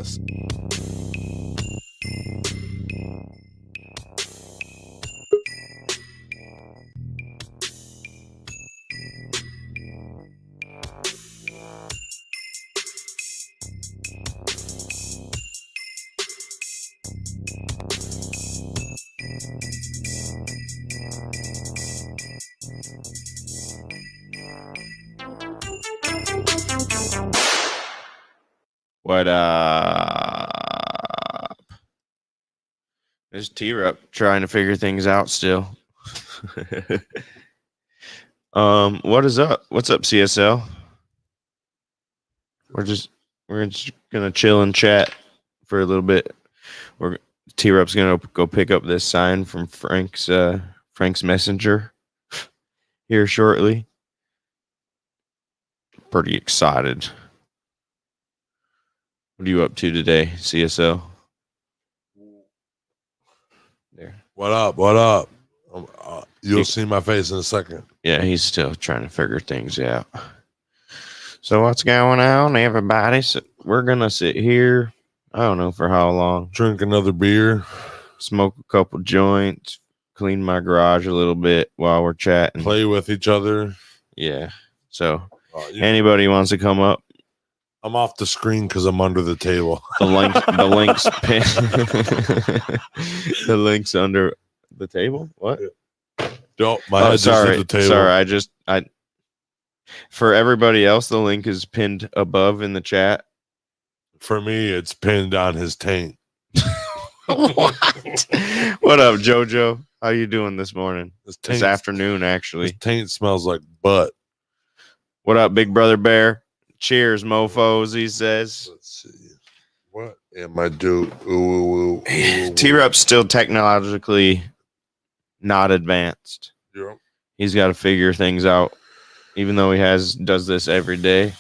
Yes. What up? There's T-Rup trying to figure things out still. What is up? What's up, CSL? We're just gonna chill and chat for a little bit. T-Rup's gonna go pick up this sign from Frank's messenger here shortly. Pretty excited. What are you up to today, CSL? There. What up? What up? You'll see my face in a second. Yeah, he's still trying to figure things out. So what's going on, everybody? So we're gonna sit here. I don't know for how long. Drink another beer. Smoke a couple joints. Clean my garage a little bit while we're chatting. Play with each other. Yeah. So anybody wants to come up? I'm off the screen because I'm under the table. The link's pinned. The link's under the table. What? No, my head just hit the table. Sorry, I for everybody else, the link is pinned above in the chat. For me, it's pinned on his taint. What? What up, JoJo? How you doing this morning? This afternoon, actually. His taint smells like butt. What up, Big Brother Bear? Cheers, mofos, he says. Let's see. What am I doing? T-Rup's still technologically not advanced. Yeah. He's got to figure things out. Even though he does this every day.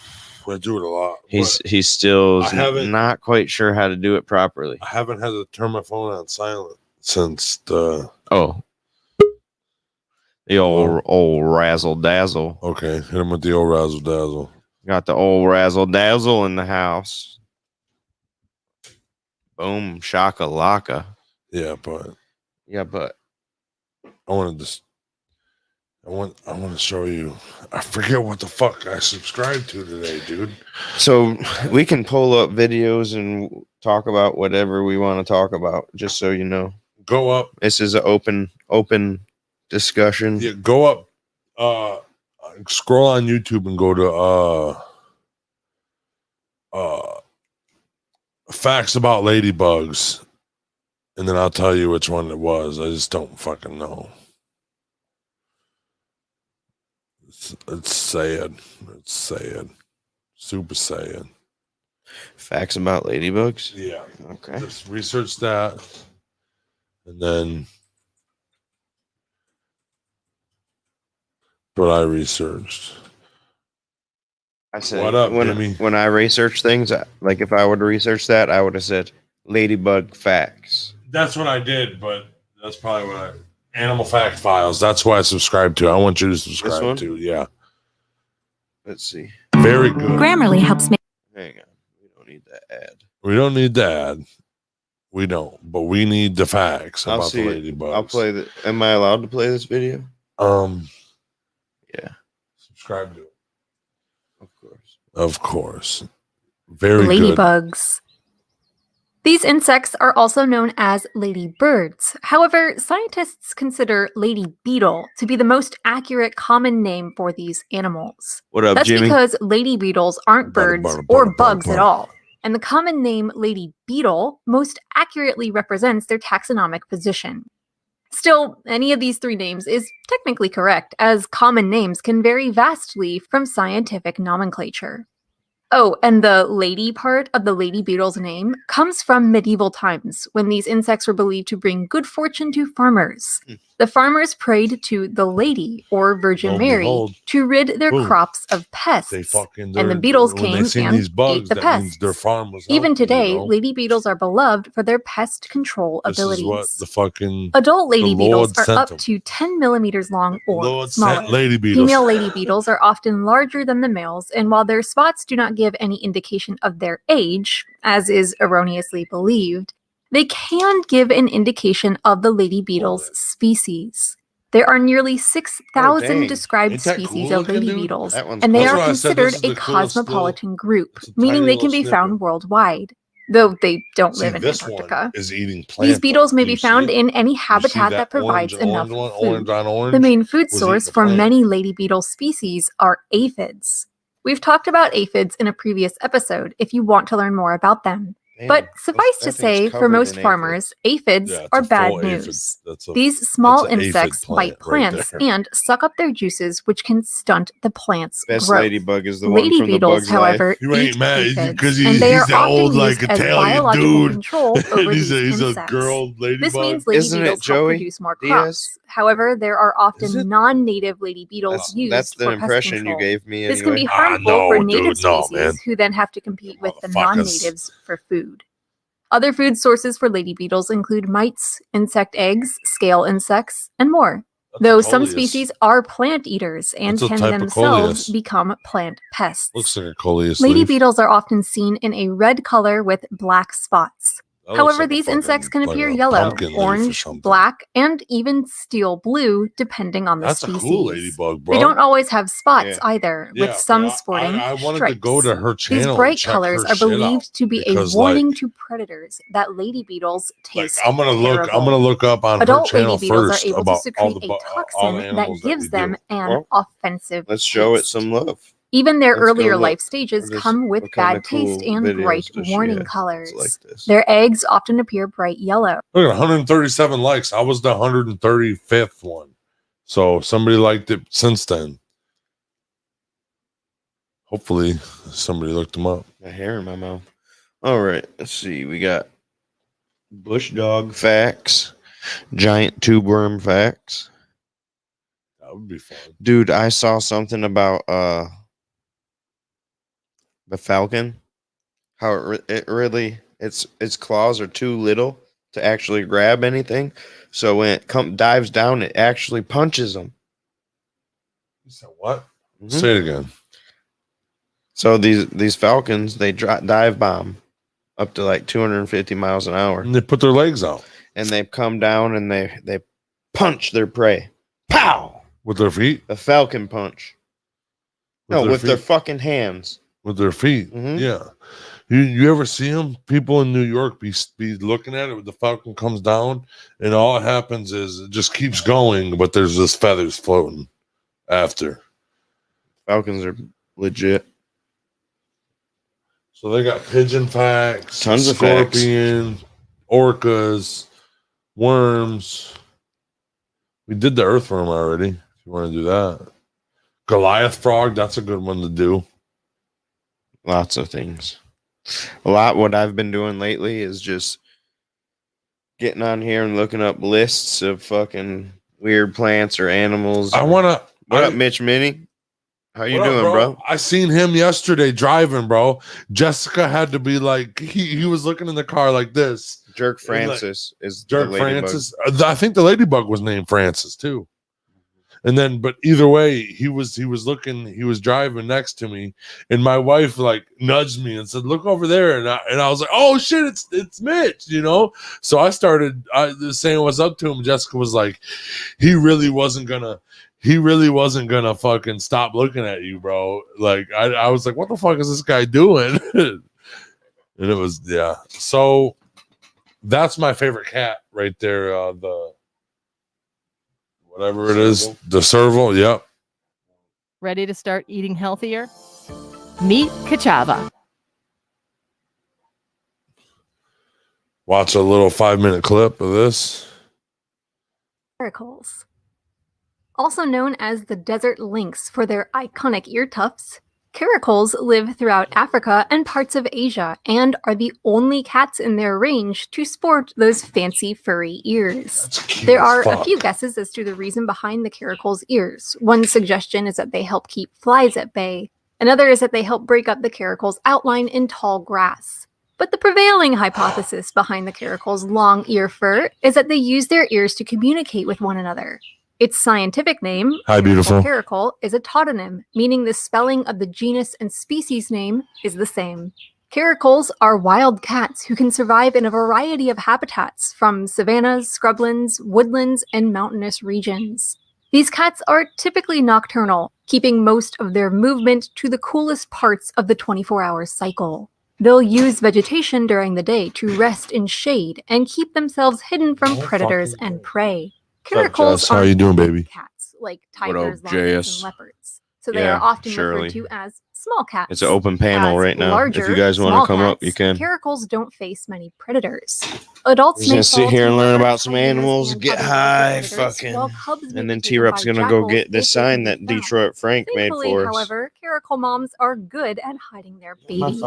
I do it a lot. He's still not quite sure how to do it properly. I haven't had to turn my phone on silent since the old razzle dazzle. Okay, hit him with the old razzle dazzle. Got the old razzle dazzle in the house. Boom, shakalaka. Yeah, but I want to show you. I forget what the fuck I subscribed to today, dude. So we can pull up videos and talk about whatever we want to talk about, just so you know. Go up. This is an open discussion. Yeah, go up. Scroll on YouTube and go to facts about ladybugs, and then I'll tell you which one it was. I just don't fucking know. It's sad. It's sad. Super sad. Facts about ladybugs? Yeah. Okay. Just research that. And then what I researched. I said, what up, Jimmy? When I research things, like if I would research that, I would have said ladybug facts. That's what I did, but that's probably what Animal Fact Files. That's what I subscribe to. I want you to subscribe to. Yeah. Let's see. Very good. Grammarly helps me. Hang on. We don't need that ad. We don't need the ad. We don't. But we need the facts about the ladybugs. I'll play the. Am I allowed to play this video? Yeah. Subscribe to it. Of course. Of course. Very good. Ladybugs. These insects are also known as ladybirds. However, scientists consider lady beetle to be the most accurate common name for these animals. What up, That's Jimmy? because lady beetles aren't birds or bugs at all. And the common name lady beetle most accurately represents their taxonomic position. Still, any of these three names is technically correct, as common names can vary vastly from scientific nomenclature. Oh, and the lady part of the lady beetle's name comes from medieval times, when these insects were believed to bring good fortune to farmers. The farmers prayed to the Lady or Virgin Lo and Mary behold, to rid their boom, crops of pests. they fucking And the they're- beetles when they came seen and these bugs, ate the that means their pests. farm was Even healthy, today, you know? lady beetles are beloved for their pest control This abilities. is what the fucking Adult lady beetles Lord are sent up them. to 10 millimeters long or Lord smaller. sent lady beetles. Female lady beetles are often larger than the males, and while their spots do not give any indication of their age, as is erroneously believed, they can give an indication of the lady beetle's species. There are nearly 6,000 dang. described Ain't that species cool of looking, lady dude? beetles, That one's and they That's are why I said considered this is a the coolest cosmopolitan group, it's a meaning tiny they can little be found snippet. worldwide, though they don't See, live in this Antarctica. one is eating plant. These beetles may Do be you see found it? in any You see habitat that provides orange, enough orange one, food. orange on orange? The main food was source eating a for plant. many lady beetle species are aphids. We've talked about aphids in a previous episode if you want to learn more about them. Damn, But that- suffice that to thing's say, for covered most in farmers, aphids Yeah, it's are a bad full aphid. news. That's a These small that's an aphid insects bite plant right plants there. and suck up their juices, which can stunt the plant's Best growth. ladybug is the Lady one from the beetles, Bug's however, You ain't eat mad aphids, because and they he's are that often old, like, used as Italian biological dude. control over And these he's a insects. girl ladybug. This means lady Isn't it beetles help Joey produce more Diaz? crops. However, there are Is it? often non-native lady beetles That's, used that's the for pest impression you control. gave me This can be anyway. harmful for no, native dude, no, species man. who then have to compete with the Motherfuckers. non-natives for food. Other food sources for lady beetles include mites, insect eggs, scale insects, and more. That's Though a some coleus. species are plant eaters and That's a can type of themselves coleus. become plant pests. Looks like a coleus Lady leaf. beetles are often seen in a red color with black spots. That looks However, like a these insects fucking- can like appear a yellow, pumpkin leaf or orange, something. black, and even steel blue, depending on the That's species. a cool ladybug, bro. They don't always have spots Yeah. either, Yeah, with some but sporting I wanted stripes. to go to her channel. These and bright check colors her are shit believed to be because, a warning like- to predators that lady beetles Like, taste I'm gonna terrible. look up on Adult her channel lady beetles first are able to about all secrete the a all toxin the that animals gives we them do. an Well, offensive Let's show it taste. some love. Even their Let's go earlier look. life stages Or just come with what kinda bad taste cool and videos bright does she warning have? colors. It's like this. Their eggs often appear bright yellow. Look at 137 likes. I was the 135th one. So somebody liked it since then. Hopefully somebody looked them up. A hair in my mouth. All right, let's see. We got bush dog facts, giant tube worm facts. That would be fun. Dude, I saw something about the falcon. How it really its claws are too little to actually grab anything. So when it dives down, it actually punches them. You said what? Mhm. Say it again. So these falcons, they dive bomb up to like 250 miles an hour, And they put their legs out and they come down and they punch their prey. Pow! with their feet. The falcon punch. With their fucking hands. with their feet. Mhm. Yeah. You ever see them? People in New York be looking at it when the falcon comes down, and all it happens is it just keeps going, but there's just feathers floating after. Falcons are legit. So they got pigeon facts, Tons of facts. scorpion, orcas, worms. We did the earthworm already. If you want to do that, Goliath frog. That's a good one to do. Lots of things. A lot what I've been doing lately is just getting on here and looking up lists of fucking weird plants or animals. I want to. What up, Mitch Minnie? How you What up, doing, bro? I seen him yesterday driving, bro. Jessica had to be like, he was looking in the car like this. Jerk He's like- Francis is Dirk the ladybug. Francis. I think the ladybug was named Francis too. And then, but either way, he was driving next to me, and my wife like nudged me and said, "Look over there," and I was like, "Oh shit, it's Mitch," you know. So I started saying what's up to him. Jessica was like, he really wasn't gonna fucking stop looking at you, bro. Like I was like, what the fuck is this guy doing? And it was, yeah. So that's my favorite cat right there. The whatever it is, the serval. Yep. Ready to start eating healthier? Meet Kachava. Watch a little 5-minute clip of this. Caracals. Also known as the desert lynx for their iconic ear tufts, Caracoles live throughout Africa and parts of Asia and are the only cats in their range to sport those fancy furry ears. That's cute There as are a fuck. few guesses as to the reason behind the caracole's ears. One suggestion is that they help keep flies at bay. Another is that they help break up the caracole's outline in tall grass. But the prevailing hypothesis behind the caracole's long ear fur is that they use their ears to communicate with one another. Its scientific name, Hi, beautiful. Caracal, is a tautonym, meaning the spelling of the genus and species name is the same. Caracoles are wild cats who can survive in a variety of habitats, from savannas, scrublands, woodlands, and mountainous regions. These cats are typically nocturnal, keeping most of their movement to the coolest parts of the 24-hour cycle. They'll use vegetation during the day to rest in shade and keep themselves hidden from Oh, predators fucking and good. prey. What's up, Caracoles Jess? How aren't you doing, baby? cats like What up, tigers, lions, JS? and leopards, so they Yeah, are often Shirley. referred to as small cats. It's an open panel As right now. If larger, you guys want small to come up, you cats, can. Caracoles don't face many predators. Adults We're just may gonna sit fall here to and learn larger about some tigers animals, and get other high, larger predators, fucking, while cubs may and be then taken T-Rup's by gonna go jackals get this if they can sign be that found. Detroit Frank made Thankfully, for us. however, caracal moms are good at hiding their babies.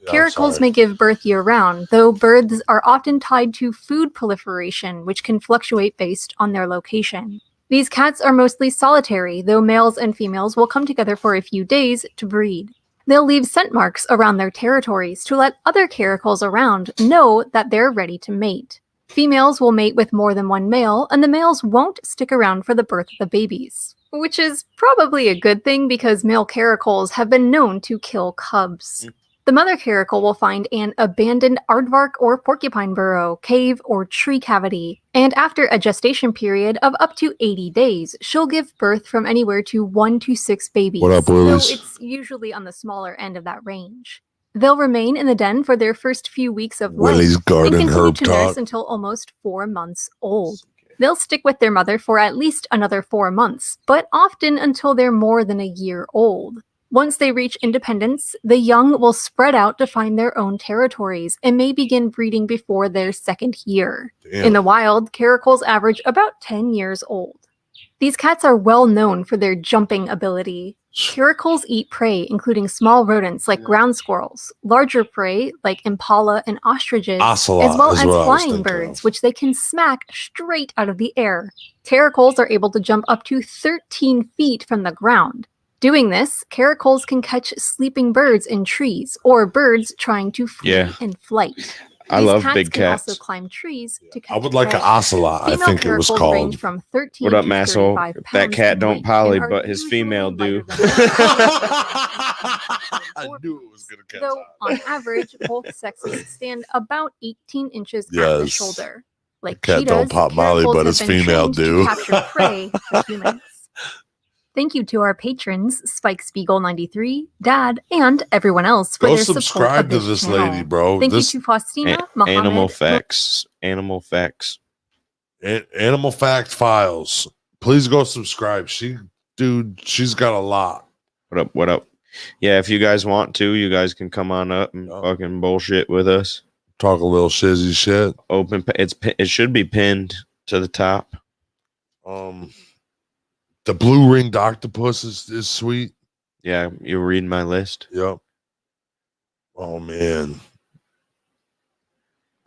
Yeah, I'm Caracoles sorry. may give birth year-round, though births are often tied to food proliferation, which can fluctuate based on their location. These cats are mostly solitary, though males and females will come together for a few days to breed. They'll leave scent marks around their territories to let other caracoles around know that they're ready to mate. Females will mate with more than one male, and the males won't stick around for the birth of the babies. Which is probably a good thing because male caracoles have been known to kill cubs. The mother caracal will find an abandoned aardvark or porcupine burrow, cave, or tree cavity, and after a gestation period of up to 80 days, she'll give birth from anywhere to 1 to 6 babies, What up, though Willies? it's usually on the smaller end of that range. They'll remain in the den for their first few weeks of life Willie's and Garden continue Herb to nurse Talk. until almost 4 months old. They'll stick with their mother for at least another 4 months, but often until they're more than a year old. Once they reach independence, the young will spread out to find their own territories and may begin breeding before their second year. Damn. In the wild, caracoles average about 10 years old. These cats are well known for their jumping ability. Caracoles eat prey, including small rodents like ground squirrels, larger prey like impala and ostriches, Ocelot as well is as what I was flying thinking birds, of. which they can smack straight out of the air. Caracoles are able to jump up to 13 feet from the ground. Doing this, caracoles can catch sleeping birds in trees or birds trying to flee Yeah. in flight. I These love cats big can cats. also climb trees to catch I would like prey. an ocelot, I Female think it was caracoles range called. from 13 What up, to Massel? 35 That pounds cat in don't weight poly, and are but his usually female do. lighter than males. I knew it was gonna catch Though, on. on average, both sexes stand about 18 inches at the Yes. shoulder. Like Cat cheetahs, don't pop Molly, caracoles but have his been female trained do. to capture prey for humans. Thank you to our patrons, Spike Spiegel 93, Dad, and everyone else for Go their support subscribe of to this this channel. lady, bro. Thank This you to Faustina, Mohammed, Animal facts. Animal facts. Animal Fact Files. Please go subscribe. She's got a lot. What up? What up? Yeah, if you guys want to, you guys can come on up and Yeah. fucking bullshit with us. Talk a little shizzy shit. It should be pinned to the top. The blue ringed octopus is sweet. Yeah, you read my list. Yep. Oh man.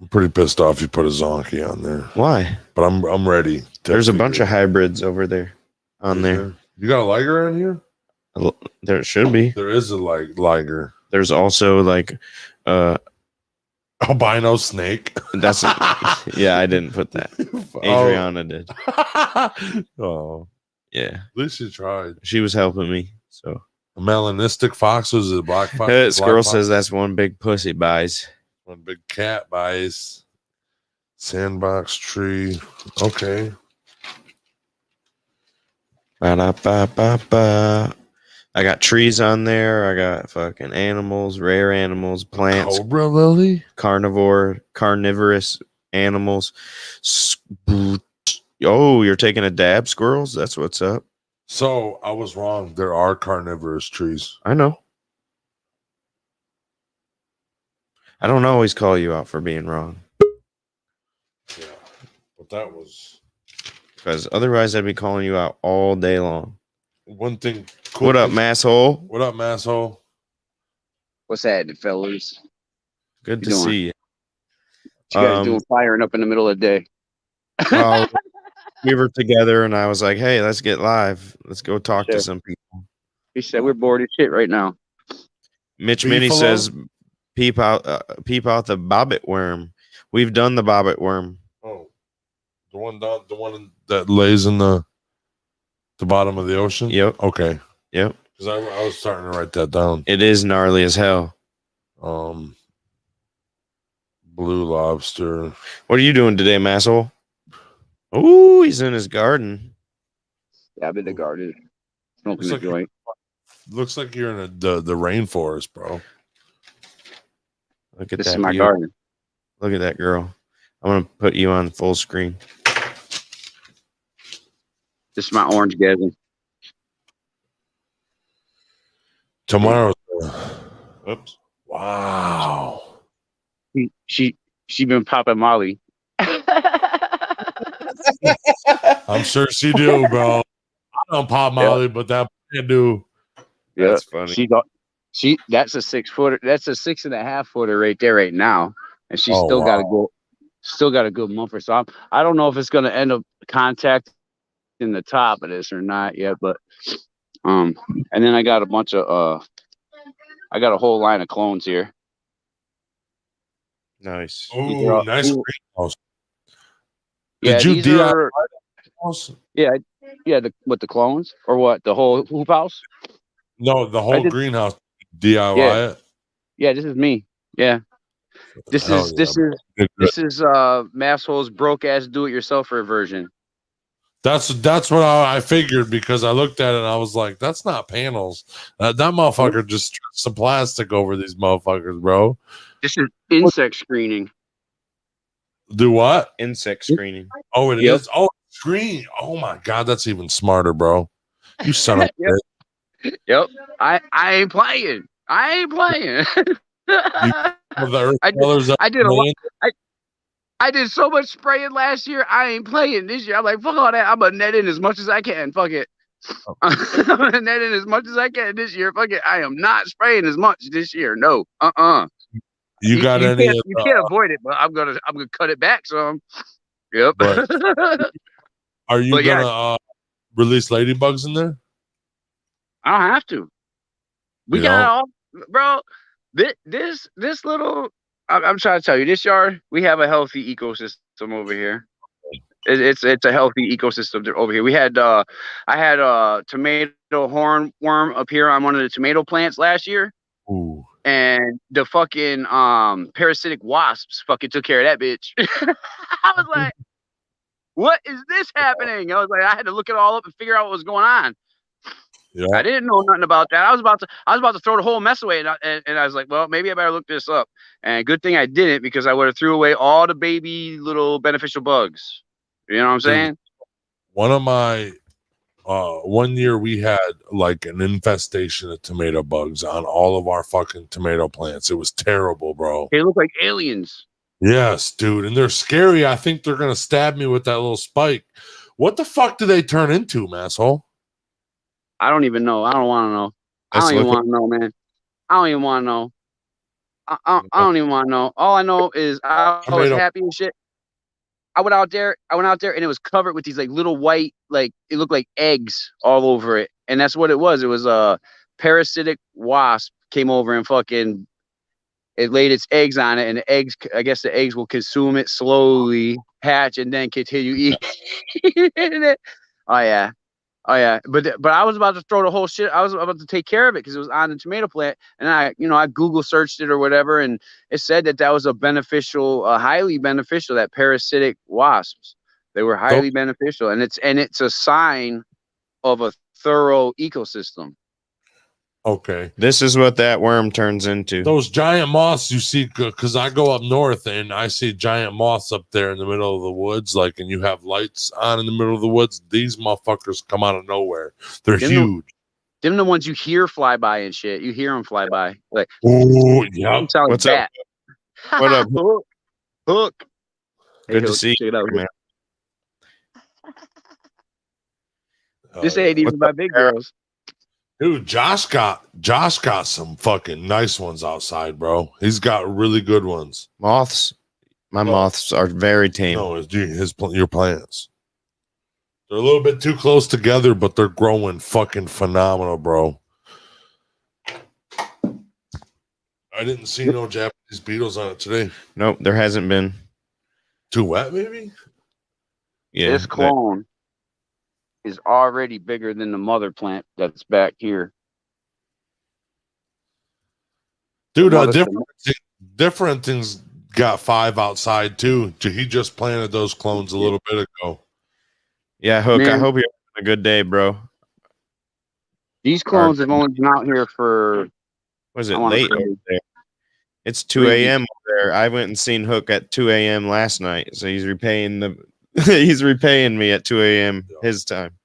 I'm pretty pissed off you put a zonkey on there. Why? But I'm ready. There's a bunch of hybrids over there. On there. You got a liger in here? There should be. There is a liger. There's also like Albino snake. that's yeah, I didn't put that. Adriana did. Oh, Yeah. at least you tried. She was helping me. So A melanistic fox was a black fox. Squirrel says that's one big pussy buys. One big cat buys. Sandbox tree. Okay. Ba-da-ba-ba-ba. I got trees on there. I got fucking animals, rare animals, plants, Cobra lily. carnivorous animals. Oh, you're taking a dab, squirrels? That's what's up. So I was wrong. There are carnivorous trees. I know. I don't always call you out for being wrong, Yeah. But that was because otherwise I'd be calling you out all day long. one thing What up, masshole? What up, masshole? What's happening, fellas? Good to doing? see you. What you guys doing firing up in the middle of the day? Well, we were together, and I was like, "Hey, let's get live. Let's go talk Sure. to some people." He said we're bored as shit right now. Mitch Minnie Beefalo? says, peep out the bobbit worm." We've done the bobbit worm. Oh, the one that lays in the bottom of the ocean. Yep. Okay. Yep. Because I was starting to write that down. It is gnarly as hell. Blue lobster. What are you doing today, masshole? Ooh, he's in his garden. Yeah, I'm in the garden. Smoking Looks a like, joint. looks like you're in the rainforest, bro. Look at This that is my view. garden. Look at that girl. I'm gonna put you on full screen. This is my orange gazing. Tomorrow. Oops. Wow. She been popping Molly. I'm sure she do, bro. I don't pop Molly, but that can do. Yeah, That's funny. That's a 6 footer. That's a 6.5 footer right there right now, and she's Oh, still got wow. a good mumper. So I don't know if it's gonna end up contact in the top of this or not yet, but and then I got a bunch of I got a whole line of clones here. Nice. Ooh, nice greenhouse. Yeah, Did you these DIY are the house? yeah. The clones or what? The whole hoop house? No, the whole did- greenhouse. DIY Yeah. it. Yeah, this is me. Yeah. This Hell is yeah, this bro. is Good. this is Masshole's broke ass do it yourselfer version. That's what I figured because I looked at it and I was like, that's not panels. That motherfucker just stripped some plastic over these motherfuckers, bro. This is insect screening. Do what? Insect screening. Oh, it is. Yep. Oh, screen. Oh my god, that's even smarter, bro. You son of a Yep. bitch. Yep. I ain't playing. With the earth I did- colors up I did a lot. million. I did so much spraying last year. I ain't playing this year. I'm like, fuck all that. I'm gonna net in as much as I can. Fuck it. I'm gonna net in as much as I can this year. Fuck it. I am not spraying as much this year. No. You got any? You can't avoid it, but I'm gonna cut it back some. Yep. But are you But yeah. gonna release ladybugs in there? I don't have to. We You got don't? all, bro. This little. I'm trying to tell you, this yard, we have a healthy ecosystem over here. It's a healthy ecosystem over here. We had I had a tomato hornworm up here on one of the tomato plants last year, Ooh. and the fucking parasitic wasps fucking took care of that bitch. I was like, what is this happening? I was like, I had to look it all up and figure out what was going on. Yeah. I didn't know nothing about that. I was about to throw the whole mess away, and I was like, well, maybe I better look this up. And good thing I didn't, because I would have threw away all the baby little beneficial bugs. You know what I'm saying? One of my 1 year we had like an infestation of tomato bugs on all of our fucking tomato plants. It was terrible, bro. They look like aliens. Yes, dude, and they're scary. I think they're gonna stab me with that little spike. What the fuck do they turn into, asshole? I don't even know. I don't want to know. I Let's don't even look want to know, man. I don't even want to know. I don't even want to know. All I know is I was Tomato. happy and shit. I went out there and it was covered with these like little white, like it looked like eggs all over it. And that's what it was. It was a parasitic wasp came over and fucking it laid its eggs on it, and I guess the eggs will consume it slowly, hatch, and then continue eating it. Oh yeah. But I was about to throw the whole shit. I was about to take care of it because it was on the tomato plant, and I Google searched it or whatever, and it said that was a beneficial, highly beneficial. That parasitic wasps, they were highly beneficial, and it's a sign of a thorough ecosystem. Okay. This is what that worm turns into. Those giant moths you see, because I go up north and I see giant moths up there in the middle of the woods, like, and you have lights on in the middle of the woods. These motherfuckers come out of nowhere. They're huge. Them the ones you hear fly by and shit. You hear them fly by. Like, oh, yeah. What's up? What up? Hook. Good to see you, man. This ain't even my big girls. Dude, Josh got some fucking nice ones outside, bro. He's got really good ones. Moths. My moths are very tame. No, your plants. They're a little bit too close together, but they're growing fucking phenomenal, bro. I didn't see no Japanese beetles on it today. Nope, there hasn't been. Too wet, maybe? Yeah. This clone is already bigger than the mother plant that's back here. Dude, Mother- different things got 5 outside too. He just planted those clones a little bit ago. Yeah, Hook, I Man. hope you're having a good day, bro. These clones have only been out here for Was it I wanna late say- over there? It's 2 3 a.m. over there. I went and seen Hook at 2 a.m. last night, so he's repaying the he's repaying me at 2 a.m. his time.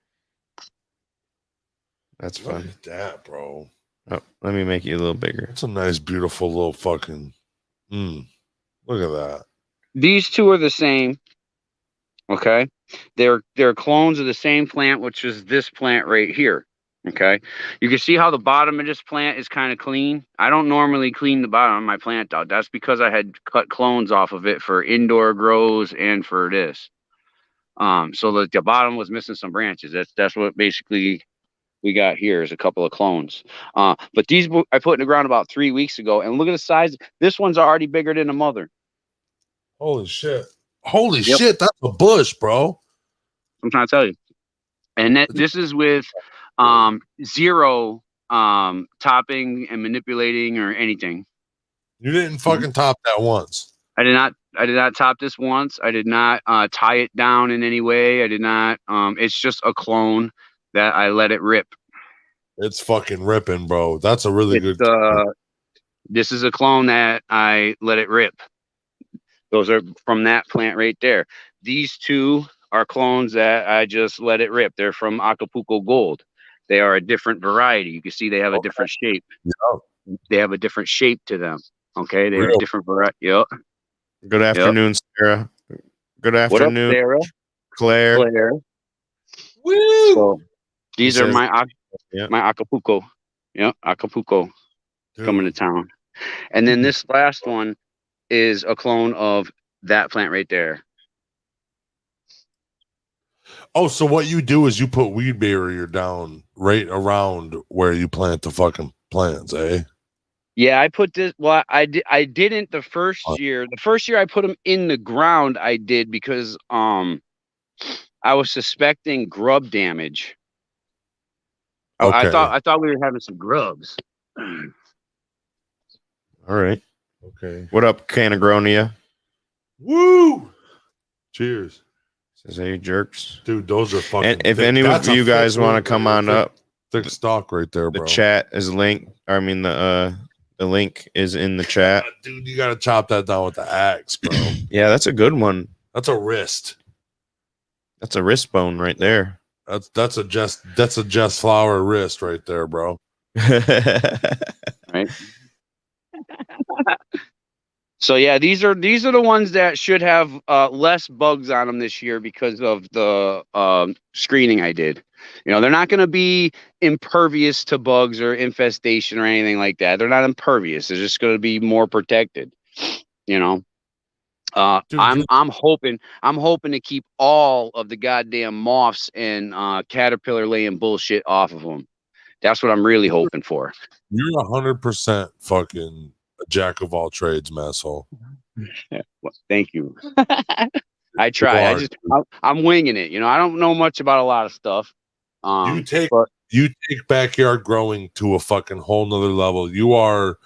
That's Look fun. at that, bro. Oh, let me make you a little bigger. That's a nice, beautiful little fucking. Look at that. These two are the same. Okay. They're clones of the same plant, which is this plant right here. Okay. You can see how the bottom of this plant is kind of clean. I don't normally clean the bottom of my plant out. That's because I had cut clones off of it for indoor grows and for this. So the bottom was missing some branches. That's what basically we got here is a couple of clones. But these I put in the ground about 3 weeks ago, and look at the size. This one's already bigger than the mother. Holy shit. Holy shit. That's a bush, bro. I'm trying to tell you. And this is with zero topping and manipulating or anything. You didn't fucking top that once. I did not top this once. I did not tie it down in any way. I did not. It's just a clone that I let it rip. It's fucking ripping, bro. That's a really good. This is a clone that I let it rip. Those are from that plant right there. These two are clones that I just let it rip. They're from Acapulco Gold. They are a different variety. You can see they have a different shape. Yeah. They have a different shape to them. Okay, they're a different variety. Yep. Good afternoon, Sarah. Good What up, afternoon, Sarah? Claire. Woo! So these are says- my Acapulco. Yep, Acapulco coming to town. And then this last one is a clone of that plant right there. Oh, so what you do is you put weed barrier down right around where you plant the fucking plants, eh? Yeah, I put this. Well, I didn't the first year. The first year I put them in the ground, I did because I was suspecting grub damage. I thought we were having some grubs. All right. Okay. What up, Canagronia? Woo! Cheers. Says, hey, jerks. Dude, those are fucking. And if thick. any That's of a you thick guys want wood, to come bro. on up, Thick stock right there, the bro. chat is linked. I mean, the link is in the chat. Dude, you gotta chop that down with the axe, bro. Yeah, that's a good one. That's a wrist. That's a wrist bone right there. That's a Jess Flower wrist right there, bro. Right. So yeah, these are the ones that should have less bugs on them this year because of the screening I did. You know, they're not going to be impervious to bugs or infestation or anything like that. They're not impervious. They're just going to be more protected. You know, Dude, I'm hoping to keep all of the goddamn moths and caterpillar laying bullshit off of them. That's what I'm really hoping for. You're 100% fucking a jack of all trades, masshole. Well, thank you. I try. I'm winging it. You know, I don't know much about a lot of stuff. You take backyard growing to a fucking whole nother level. You are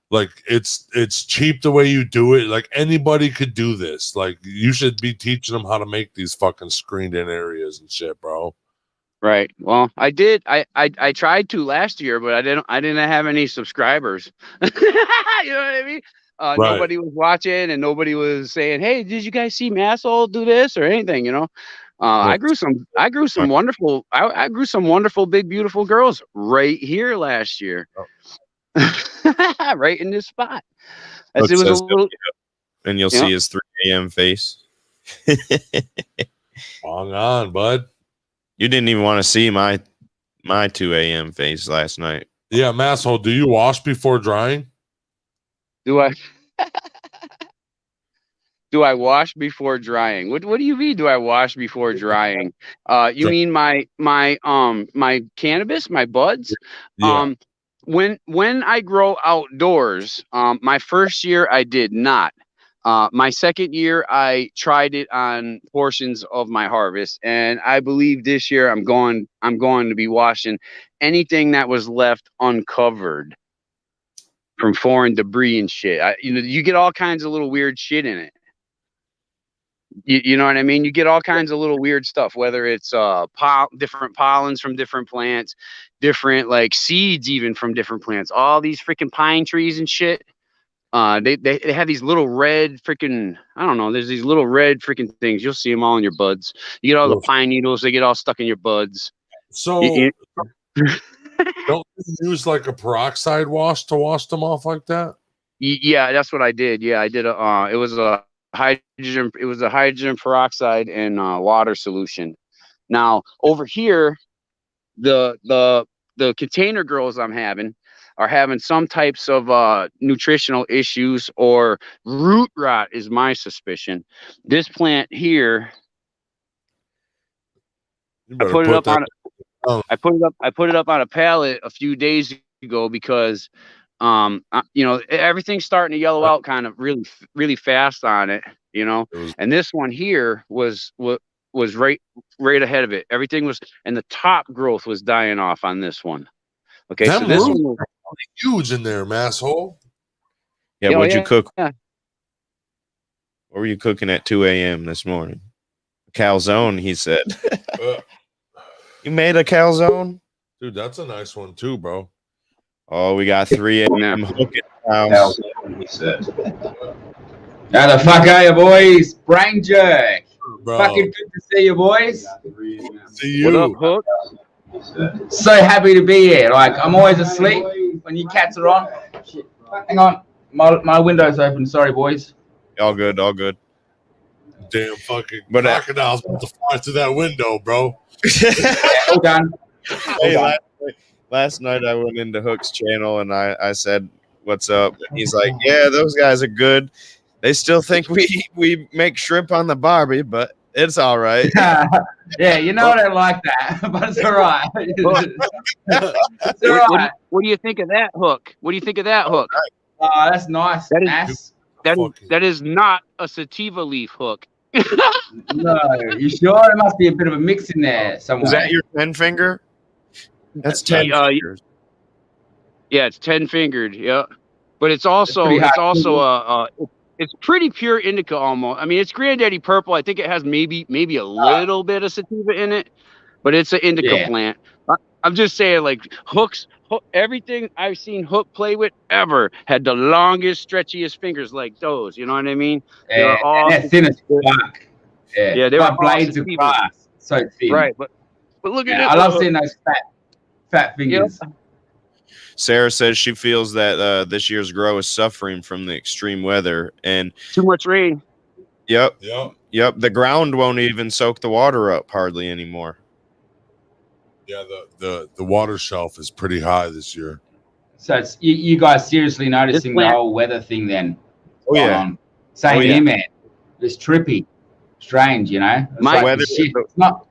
like it's cheap the way you do it. Like anybody could do this. Like you should be teaching them how to make these fucking screened in areas and shit, bro. Right. Well, I did. I tried to last year, but I didn't have any subscribers. You know what I mean? Right. Nobody was watching, and nobody was saying, "Hey, did you guys see Massol do this or anything?" You know. I grew some wonderful big beautiful girls right here last year. Right in this spot. As it was a little, and you'll see his 3 a.m. face. Wrong on, bud. You didn't even want to see my my 2 a.m. face last night. Yeah, masshole. Do you wash before drying? Do I? Do I wash before drying? What do you mean? Do I wash before drying? You mean my cannabis, my buds? Yeah. When I grow outdoors, my first year I did not. My second year I tried it on portions of my harvest, and I believe this year I'm going to be washing anything that was left uncovered from foreign debris and shit. You get all kinds of little weird shit in it. You know what I mean? You get all kinds of little weird stuff, whether it's different pollens from different plants, different like seeds even from different plants. All these freaking pine trees and shit. They have these little red freaking, I don't know, there's these little red freaking things. You'll see them all in your buds. You get all the pine needles, they get all stuck in your buds. So don't you use like a peroxide wash to wash them off like that? Yeah, that's what I did. Yeah, I did it was a hydrogen peroxide and water solution. Now over here, the container girls I'm having are having some types of nutritional issues or root rot is my suspicion. This plant here, I put it up on a pallet a few days ago because everything's starting to yellow out kind of really, really fast on it, and this one here was right ahead of it. Everything was, and the top growth was dying off on this one. Okay, so this one was huge in there, masshole. Yeah, what'd you cook? Yeah. What were you cooking at 2 a.m. this morning? Calzone, he said. You made a calzone? Dude, that's a nice one too, bro. Oh, we got 3 a.m. hook in the house. He said. How the fuck are you, boys? Brain jerk. Bro. Fucking good to see you, boys. See you. What up, Hook? So happy to be here. Like, I'm always asleep when you cats are on. Shit. Hang on. My window's open. Sorry, boys. All good, all good. Damn fucking crocodiles about to fly through that window, bro. Yeah, all done. Hey, last night I went into Hook's channel and I said, "What's up?" And he's like, "Yeah, those guys are good. They still think we make shrimp on the Barbie, but it's all right." Yeah, I don't like that, but it's all right. It's all right. What do you think of that, Hook? What do you think of that, Hook? Oh, that's nice. That is not a sativa leaf, Hook. No, you sure? There must be a bit of a mix in there somewhere. Is that your 10 finger? That's 10 fingers. Yeah, it's 10 fingered. Yeah, but it's also it's pretty pure indica almost. I mean, it's Granddaddy Purple. I think it has maybe a little bit of sativa in it, but it's an indica plant. I'm just saying, like Hook, everything I've seen Hook play with ever had the longest, stretchiest fingers like those. You know what I mean? Yeah, they're thin as fuck. Yeah, they were blades of glass, so thin. Right, but look at it. I love seeing those fat fingers. Yep. Sarah says she feels that this year's grow is suffering from the extreme weather and too much rain. Yep. The ground won't even soak the water up hardly anymore. Yeah, the water shelf is pretty high this year. So it's you guys seriously noticing the whole weather thing then? Oh yeah. Same here, man. It's trippy, strange, My like weather. It's not.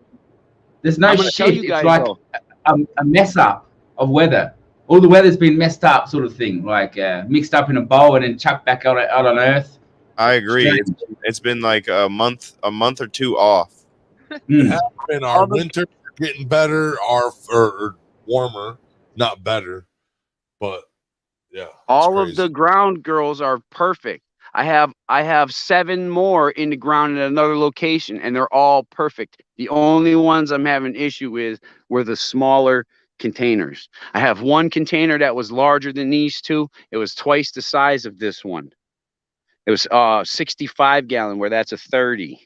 There's no shit. It's like a mess up of weather. All the weather's been messed up, sort of thing, like mixed up in a bowl and then chucked back out on Earth. I agree. It's been like a month or two off. And our winter getting better, or warmer, not better, but yeah. All of the ground girls are perfect. I have 7 more in the ground at another location, and they're all perfect. The only ones I'm having issue with were the smaller containers. I have one container that was larger than these two. It was twice the size of this one. It was 65 gallon, where that's a 30.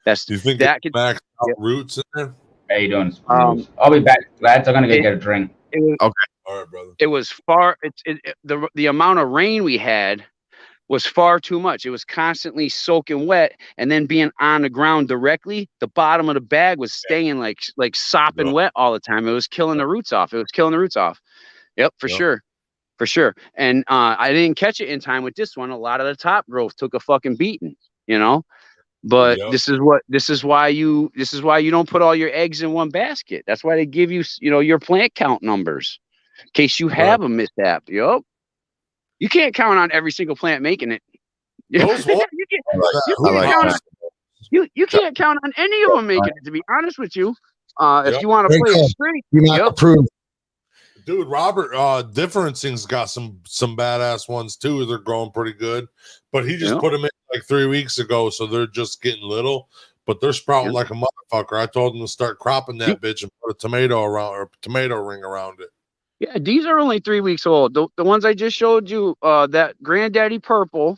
That's Do you think that could max out roots in there? How you doing? I'll be back, lads. I'm gonna go get a drink. Okay. All right, brother. It was far. The amount of rain we had was far too much. It was constantly soaking wet and then being on the ground directly. The bottom of the bag was staying like sopping wet all the time. It was killing the roots off. Yep, for sure. And I didn't catch it in time with this one. A lot of the top growth took a fucking beating, you know. But this is why you don't put all your eggs in one basket. That's why they give you, your plant count numbers in case you have a mishap. Yup. You can't count on every single plant making it. You can't count on any of them making it, to be honest with you. If you want to play it straight, dude, Robert Differencing's got some badass ones too. They're growing pretty good, but he just put them in like 3 weeks ago, so they're just getting little, but they're sprouting like a motherfucker. I told him to start cropping that bitch and put a tomato ring around it. Yeah, these are only 3 weeks old. The ones I just showed you, that Granddaddy Purple,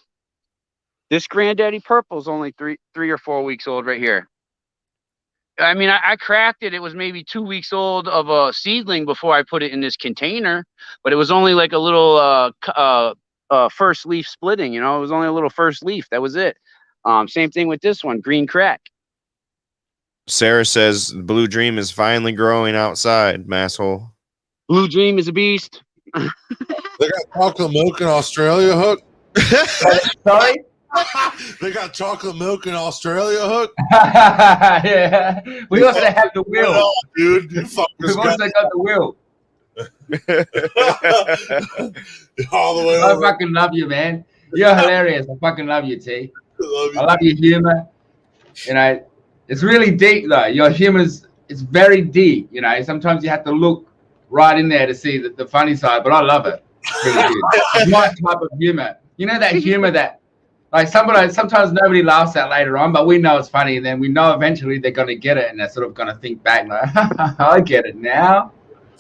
this Granddaddy Purple is only three or 4 weeks old right here. I mean, I cracked it. It was maybe 2 weeks old of a seedling before I put it in this container, but it was only like a little first leaf splitting. It was only a little first leaf. That was it. Same thing with this one, Green Crack. Sarah says Blue Dream is finally growing outside, masshole. Blue Dream is a beast. They got chocolate milk in Australia, Hook. Sorry? They got chocolate milk in Australia, Hook. Yeah. We also have the wheel. Oh, dude. We've also got the wheel. All the way I over. fucking love you, man. You're hilarious. I fucking love you, T. I love your humor. It's really deep though. Your humor's it's very deep. Sometimes you have to look right in there to see the funny side, but I love it. It's really good. It's my type of humor. That humor that sometimes nobody laughs at later on, but we know it's funny, and then we know eventually they're gonna get it, and they're sort of gonna think back like, I get it now.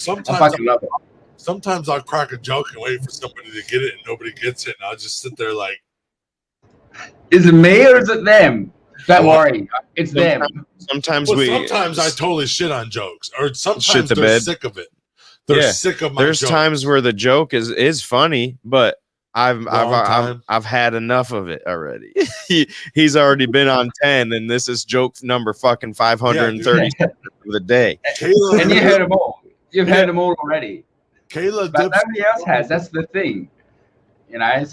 I fucking love it. Sometimes I'll crack a joke and wait for somebody to get it, and nobody gets it, and I'll just sit there like, is it me or is it them? Don't worry, it's them. Sometimes I totally shit on jokes, or sometimes they're sick of it. They're sick of my There's jokes. times where the joke is funny, but I've had enough of it already. He's already been on 10, and this is joke number fucking 530 of the day. Kayla, and you heard them all. You've heard them all already. Kayla, but nobody else has. That's the thing. So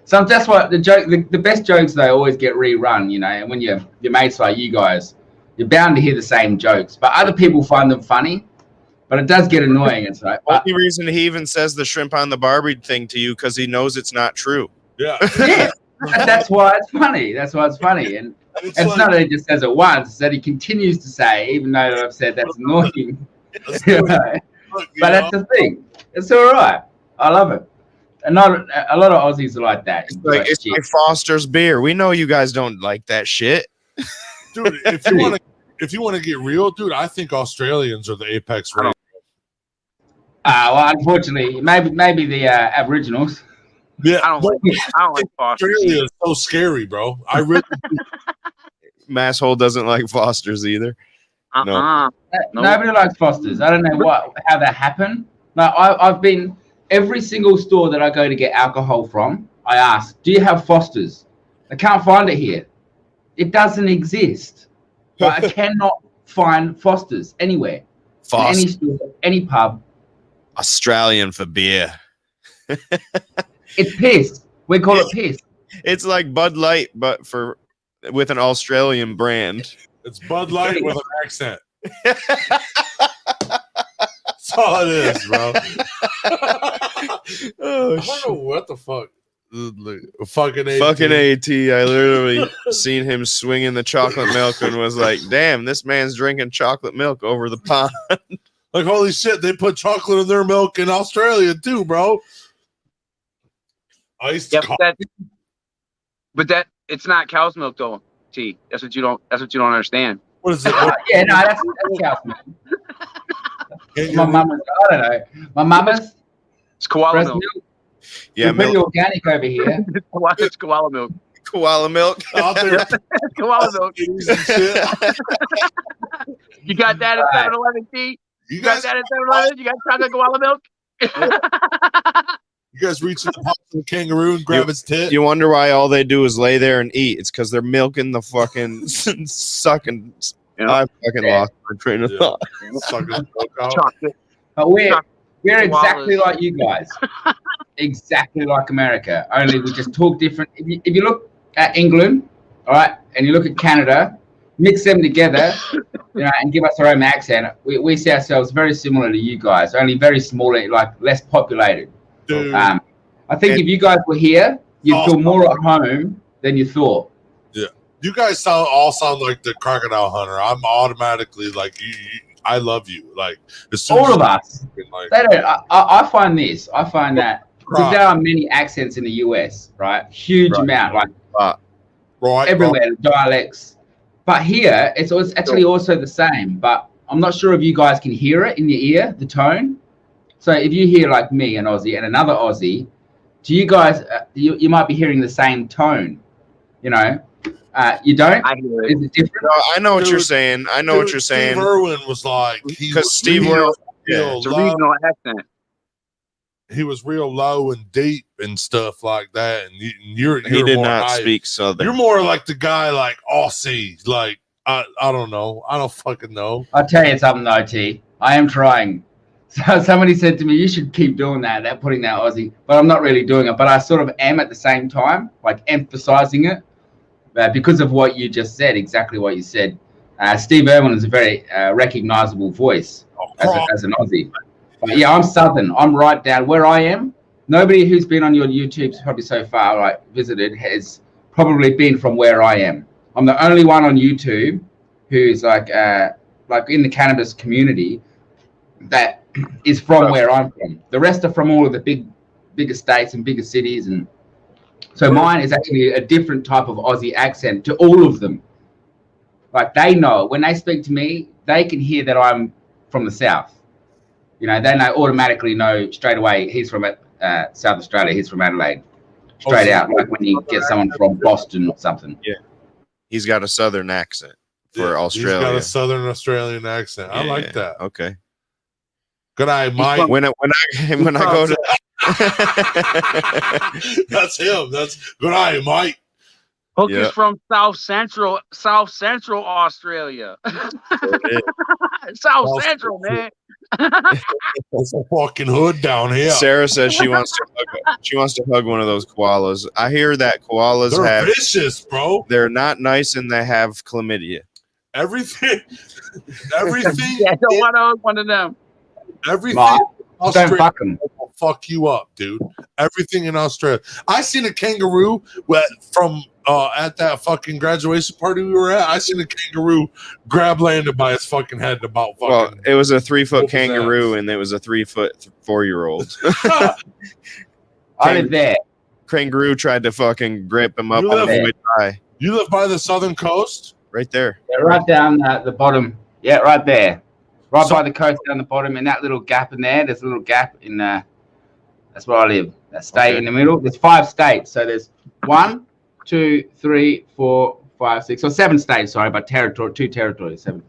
So that's what the joke. The best jokes they always get rerun. And when your mates like you guys, you're bound to hear the same jokes, but other people find them funny. But it does get annoying. It's like only reason he even says the shrimp on the Barbie thing to you because he knows it's not true. Yeah. That's why it's funny. That's why it's funny. And it's not that he just says it once; it's that he continues to say, even though I've said that's annoying. But that's the thing. It's all right. I love it. And not a lot of Aussies are like that. It's like Foster's beer. We know you guys don't like that shit, dude. If you want to get real, dude, I think Australians are the apex race. Well, unfortunately, maybe the Aboriginals. Yeah, I don't like Foster. Australia is so scary, bro. I really Masshole doesn't like Foster's either. No. Nobody likes Foster's. I don't know how that happened. No, I've been every single store that I go to get alcohol from. I ask, "Do you have Foster's?" I can't find it here. It doesn't exist. But I cannot find Foster's anywhere. Foster. Any store, any pub. Australian for beer. It's piss. We call it piss. It's like Bud Light, but with an Australian brand. It's Bud Light with an accent. That's all it is, bro. I don't know what the fuck. Fucking AT. I literally seen him swinging the chocolate milk and was like, damn, this man's drinking chocolate milk over the pond. Like, holy shit, they put chocolate in their milk in Australia too, bro. Iced coffee. But it's not cow's milk though, T. That's what you don't understand. What is it? Yeah, no, that's cow's milk. My mama's, I don't know. My mama's it's koala milk. Yeah, pretty organic over here. It's koala milk. Koala milk. Koala milk. You got that at 7-Eleven, T? You got that at 7-Eleven? You got chocolate koala milk? You guys reach in the mouth of the kangaroo and grab its tit. You wonder why all they do is lay there and eat. It's because they're milking the fucking sucking. Yeah. I fucking lost my train of Yeah. thought. Sucking the milk out. Chocolate. But we're exactly Koalas. like you guys. Exactly like America. Only we just talk different. If you look at England, all right, and you look at Canada, mix them together, and give us our own accent. We see ourselves very similar to you guys, only very smaller, like less populated. Dude, I think if you guys were here, you'd feel more at home than you thought. you guys all sound like the crocodile hunter. I'm automatically like, I love you. Like, as soon All as of us. like, They don't, I find this. I find that because Right. there are many accents in the US, right? Huge Right. amount, like right, everywhere, dialects. But here, it's actually also the same. But I'm not sure if you guys can hear it in your ear, the tone. So if you hear like me, an Aussie, and another Aussie, do you guys? You might be hearing the same tone. You know, you don't. I hear it. Is it different? No, I know what you're Dude, saying. I know what Dude, you're saying. Steve Irwin was like, he 'Cause was Steve real, Irwin- real It's a low. regional accent. He was real low and deep and stuff like that. And you're He did more not high. speak Southern. You're more like the guy like Aussie. Like, I don't know. I don't fucking know. I'll tell you something though, T. I am trying. So somebody said to me, you should keep doing that, putting that Aussie. But I'm not really doing it. But I sort of am at the same time, like emphasizing it because of what you just said, exactly what you said. Steve Irwin is a very recognizable voice as an Aussie. But yeah, I'm Southern. I'm right down where I am. Nobody who's been on your YouTube probably so far, like visited, has probably been from where I am. I'm the only one on YouTube who's like in the cannabis community that is from where I'm from. The rest are from all of the bigger states and bigger cities, and so mine is actually a different type of Aussie accent to all of them. Like they know when they speak to me, they can hear that I'm from the south. You know, they automatically know straight away he's from South Australia. He's from Adelaide. Straight out, like when you get someone from Boston or something. He's got a Southern accent for Australia. He's got a Southern Australian accent. I like that. Okay. Good eye, Mike. When I go to That's him. That's good eye, Mike. Hook Yeah. is from South Central Australia. South Central, man. It's a fucking hood down here. Sarah says she wants to hug one of those koalas. I hear that koalas They're have vicious, bro. they're not nice and they have chlamydia. Everything. Yeah, I don't want to hug one of them. Everything. Mark, don't Australia fuck them. will fuck you up, dude. Everything in Australia. I seen a kangaroo from at that fucking graduation party we were at. I seen a kangaroo grab landed by his fucking head about fucking. Well, it was a 3-foot What was that? kangaroo and it was a 3-foot 4-year-old. I live there. Kangaroo tried to fucking grip him up You on live the there. way by. You live by the southern coast? Right there. Yeah, right down the bottom. Yeah, right there. Right So- by the coast down the bottom, in that little gap in there. There's a little gap in that's where I live. That state Okay. in the middle. There's 5 states. So there's 1, 2, 3, 4, 5, 6, or 7 states, sorry, but 2 territories, 7.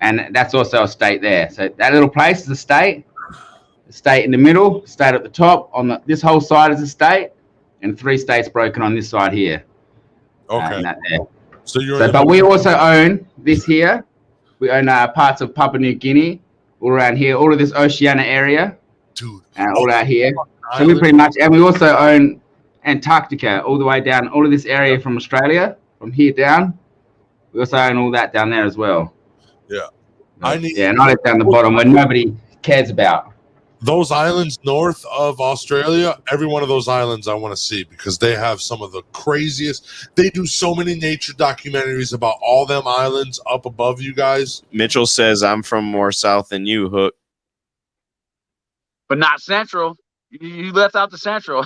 And that's also a state there. So that little place is a state. The state in the middle, state at the top. This whole side is a state, and 3 states broken on this side here. Okay. And that there. So you're So, in the but we also own this here. We own parts of Papua New Guinea, all around here, all of this Oceania area, dude. all out here. So we Island. pretty much, and we also own Antarctica, all the way down, all of this area from Australia, from here down. We also own all that down there as well. Yeah. I need Yeah, and I live down the bottom where nobody cares about. those islands north of Australia. Every one of those islands I want to see because they have some of the craziest. They do so many nature documentaries about all them islands up above you guys. Mitchell says I'm from more south than you, Hook. But not Central. You left out the Central.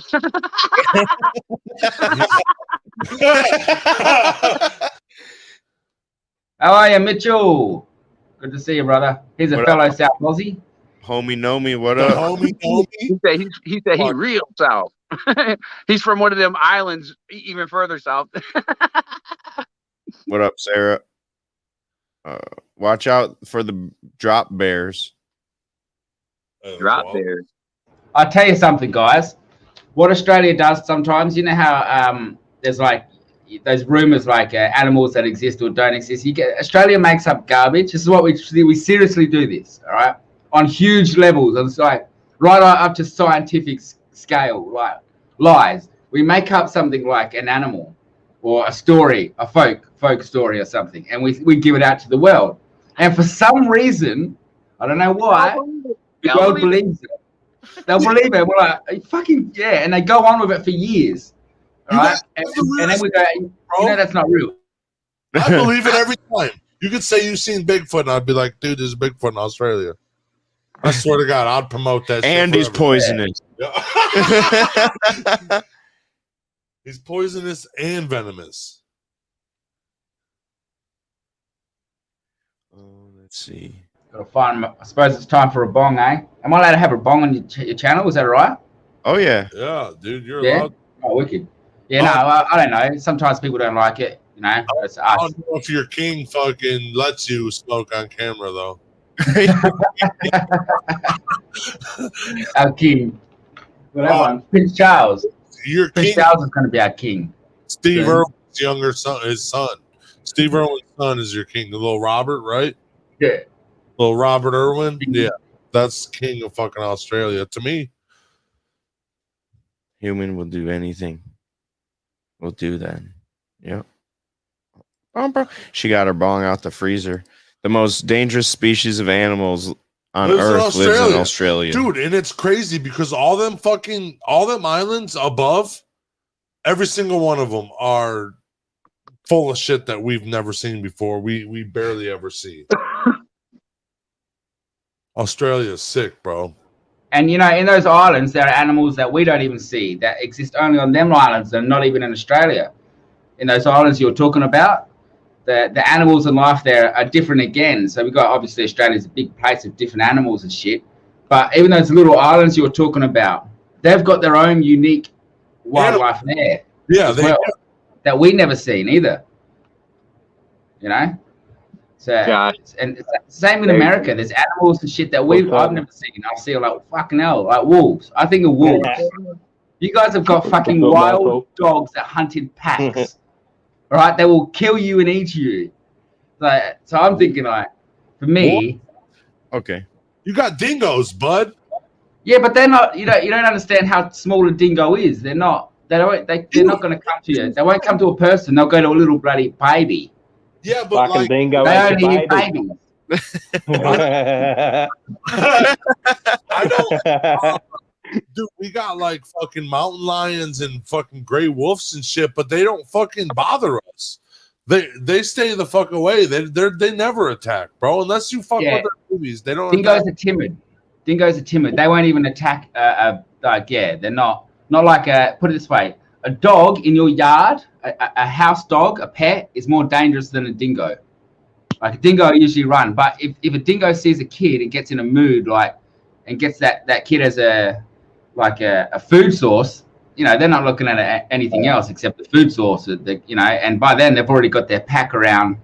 How are you, Mitchell? Good to see you, brother. He's a What fellow South Aussie. Homie, know me. What The up? homie, He said he real south. He's from one of them islands even further south. What up, Sarah? Watch out for the drop bears. Drop there. I'll tell you something, guys. what Australia does sometimes, you know how there's like those rumors like animals that exist or don't exist. Australia makes up garbage. This is what we seriously do this, all right, on huge levels. It's like right up to scientific scale, like lies. We make up something like an animal or a story, a folk story or something, and we give it out to the world. And for some reason, I don't know why, the world believes it. They'll believe it. We're like, fucking yeah, and they go on with it for years. Right? And then we go, you know, that's not real. I believe it every time. You could say you've seen Bigfoot, and I'd be like, dude, there's Bigfoot in Australia. I swear to God, I'd promote that shit. And he's poisonous. Yeah. He's poisonous and venomous. Oh, let's see. Gotta find. I suppose it's time for a bong, eh? Am I allowed to have a bong on your channel? Is that all right? Oh yeah. Yeah, dude, you're Yeah. allowed. Oh, wicked. Yeah, no, I don't know. Sometimes people don't like it. You know, it's I us. don't know if your king fucking lets you smoke on camera though. Our king. Well, that one, Prince Charles. Your Prince king, Charles is going to be our king. Steve Yeah. Irwin's younger son, his son. Steve Irwin's son is your king. The little Robert, right? Yeah. Little Robert Irwin. Yeah, that's king of fucking Australia to me. Human will do anything. We'll do that. Yep. She got her bong out the freezer. The most dangerous species of animals on Lives in Earth lives in Australia. Dude, and it's crazy because all them islands above, every single one of them are full of shit that we've never seen before. We barely ever see. Australia's sick, bro. And you know, in those islands, there are animals that we don't even see that exist only on them islands and not even in Australia. In those islands you're talking about, the animals and life there are different again. So we've got, obviously, Australia's a big place of different animals and shit. But even those little islands you're talking about, they've got their own unique wildlife there. Yeah, that we never seen either. You know? So, and it's the same in America. There's animals and shit that I've never seen. I see like fucking hell, like wolves. I think of wolves. You guys have got fucking wild dogs that hunt in packs. All right, they will kill you and eat you. So I'm thinking, like, for me, okay, you got dingoes, bud. Yeah, but they're not. You don't understand how small a dingo is. They're not. They're not going to come to you. They won't come to a person. They'll go to a little bloody baby. Yeah, but like, dingo they only eat babies. I don't. Dude, we got like fucking mountain lions and fucking gray wolves and shit, but they don't fucking bother us. They stay the fuck away. They never attack, bro. Unless you fuck with their movies, they don't. Dingoes are timid. Dingoes are timid. They won't even attack. They're not like put it this way: a dog in your yard, a house dog, a pet, is more dangerous than a dingo. Like a dingo usually run, but if a dingo sees a kid and gets in a mood, and gets that kid as a food source, they're not looking at anything else except the food source. And by then they've already got their pack around,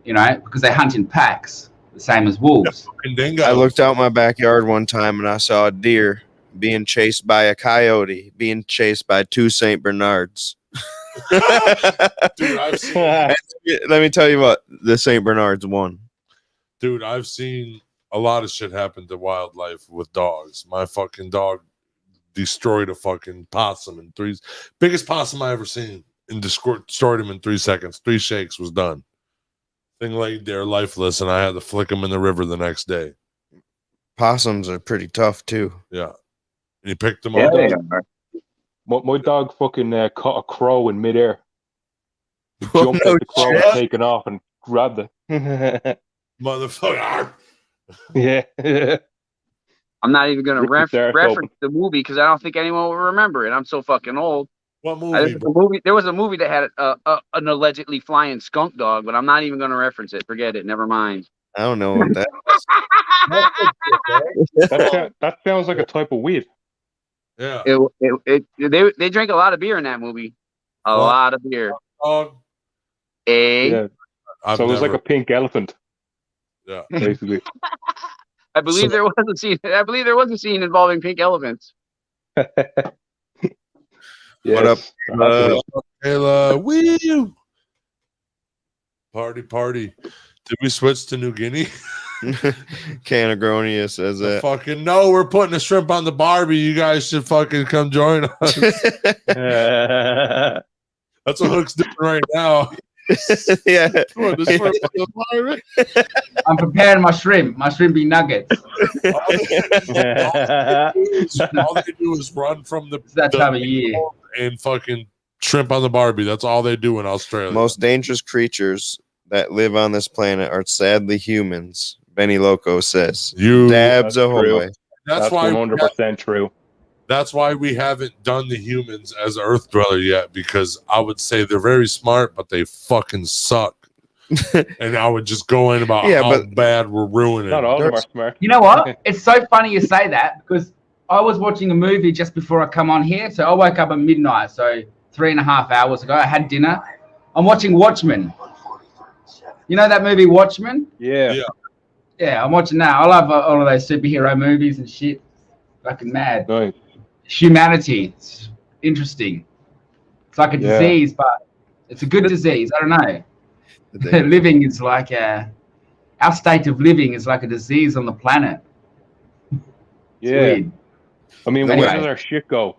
because they hunt in packs, the same as wolves. I looked out my backyard one time and I saw a deer being chased by a coyote, being chased by 2 Saint Bernards. Dude, I've seen. Let me tell you what, the Saint Bernards won. Dude, I've seen a lot of shit happen to wildlife with dogs. My fucking dog destroyed a fucking possum in 3 biggest possum I ever seen, and destroyed him in 3 seconds. 3 shakes was done. Thing laid there lifeless, and I had to flick him in the river the next day. Possums are pretty tough too. Yeah, and he picked them Yeah, up. they are. My dog fucking caught a crow in midair. He jumped at the crow and taken off and grabbed it. Motherfucker. Yeah. I'm not even going to Ripped his arse reference the movie because I don't think anyone will remember it. I'm so fucking old. What movie? There was a movie that had an allegedly flying skunk dog, but I'm not even going to reference it. Forget it. Never mind. I don't know what that That sounds like a type of weed. Yeah. They drank a lot of beer in that movie. A lot of beer. Yeah. So it was like a pink elephant. Yeah. Basically. I believe there was a scene. I believe there was a scene involving pink elephants. Yes. What up, Kayla, woo! Party. Did we switch to New Guinea? Canagronia says that. Fucking no, we're putting a shrimp on the Barbie. You guys should fucking come join us. That's what Hook's doing right now. Yeah. Putting the shrimp on the Barbie. I'm preparing my shrimpy nuggets. All they do is run from It's that time of year. and fucking shrimp on the Barbie. That's all they do in Australia. Most dangerous creatures that live on this planet are sadly humans. Benny Loco says. You Dabs That's ahoy. true. that's why 100% true. that's why we haven't done the humans as Earth Dweller yet, because I would say they're very smart, but they fucking suck. And I would just go in about how bad we're ruining. Not all of them are smart. You know what? It's so funny you say that because I was watching a movie just before I come on here. So I woke up at midnight, so 3.5 hours ago. I had dinner. I'm watching Watchmen. You know that movie Watchmen? Yeah. Yeah, I'm watching that. I love all of those superhero movies and shit. Fucking mad. Nice. Humanity. It's interesting. It's like a disease, but it's a good disease. I don't know. Living is like our state of living is like a disease on the planet. It's Yeah. weird. I mean, Anyway. where does our shit go?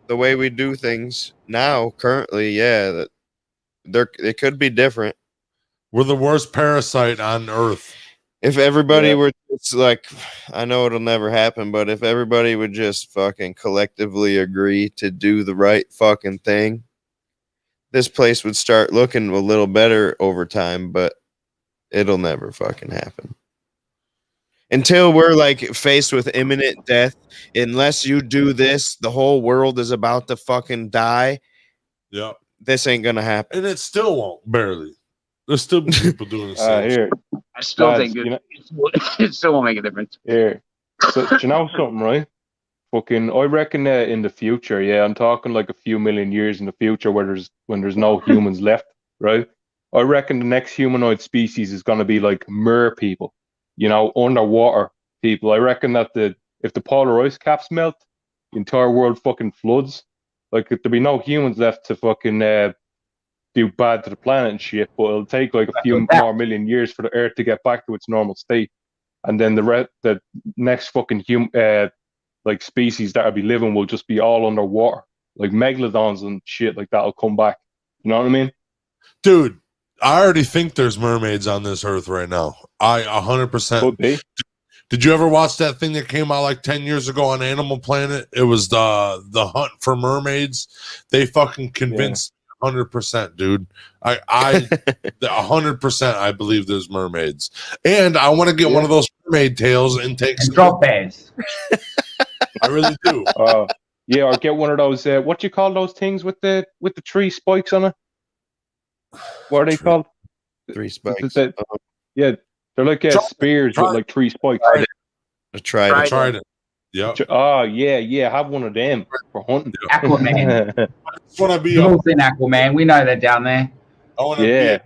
The way we do things now, currently, that it could be different. We're the worst parasite on Earth. If everybody Yeah. were just like, I know it'll never happen, but if everybody would just fucking collectively agree to do the right fucking thing, this place would start looking a little better over time, but it'll never fucking happen. Until we're like faced with imminent death, unless you do this, the whole world is about to fucking die. Yeah. This ain't gonna happen. And it still won't, barely. There's still people doing the same. Here. I still Lads, think you know- it still won't make a difference. Here. So, do you know something, right? Fucking, I reckon in the future, I'm talking like a few million years in the future when there's no humans left, right? I reckon the next humanoid species is gonna be like mer people, underwater people. I reckon that if the polar ice caps melt, the entire world fucking floods. Like there'll be no humans left to fucking do bad to the planet and shit, but it'll take like a few more million years for the Earth to get back to its normal state, and then the next fucking like species that'll be living will just be all underwater, like megalodons and shit like that'll come back. You know what I mean? Dude, I already think there's mermaids on this Earth right now. I 100%. Could be. Did you ever watch that thing that came out like 10 years ago on Animal Planet? It was the hunt for mermaids. They fucking convinced 100%, dude. I 100% I believe there's mermaids. And I want to get one of those mermaid tails and take And drop bears. I really do. Or get one of those. What do you call those things with the 3 spikes on it? What are they called? 3 spikes. Yeah, they're like spears with like 3 spikes. I tried it. Yep. Oh yeah, have one of them for hunting. Aquaman. I just want to be You've all seen Aquaman. We know they're down there. I want to be a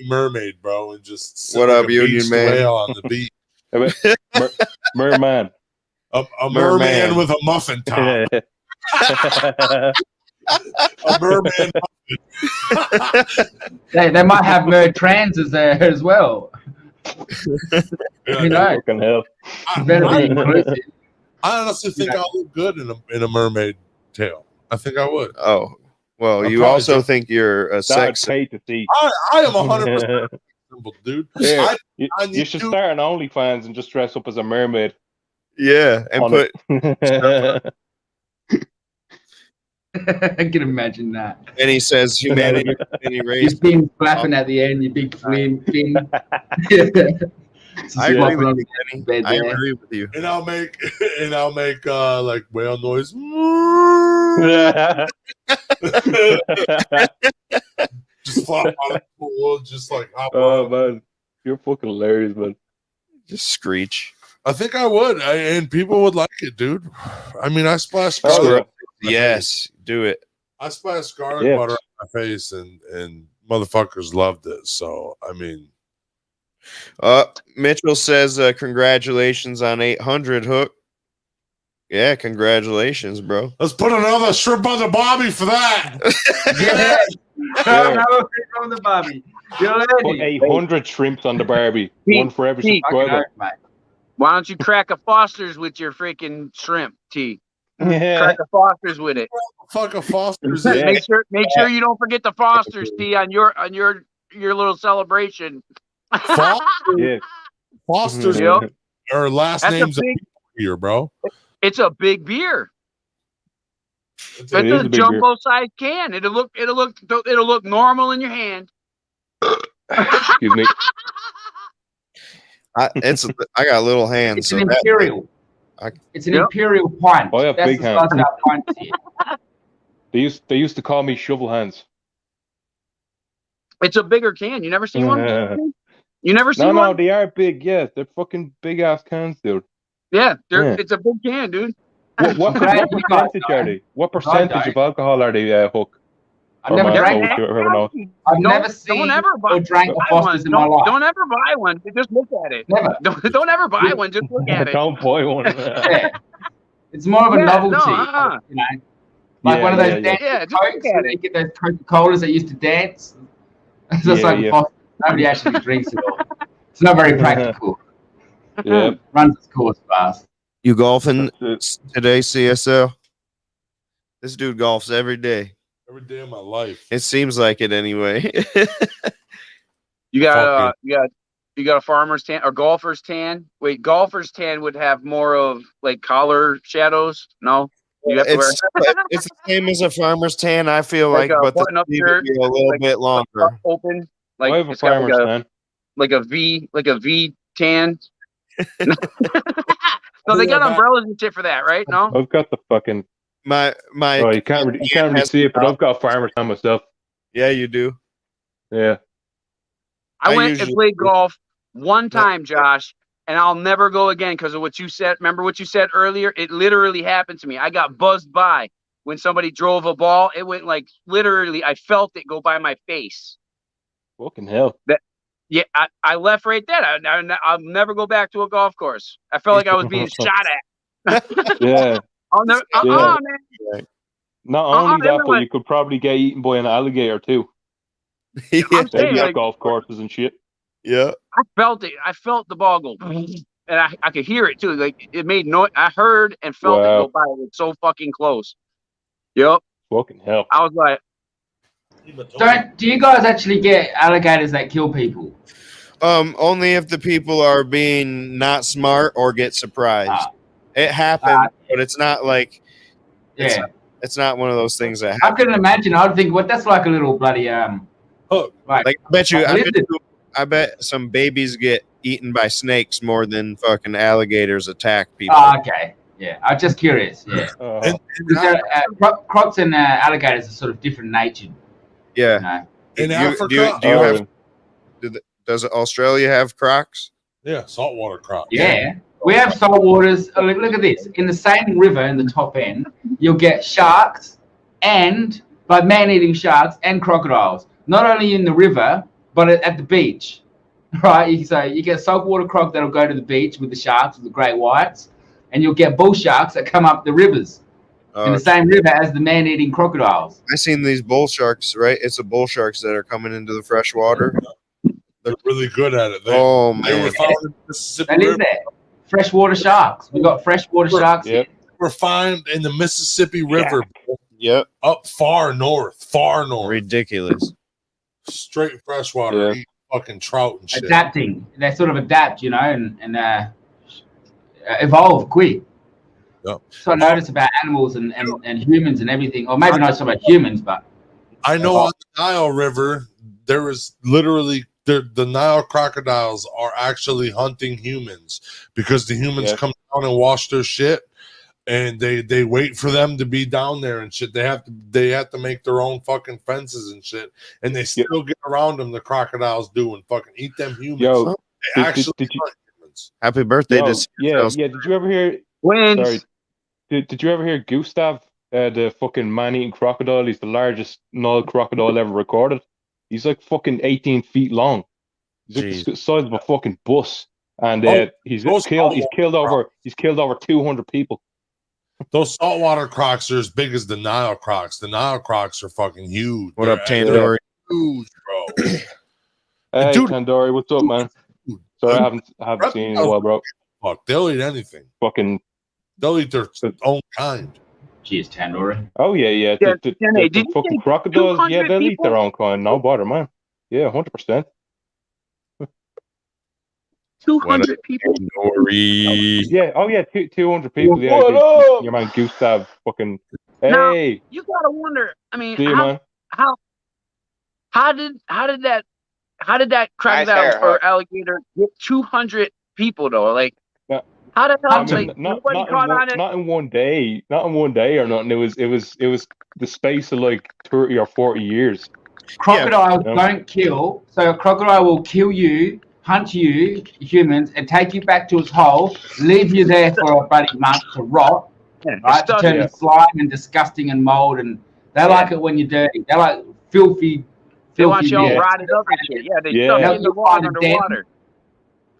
mermaid, bro, and just sit What like up, a Union beached Man? whale on the beach. Merman. A merman with a muffin top. A merman. They might have mer transes there as well. You know, Fucking hell. better be inclusive. I honestly think I'll look good in a mermaid tail. I think I would. Oh, well, I'm you probably also just- think you're a That'd sex. pay to see. I am 100% simple, dude. Yeah, I you need should to- start an OnlyFans and just dress up as a mermaid. Yeah, and on put it. I can imagine that. and he says humanity any Your race. fin flapping at the end, your big fin. I agree with Flopping you, on Benny. bed I there. agree with you. and I'll make like whale noise. Just flop on the pool, just like hop Oh on. man, you're fucking hilarious, man. Just screech. I think I would, and people would like it, dude. I mean, I splash Oh, garlic. Yes, do it. I splashed garlic Yeah. butter on my face, and motherfuckers loved it. So I mean, Mitchell says congratulations on 800 Hook. Yeah, congratulations, bro. Let's put another shrimp on the barbie for that. Yeah. No, from the Bobby. You're Put learning. 800 shrimps on the Barbie. Pete, One for every Pete. Fucking subscriber. oath, mate. Why don't you crack a Foster's with your freaking shrimp, T? Yeah. Crack a Foster's with it. Fuck a Foster's. Yeah. Make sure you don't forget the Foster's, T, on your little celebration. Foster, Yeah. Foster's Yep. or last That's a names big- here, bro. It's a big beer. It's It is a a big beer. jumbo size can. It'll look normal in your hand. Excuse me. I got little hands. It's So an that, imperial. I- It's an Yep. imperial pint. I have That's big the size of our pint here. They used to call me shovel hands. It's a bigger can. You never seen one? No, You never seen one? they are big. Yeah, they're fucking big ass cans, dude. Yeah, Yeah. it's a big can, dude. What Right, percentage you guys are they? What percentage of alcohol are they, Hook? I've Or never Mark, drank. whoever knows. I've Don't- never seen don't ever buy or drank a buy Foster's one. in my life. Don't ever buy one. Just look at it. Never. Don't ever buy one. Just look at it. Don't buy one. Yeah. It's more of a Yeah, novelty. no, You know, like one of those yeah. dancing Yeah, just Cokes, look at where it. you get those Coca-Colas that used to dance. It's just Yeah, like yeah. Foster's. Nobody actually drinks it all. It's not very practical. Yeah. Runs its course fast. you golfing That's it. today, CSL? This dude golfs every day. Every day of my life. It seems like it anyway. You got a farmer's tan or golfer's tan. Wait, golfer's tan would have more of like collar shadows. No, you have to wear it's the same as a farmer's tan, I feel Like like, a but the button-up sleeve shirt, would be a little like- bit longer. open. Like I have a it's got farmer's tan. like a V tan. No, they got umbrellas and shit for that, right? No. I've got the fucking. My Oh, you can't really see it, but I've got a farmer's tan myself. yeah, you do. Yeah. I I went and usually- played golf one time, Josh, and I'll never go again because of what you said. Remember what you said earlier? It literally happened to me. I got buzzed by when somebody drove a ball. It went like literally, I felt it go by my face. Fucking hell. Yeah, I left right then. I'll never go back to a golf course. I felt like I was being shot at. Yeah. I'll never. Yeah. Man. Not Uh-uh, only that, but everyone- you could probably get eaten by an alligator too. yeah, I'm They saying, got like, golf courses and shit. yeah. I felt it. I felt the ball go, and I could hear it too. Like it made noise. I heard and felt it Wow. go by. It was so fucking close. Yep. Fucking hell. I was like, Do you guys actually get alligators that kill people? Only if the people are being not smart or get surprised. Ah. It happens, but it's not like Yeah. it's not one of those things that I happen. couldn't imagine. I'd think, what that's like a little bloody Hook. Like Lizard. I bet some babies get eaten by snakes more than fucking alligators attack people. Oh, okay. Yeah. I'm just curious. Yeah. And, Because crocs and alligators are sort of different natured. yeah. You know? in Do Africa, you have? Does Australia have crocs? yeah, saltwater crop. Yeah. We have salt waters. Oh, look at this. In the same river in the top end, you'll get sharks but man-eating sharks and crocodiles. Not only in the river, but at the beach. Right? So you get saltwater croc that'll go to the beach with the sharks, with the great whites, and you'll get bull sharks that come up the rivers in the same river as the man-eating crocodiles. I seen these bull sharks. Right, it's the bull sharks that are coming into the fresh water. They're really good at it. They Oh were man, found in the Mississippi That is River. there. Freshwater sharks. We've got freshwater sharks Yep. here. Were found in the Mississippi River, yep, up far north, ridiculous. straight freshwater, Yeah. eat fucking trout and shit. Adapting. They sort of adapt, you know, and evolve quick. Yep. So I notice about animals and humans and everything, or maybe not so about humans, but I know on the Nile River, there is literally the Nile crocodiles are actually hunting humans because the humans Yeah. come down and wash their shit, and they wait for them to be down there and shit. They have to make their own fucking fences and shit, and they still get around them. The crocodiles do and fucking eat them humans. Yo, they did- actually did you- hunt humans. Happy birthday yo, to yeah. Did you ever hear? wins. Sorry. Did you ever hear Gustav, the fucking man-eating crocodile? He's the largest Nile crocodile ever recorded. He's like fucking 18 feet long. He's like the size of a fucking bus, and Oh, he's those killed. He's saltwater killed over 200 people. Those saltwater crocs are as big as the Nile crocs. The Nile crocs are fucking huge. What up, They're Tandoori? huge, bro. Hey, Dude. Tandoori, what's up, man? Sorry, I haven't seen you in a while, bro. Fuck, they'll eat anything. Fucking. They'll eat their own kind. Cheers, Tandoori. Oh yeah. Yeah, The Jenny, did you fucking say crocodiles. Yeah, 200 they'll eat their people? own kind. No bother, man. Yeah, 100%. 200 people. Tandoori. Yeah. Oh yeah. 200 people. Yeah. What up? Your man Gustav. Fucking. Now- Hey. You gotta wonder. I mean, See you, man. how did that crocodile hair, or alligator get 200 people though? Like, Yeah. how the hell? I mean, Like, not nobody caught on it. in one day. Not in one day or nothing. It was the space of like 30 or 40 years. Crocodiles Yeah. don't kill, so a crocodile will kill you, hunt you, humans, and take you back to its hole, leave you there for a bloody month to rot, right? To Stuff- turn Yeah. to slime and disgusting and mold, and they like it when you're dirty. They like filthy. They want you all yeah. rotted up and shit. Yeah, they Yeah. stuff Now you in the you water find a dam. underwater.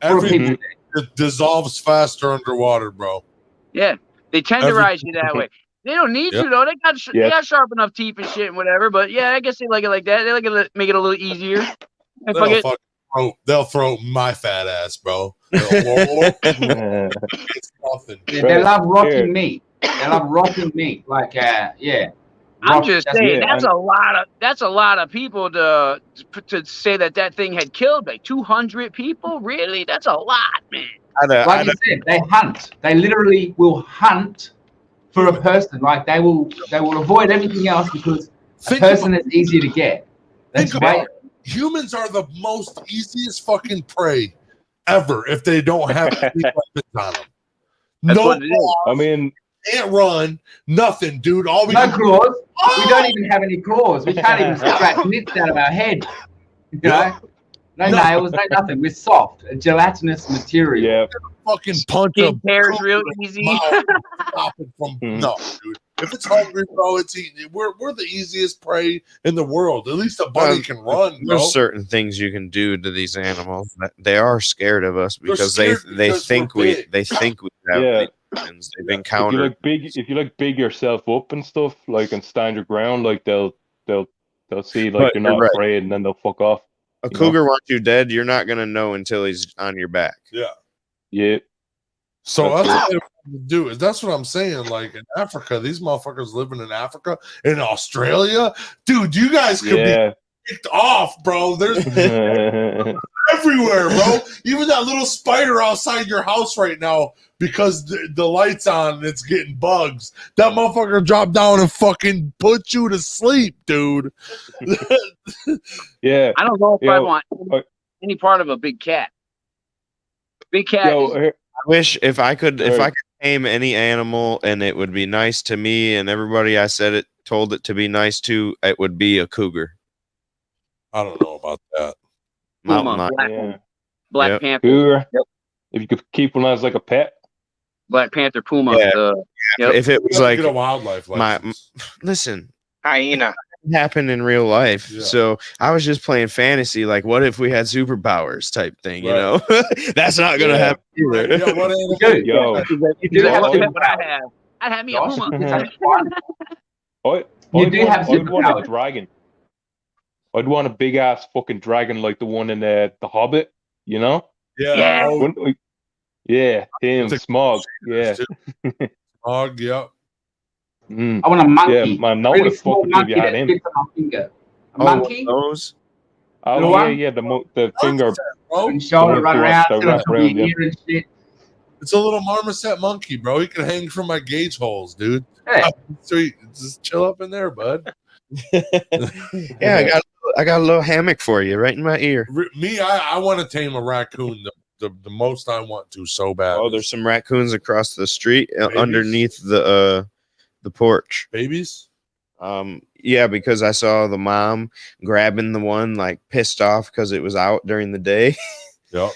Poor Every people. it dissolves faster underwater, bro. Yeah, they tenderize you that way. They don't need Yep. to though. They Yeah. got sharp enough teeth and shit and whatever. But yeah, I guess they like it like that. They like it make it a little easier. And fuck it. They'll throw my fat ass, bro. It's nothing. Yeah, they love Yeah. rotting meat. They love rotting meat. Like, yeah. I'm Rot- just that's- saying yeah, that's a lot of people to say that thing had killed like 200 people. Really, that's a lot, man. Like you said, they hunt. They literally will hunt for a person. Like they will avoid everything else because a Think person is easy to get. That's Think right. about it. Humans are the most easiest fucking prey ever if they don't have any weapons on them. That's No what it is. claws, I mean, can't run, nothing, dude. All we No can claws. We don't even have any claws. We can't even scratch nits out of our head. You know? No No. nails, no nothing. We're soft, a gelatinous material. yeah. fucking punch a Skin tears real easy. mouth, stop it from no, dude. If it's hungry, bro, it's eating. We're the easiest prey in the world. At least a bunny can run, bro. There's certain things you can do to these animals that they are scared of us They're because scared they because think we're we big. they think we have Yeah. these weapons. They've Yeah. encountered. If you like big yourself up and stuff, like and stand your ground, like they'll see like But you're you're not right. afraid, and then they'll fuck off. A you know? cougar wants you dead. You're not gonna know until he's on your back. Yeah. So That's that's what they want to do. That's what I'm saying. Like in Africa, these motherfuckers living in Africa, in Australia, dude. You guys could be Yeah. kicked off, bro. There's everywhere, bro. Even that little spider outside your house right now, because the light's on and it's getting bugs. That motherfucker dropped down and fucking put you to sleep, dude. Yeah. I don't know if Yo, I want any part of a big cat. Big cat. Yo, is, here- I wish if I could Right. tame any animal and it would be nice to me and everybody I told it to be nice to, it would be a cougar. I don't know about that. Mountain Puma, lion. Black Yep. Panther, cougar. Yep. If you could keep one as like a pet. Black Panther, Puma. Yeah. Yep. If it You was have to like, get a wildlife my- license. listen, Hyena. it happened in real life. Yeah. So I was just playing fantasy. Like, what if we had superpowers type thing? You Right. know, that's not gonna Yeah. happen either. Yeah, what animal? Dude, Yo, you You do know have what superpowers. would I have? I'd have me a Josh, Puma. it's fun. I'd do have I'd want a superpowers. dragon. I'd want a big ass fucking dragon like the one in the Hobbit. You know? Yeah. Yeah. Oh, Wouldn't we- yeah, him, It's a- Smog. Yeah. dog, yeah. Mm. I want a monkey. Yeah, man, no really one would small fuck with you if monkey you had that him. fits on my finger. A Oh, monkey, those. Oh Little yeah, one? yeah, the finger. Bro, and shoulder the run ones around, that sit on wrap top of around, your yeah. ear and shit. it's a little marmoset monkey, bro. He can hang from my gauge holes, dude. Hey, Sweet. Just chill up in there, bud. Yeah, I got a little hammock for you right in my ear. Me, I want to tame a raccoon. The most I want to so bad. Oh, there's some raccoons across the street Babies? underneath the porch. babies. Yeah, because I saw the mom grabbing the one, like pissed off because it was out during the day. Yep.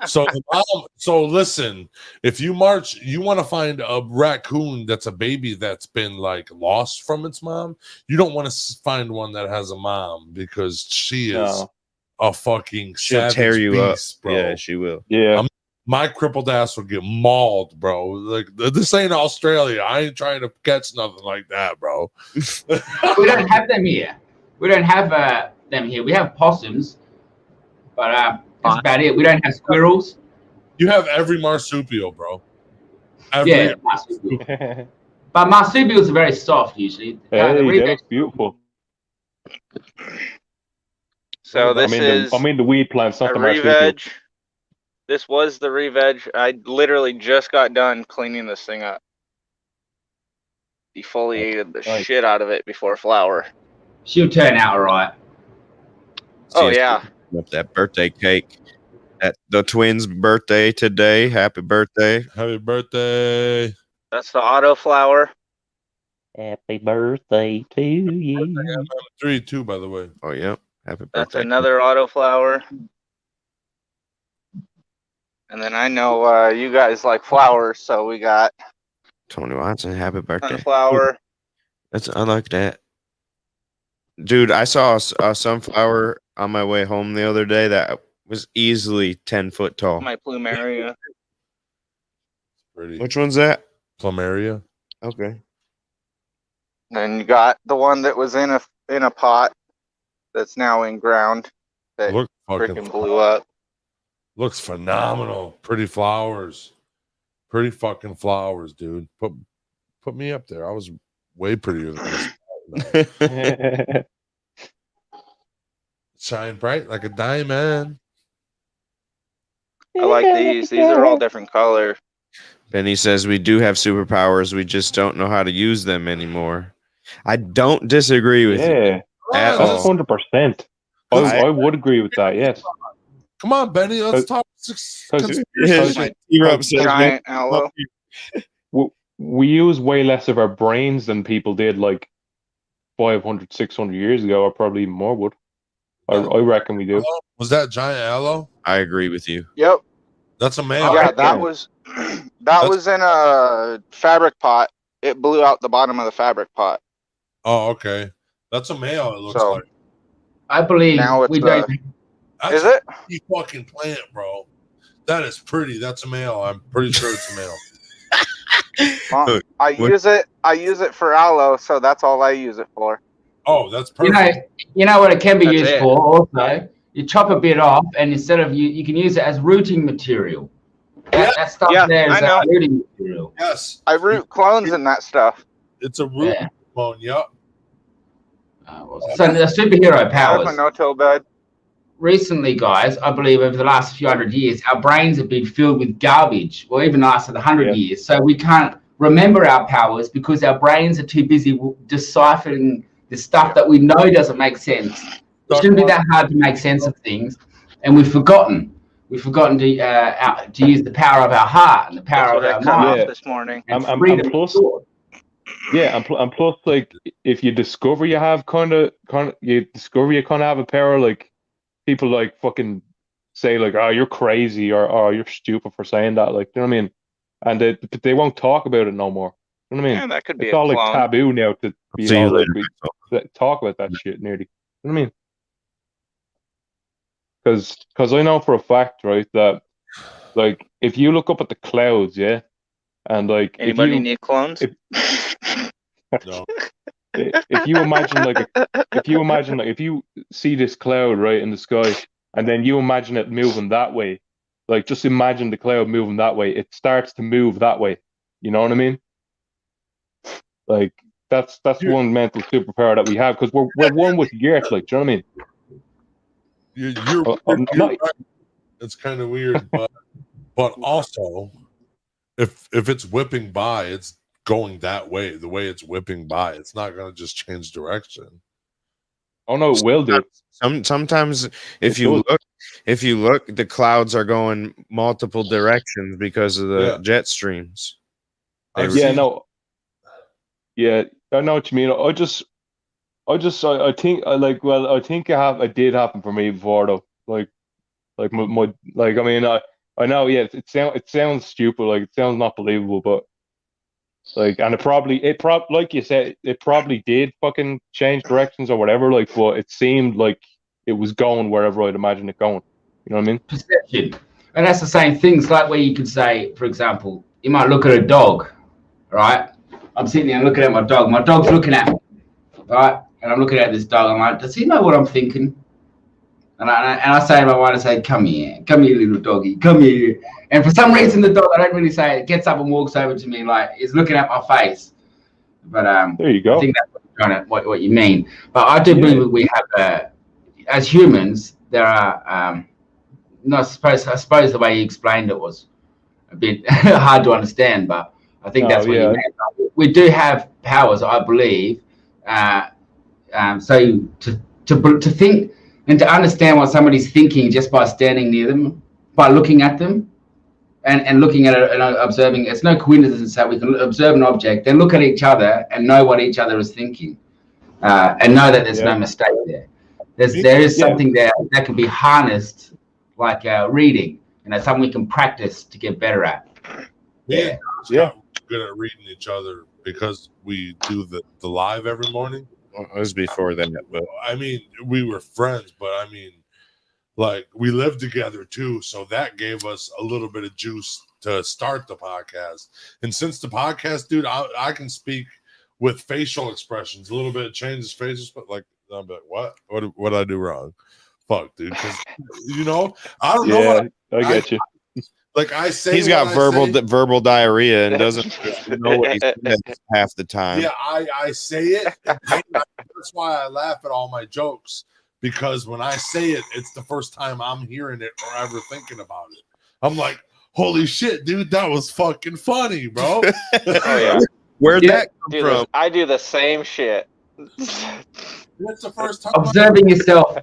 So, so listen, if you want to find a raccoon that's a baby that's been like lost from its mom, you don't want to find one that has a mom because she is No. a fucking She'll savage tear you beast, up, bro. Yeah, she will. Yeah. I'm- my crippled ass would get mauled, bro. Like this ain't Australia. I ain't trying to catch nothing like that, bro. We don't have them here. We don't have them here. We have possums, but that's about it. We don't have squirrels. You have every marsupial, bro. Every Yeah, marsupial. But marsupials are very soft usually. Hey, The that rebate- looks beautiful. So this I mean the weed plants, a not the marsupial. re-veg. This was the re-veg. I literally just got done cleaning this thing up. Defoliated the Nice. shit out of it before flower. She'll turn out all right. Oh See us yeah. cooking up that birthday cake. At the twins' birthday today. Happy birthday. Happy birthday. That's the auto flower. Happy birthday to you. 3 2, by the way. Oh yeah. Happy That's birthday. another auto flower. And then I know you guys like flowers, so we got Tony Watson, happy birthday. sunflower. I like that. Dude, I saw a sunflower on my way home the other day that was easily 10 foot tall. My plumeria. Pretty. Which one's that? Plumeria. Okay. Then you got the one that was in a pot that's now in ground that Look freaking fucking blew up. looks phenomenal. Pretty flowers. Pretty fucking flowers, dude. Put me up there. I was way prettier than this. Shine bright like a diamond. I like these. These are all different color. Benny says we do have superpowers. We just don't know how to use them anymore. I don't disagree with you Yeah, at that's all. 100%. I would agree with that. Yes. Come on, Benny. Let's talk. T-Rup says, Giant aloe. We use way less of our brains than people did like 500, 600 years ago, or probably even more would. I reckon we do. Was that giant aloe? I agree with you. Yep. That's a male. Yeah, that was was in a fabric pot. It blew out the bottom of the fabric pot. Oh, okay. That's a male. It looks So- like. I believe Now it's we don't. That's Is it? a pretty fucking plant, bro. That is pretty. That's a male. I'm pretty sure it's a male. Well, I What- use it for aloe, so that's all I use it for. Oh, that's You perfect. know what it can be That's used it. for. Also, you chop a bit off, and instead of you can use it as rooting material. That stuff Yeah, there I is know. rooting material. Yes. I root clones in that stuff. It's a root Yeah. bone. Yep. So the superhero I have powers. my no-till bed. Recently, guys, I believe over the last few hundred years, our brains have been filled with garbage, or even lasted 100 years. So we can't remember our powers because our brains are too busy deciphering the stuff that we know doesn't make sense. It shouldn't be that hard to make sense of things, and we've forgotten. We've forgotten to use the power of our heart and the power That's what I of our cut mind. off this morning. And And freedom plus- of thought. Yeah, and plus, like, if you discover you have kind of have a power, like, people like fucking say like, "Oh, you're crazy," or "Oh, you're stupid for saying that." Like, you know what I mean? And they won't talk about it no more. You know what I mean? Yeah, that could be It's a all like clone. taboo now to See you later. talk about that shit nearly. You know what I mean? Because I know for a fact, right, that like if you look up at the clouds, yeah, and like Anybody need clones? if- No. if you imagine like if you see this cloud right in the sky, and then you imagine it moving that way, like just imagine the cloud moving that way, it starts to move that way. You know what I mean? Like that's one mental superpower that we have because we're one with the earth. Like, do you know what I mean? You're not- right. It's kind of weird, but also, if it's whipping by, it's going that way. The way it's whipping by, it's not going to just change direction. Oh no, it will do. Sometimes if you look, the clouds are going multiple directions because of the Yeah. jet streams. I've Yeah, seen- no. Yeah, I know what you mean. I think I think it did happen for me before though. Like my like I mean I know, yeah, it sounds stupid, like it sounds not believable, but like and it probably like you said, it probably did fucking change directions or whatever, like, but it seemed like it was going wherever I'd imagine it going. You know what I mean? Perception. And that's the same thing. It's like where you could say, for example, you might look at a dog, right? I'm sitting there looking at my dog. My dog's looking at me, right? And I'm looking at this dog. I'm like, does he know what I'm thinking? And I say to my wife, I say, come here, little doggy, come here. And for some reason, the dog, I don't really say it, gets up and walks over to me, like, is looking at my face. But there you go. I think that's what you mean. But I do believe that we have, as humans, there are, I suppose the way you explained it was a bit hard to understand, but I think that's what you meant. We do have powers, I believe. So to think and to understand what somebody's thinking just by standing near them, by looking at them, and looking at it and observing, it's no coincidence that we can observe an object, then look at each other and know what each other is thinking, and know that there's no mistake there. There is something there that can be harnessed, like reading, something we can practice to get better at. Yeah. Good at reading each other because we do the live every morning. Well, it was before that, but I mean, we were friends, but I mean, like, we lived together too, so that gave us a little bit of juice to start the podcast. And since the podcast, dude, I can speak with facial expressions, a little bit of changes faces, but like, I'm like, what did I do wrong? Fuck, dude, because I don't know. I get you. Like I say, he's got verbal diarrhea and doesn't know what he says half the time. Yeah, I say it. That's why I laugh at all my jokes, because when I say it, it's the first time I'm hearing it or ever thinking about it. I'm like, holy shit, dude, that was fucking funny, bro. Oh yeah, where'd that come from? I do the same shit. That's the first time. Observing yourself.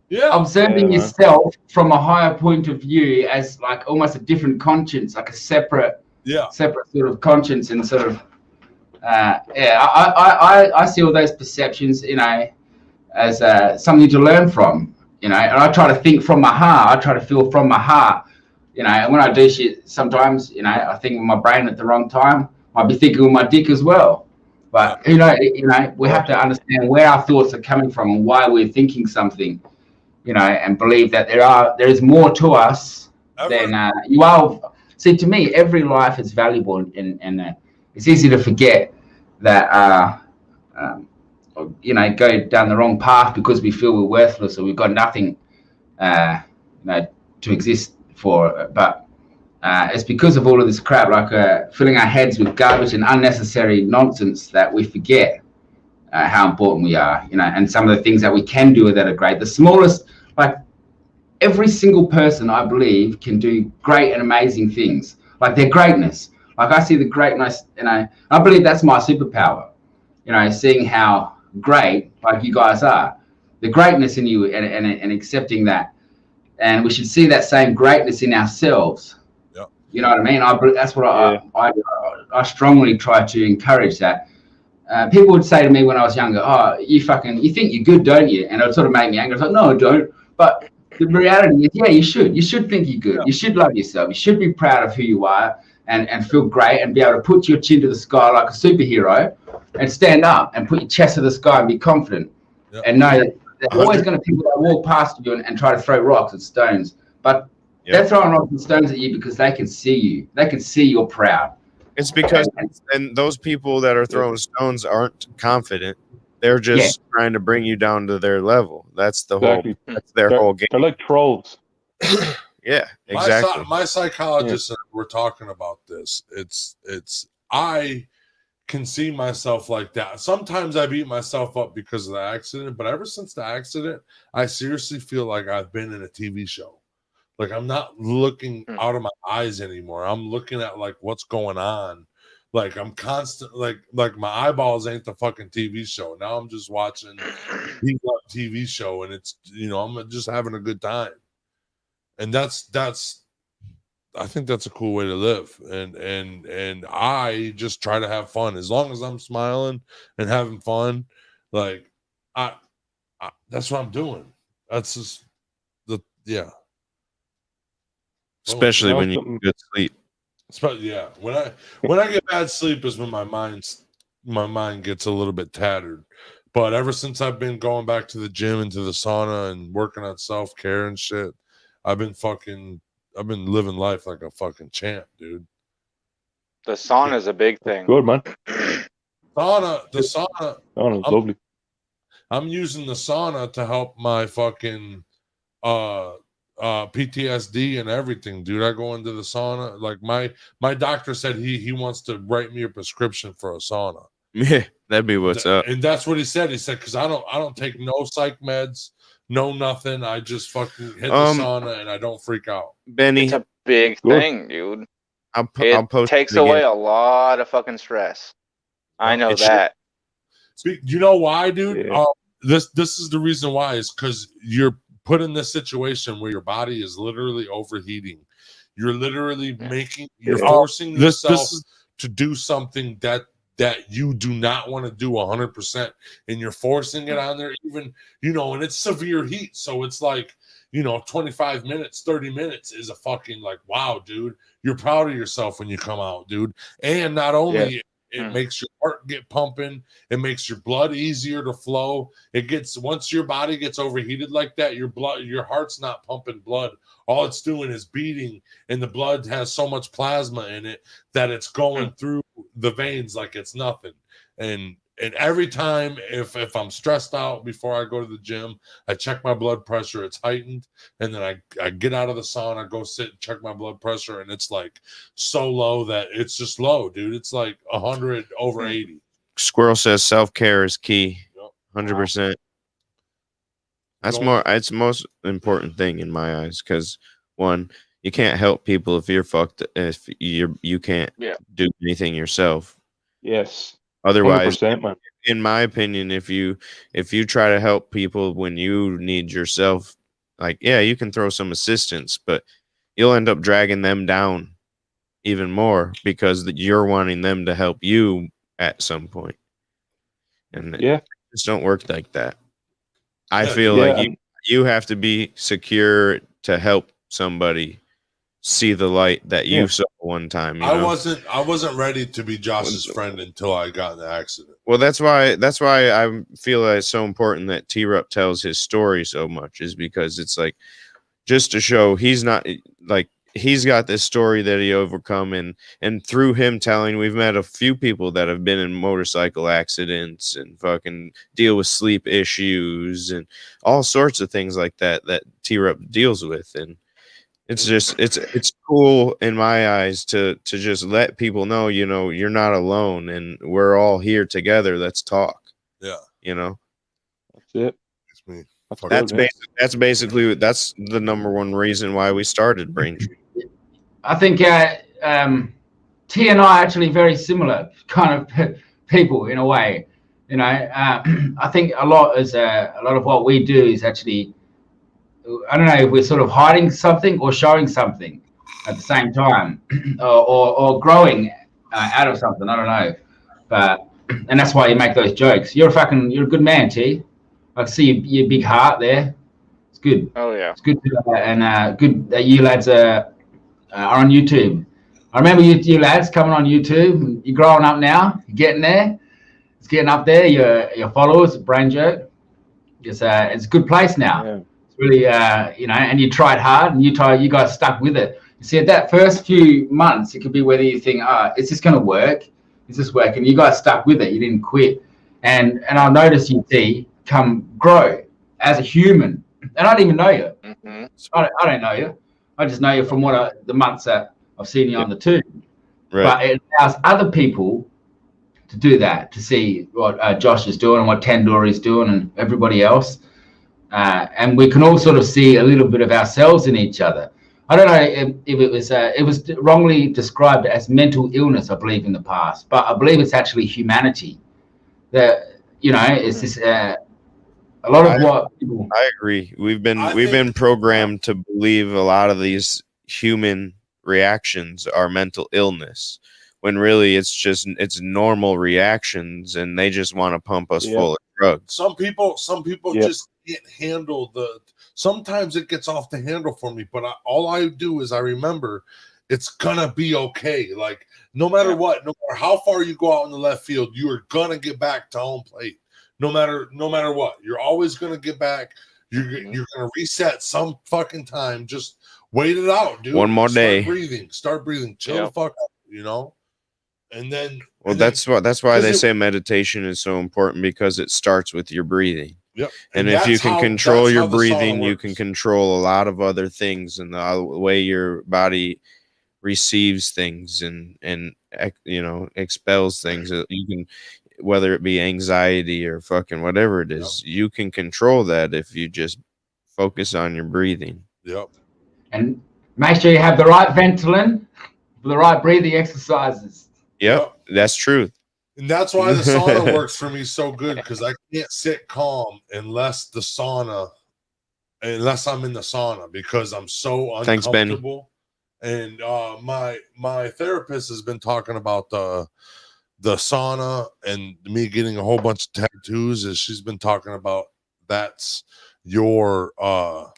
Yeah. Observing yourself from a higher point of view as like almost a different conscience, like a separate sort of conscience, and sort of I see all those perceptions, as something to learn from, and I try to think from my heart. I try to feel from my heart, and when I do shit, sometimes, I think with my brain at the wrong time. I'll be thinking with my dick as well. But we have to understand where our thoughts are coming from and why we're thinking something. And believe that there is more to us than you are. See, to me, every life is valuable, and it's easy to forget that, go down the wrong path because we feel we're worthless or we've got nothing, to exist for. But it's because of all of this crap, like filling our heads with garbage and unnecessary nonsense, that we forget how important we are, and some of the things that we can do that are great. The smallest, like every single person, I believe, can do great and amazing things. Like their greatness. Like I see the greatness, I believe that's my superpower. Seeing how great, like you guys are, the greatness in you, and accepting that, and we should see that same greatness in ourselves. Yep. You know what I mean? That's what I strongly try to encourage that. People would say to me when I was younger, "Oh, you think you're good, don't you?" And it would sort of make me angry. I was like, "No, I don't." But the reality is, yeah, you should. You should think you're good. Yeah. You should love yourself. You should be proud of who you are, and feel great, and be able to put your chin to the sky like a superhero, and stand up and put your chest to the sky and be confident, and know that there's always going to be people that walk past you and try to throw rocks and stones. But they're throwing rocks and stones at you because they can see you. They can see you're proud. It's because and those people that are throwing stones aren't confident. They're just trying to bring you down to their level. That's the whole. That's their whole game. They're like trolls. Yeah, exactly. My psychologist and we're talking about this. It's I can see myself like that. Sometimes I beat myself up because of the accident, but ever since the accident, I seriously feel like I've been in a TV show. Like I'm not looking out of my eyes anymore. I'm looking at like what's going on. Like I'm constant, like my eyeballs ain't the fucking TV show. Now I'm just watching TV show, and it's I'm just having a good time. And that's I think that's a cool way to live. And I just try to have fun as long as I'm smiling and having fun. Like I that's what I'm doing. That's just especially when you get good sleep. Yeah, when I get bad sleep is when my mind gets a little bit tattered. But ever since I've been going back to the gym and to the sauna and working on self-care and shit, I've been living life like a fucking champ, dude. The sauna's a big thing. Good, man. The sauna. Oh, no, lovely. I'm using the sauna to help my fucking PTSD and everything, dude. I go into the sauna. Like my doctor said he wants to write me a prescription for a sauna. Yeah, that'd be what's up. And that's what he said. He said, because I don't take no psych meds, no nothing. I just fucking hit the sauna and I don't freak out. Benny, It's a big thing, dude. I'll It post takes it again. away a lot of fucking stress. I know It should. that. You know why, dude? Yeah. This is the reason why, is because you're put in this situation where your body is literally overheating. You're literally you're forcing yourself to do something that you do not want to do 100%, and you're forcing it on there, even, and it's severe heat. So it's like, 25 minutes, 30 minutes is a fucking like, wow, dude, you're proud of yourself when you come out, dude. And not only it makes your heart get pumping, it makes your blood easier to flow. Once your body gets overheated like that, your heart's not pumping blood. All it's doing is beating, and the blood has so much plasma in it that it's going through the veins like it's nothing. And every time if I'm stressed out before I go to the gym, I check my blood pressure, it's heightened, and then I get out of the sauna, go sit and check my blood pressure, and it's like so low that it's just low, dude. It's like 100 over 80. Squirrel says self-care is key. 100%. It's the most important thing in my eyes, because one, you can't help people if you're fucked, if you can't do anything yourself. Yes. Otherwise, 100%, man. in my opinion, if you try to help people when you need yourself, like, yeah, you can throw some assistance, but you'll end up dragging them down even more because you're wanting them to help you at some point. And it just don't work like that. I feel like you have to be secure to help somebody see the light that you saw one time. I wasn't ready to be Josh's friend until I got in the accident. Well, that's why I feel that it's so important that T-Rup tells his story so much, is because it's like, just to show he's not like, he's got this story that he overcome, and through him telling, we've met a few people that have been in motorcycle accidents and fucking deal with sleep issues and all sorts of things like that T-Rup deals with. And it's just it's cool in my eyes to just let people know, you're not alone, and we're all here together. Let's talk. Yeah. That's it. It's me. That's basically the number one reason why we started Braintree. I think T and I are actually very similar kind of people in a way. I think a lot of what we do is actually, I don't know if we're sort of hiding something or showing something at the same time, or growing out of something. I don't know, and that's why you make those jokes. You're a good man, T. I can see your big heart there. It's good. Oh yeah, it's good and good that you lads are on YouTube. I remember you lads coming on YouTube. You're growing up now. You're getting there. It's getting up there. Your followers, Brain Jerk. It's a good place now. Yeah. It's really and you tried hard, and you guys stuck with it. You see, at that first few months, it could be whether you think, is this going to work? Is this working? You guys stuck with it. You didn't quit. And I noticed you, T, grow as a human. And I don't even know you. Mm-hmm. I don't know you. I just know you from the months that I've seen you on the tube. Right. But it allows other people to do that, to see what Josh is doing and what Tandoori is doing and everybody else. And we can all sort of see a little bit of ourselves in each other. I don't know if it was wrongly described as mental illness, I believe, in the past, but I believe it's actually humanity. It's this a lot of what people. I agree. We've been programmed to believe a lot of these human reactions are mental illness, when really it's normal reactions, and they just want to pump us full of drugs. Some people just can't handle sometimes it gets off the handle for me, but all I do is I remember it's gonna be okay. Like no matter what, no matter how far you go out in the left field, you are gonna get back to home plate. No matter what, you're always gonna get back. You're gonna reset some fucking time. Just Wait it out, dude. One more day. Start breathing. Chill the fuck out, you know. And then, Well, and that's why they it- say meditation is so important, because it starts with your breathing. Yep. And if you that's can how- control that's your how the sauna breathing, you works. can control a lot of other things, and the way your body receives things and you know, expels things. You can, whether it be anxiety or fucking whatever it is, you can control that if you just focus on your breathing. Yep. And make sure you have the right Ventolin for the right breathing exercises. Yep, that's true. And that's why the sauna works for me so good, because I can't sit calm unless I'm in the sauna, because I'm so Thanks, Benny. uncomfortable. And my therapist has been talking about the sauna and me getting a whole bunch of tattoos. As she's been talking about, that's your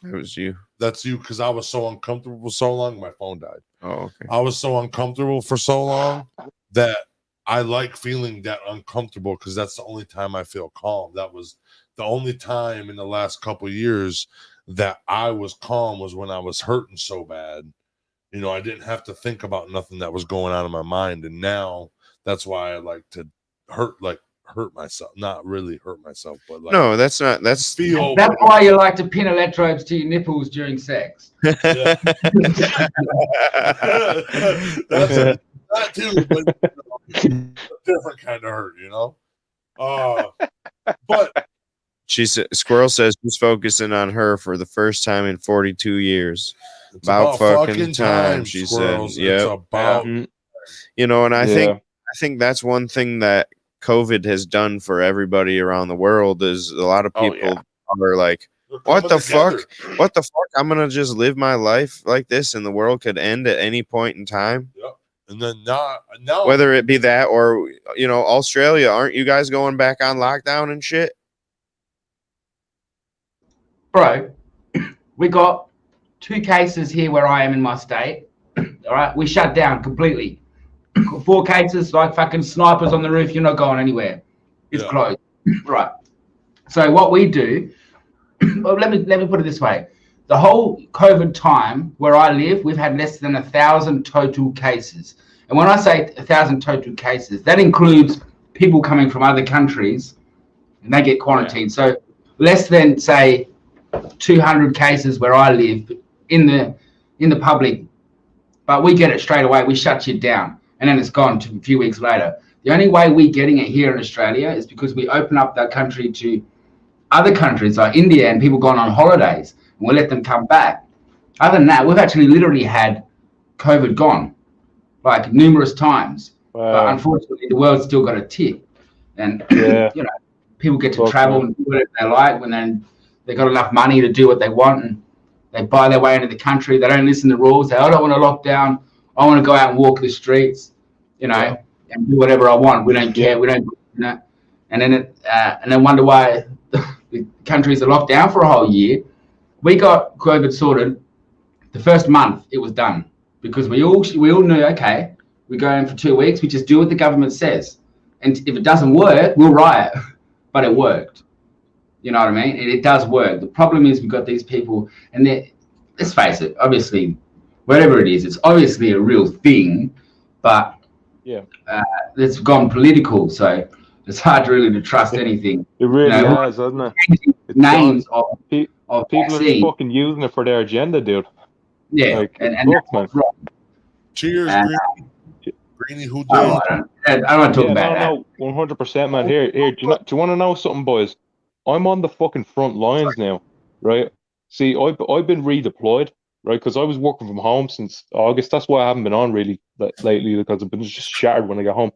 It was you. that's you, because I was so uncomfortable for so long. My phone died. Oh, okay. I was so uncomfortable for so long that I like feeling that uncomfortable, because that's the only time I feel calm. That was the only time in the last couple of years that I was calm, was when I was hurting so bad. You know, I didn't have to think about nothing that was going on in my mind. And now that's why I like to hurt myself. Not really hurt myself, but like, No, that's not. That's feel. That's why you like to pin electrodes to your nipples during sex. That's that too, but you know, a different kind of hurt, you know. But Squirrel says she's focusing on her for the first time in 42 years. it's About fucking time, she Squirrels. said. Yep. It's about You know, and I think that's one thing that COVID has done for everybody around the world, is a lot of people are like, what the fuck? What the fuck? I'm gonna just live my life like this, and the world could end at any point in time. Yep. And then now Whether it be that or, you know, Australia, aren't you guys going back on lockdown and shit? Bro, we got 2 cases here where I am in my state. All right, we shut down completely. 4 cases, like fucking snipers on the roof. You're not going anywhere. It's closed. Right. So what we do, well, let me put it this way: the whole COVID time where I live, we've had less than 1,000 total cases. And when I say 1,000 total cases, that includes people coming from other countries, and they get quarantined. So less than, say, 200 cases where I live in the public, but we get it straight away. We shut you down, and then it's gone a few weeks later. The only way we're getting it here in Australia is because we open up that country to other countries like India, and people gone on holidays, and we let them come back. Other than that, we've actually literally had COVID gone like numerous times. But unfortunately, the world's still got a tick, and you know, people get to travel and do whatever they like when they got enough money to do what they want, and they buy their way into the country. They don't listen to the rules. I don't want to lock down. I want to go out and walk the streets, you know, and do whatever I want. We don't care. We don't, you know. And then wonder why the countries are locked down for a whole year. We got COVID sorted. The first month it was done, because we all knew, okay, we go in for 2 weeks. We just do what the government says, and if it doesn't work, we'll riot. But it worked. You know what I mean? It does work. The problem is we've got these people, and let's face it, obviously, whatever it is, it's obviously a real thing, but it's gone political, so it's hard really to trust anything. It really has, hasn't it? Names of people are just fucking using it for their agenda, dude. Yeah, like, and look, man. Cheers, Greeny. Who did? I don't want to talk about that. No, 100%, man. Here. Do you want to know something, boys? I'm on the fucking front lines now, right? See, I've been redeployed, right? Because I was working from home since August. That's why I haven't been on really lately, because I've been just shattered when I get home.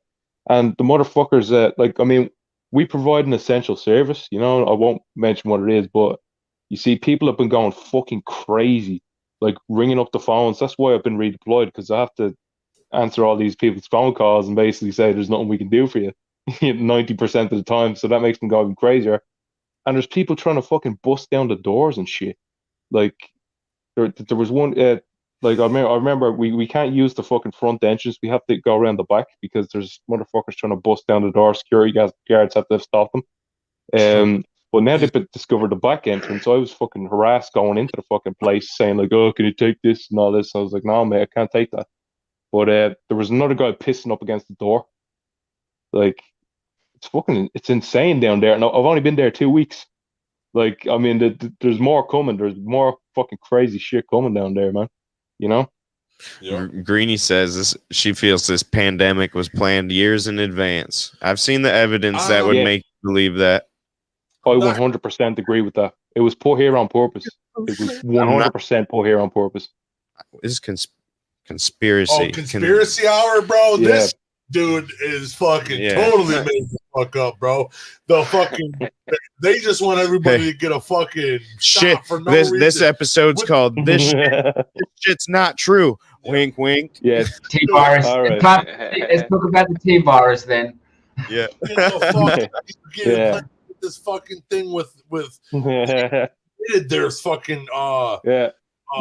And the motherfuckers, like, I mean, we provide an essential service. You know, I won't mention what it is, but you see, people have been going fucking crazy, like ringing up the phones. That's why I've been redeployed, because I have to answer all these people's phone calls and basically say there's nothing we can do for you 90% of the time. So that makes them go even crazier. And there's people trying to fucking bust down the doors and shit. Like there was one, like I remember we can't use the fucking front entrance. We have to go around the back because there's motherfuckers trying to bust down the door. Security guards have to stop them. But now they've discovered the back entrance. So I was fucking harassed going into the fucking place saying like, oh, can you take this and all this? And I was like, no, mate, I can't take that. But there was another guy pissing up against the door. Like, it's insane down there. And I've only been there 2 weeks. Like, I mean, there's more coming. There's more fucking crazy shit coming down there, man. You know? Yeah. Greenie says she feels this pandemic was planned years in advance. I've seen the evidence that would make you believe that. I 100% agree with that. It was put here on purpose. It was 100% put here on purpose. This is conspiracy. Oh, conspiracy hour, bro. Yeah. This dude is fucking totally made the fuck up, bro. The fucking they just want everybody to get a fucking shit. Shot for no This reason. episode's called "This Shit's Not True." Wink, wink. Yes. T-virus. All right. Let's talk about the T-virus then. Yeah. You know, fuck, this fucking thing with there's fucking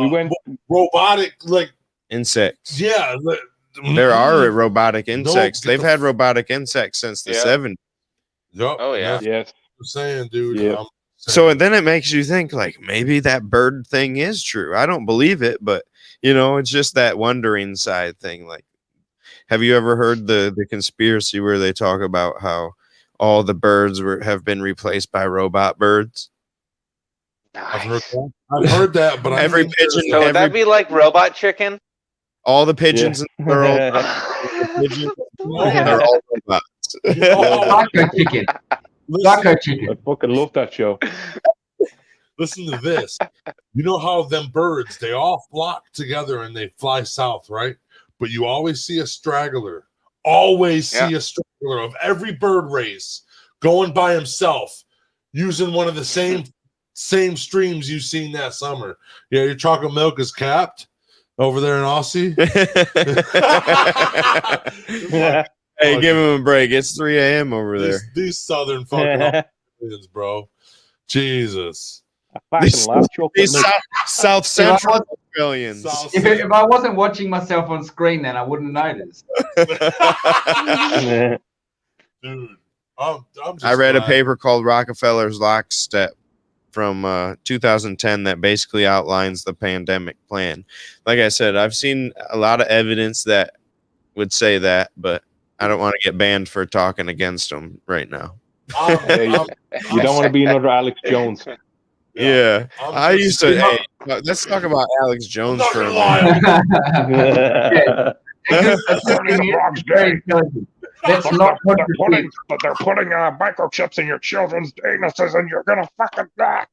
we went robotic like insects. Yeah, there are robotic insects. They've had robotic insects since the 70s. Yep. Oh yeah. Yes. I'm saying, dude. Yeah. So then it makes you think like maybe that bird thing is true. I don't believe it, but you know, it's just that wondering side thing. Like, have you ever heard the conspiracy where they talk about how all the birds have been replaced by robot birds? I've heard that, but every pigeon. So would that be like Robot Chicken? All the pigeons in the world. They're all robots. Taco chicken. Taco chicken. I fucking love that show. Listen to this. You know how them birds, they all flock together and they fly south, right? But you always see a straggler. Always see a straggler of every bird race going by himself, using one of the same streams you've seen that summer. Yeah, your chocolate milk is capped over there in Aussie. Hey, give him a break. It's 3 a.m. over there. These southern fucking Australians, bro. Jesus. These South Central Australians. If I wasn't watching myself on screen, then I wouldn't notice. Dude, I'm just I read a paper called Rockefeller's Lockstep from 2010 that basically outlines the pandemic plan. Like I said, I've seen a lot of evidence that would say that, but I don't want to get banned for talking against them right now. You don't want to be another Alex Jones. Yeah, I used to. Hey, let's talk about Alex Jones for a Let's not they're putting microchips in your children's anuses, and you're gonna fucking die.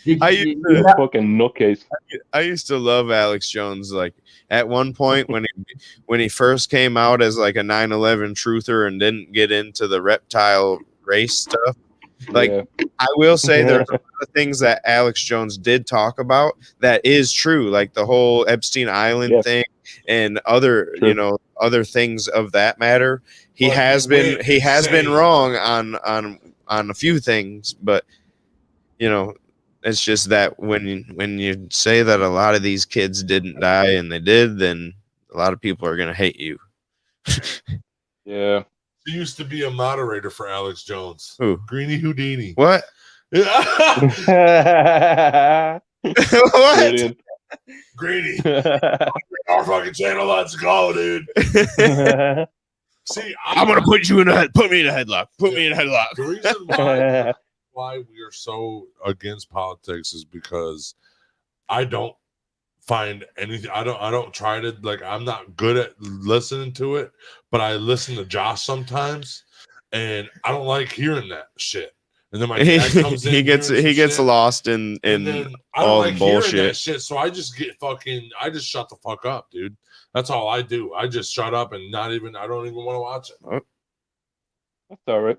Fucking nutcase. I used to love Alex Jones. Like at one point when he first came out as like a 9/11 truther and didn't get into the reptile race stuff. Like I will say there's a lot of things that Alex Jones did talk about that is true, like the whole Epstein Island thing and other other things of that matter. He has been wrong on a few things, but you know, it's just that when you say that a lot of these kids didn't die and they did, then a lot of people are gonna hate you. Yeah. He used to be a moderator for Alex Jones. Who? Greenie Houdini. What? What? Greenie. Our fucking channel. Let's go, dude. See, I'm gonna put you in a put me in a headlock. Put me in a headlock. The reason why we are so against politics is because I don't find anything. I don't try to, like, I'm not good at listening to it, but I listen to Josh sometimes and I don't like hearing that shit. And then my dad comes in, he gets lost in all the bullshit. Shit, so I just shut the fuck up, dude. That's all I do. I just shut up and I don't even want to watch it. Oh. That's all right.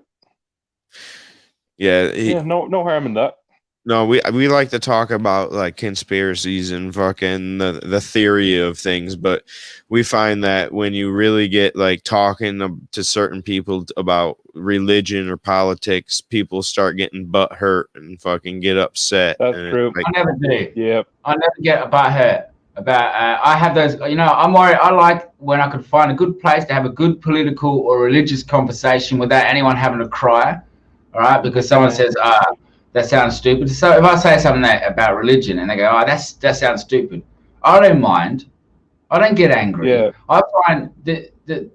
Yeah, no harm in that. No, we like to talk about like conspiracies and fucking the theory of things, but we find that when you really get like talking to certain people about religion or politics, people start getting butt hurt and fucking get upset. That's true. I never do. Yeah. I never get butt hurt. I have those, I'm worried. I like when I could find a good place to have a good political or religious conversation without anyone having to cry. all right? Because someone says, that sounds stupid. So if I say something about religion and they go, that sounds stupid, I don't mind. I don't get angry. Yeah. I find the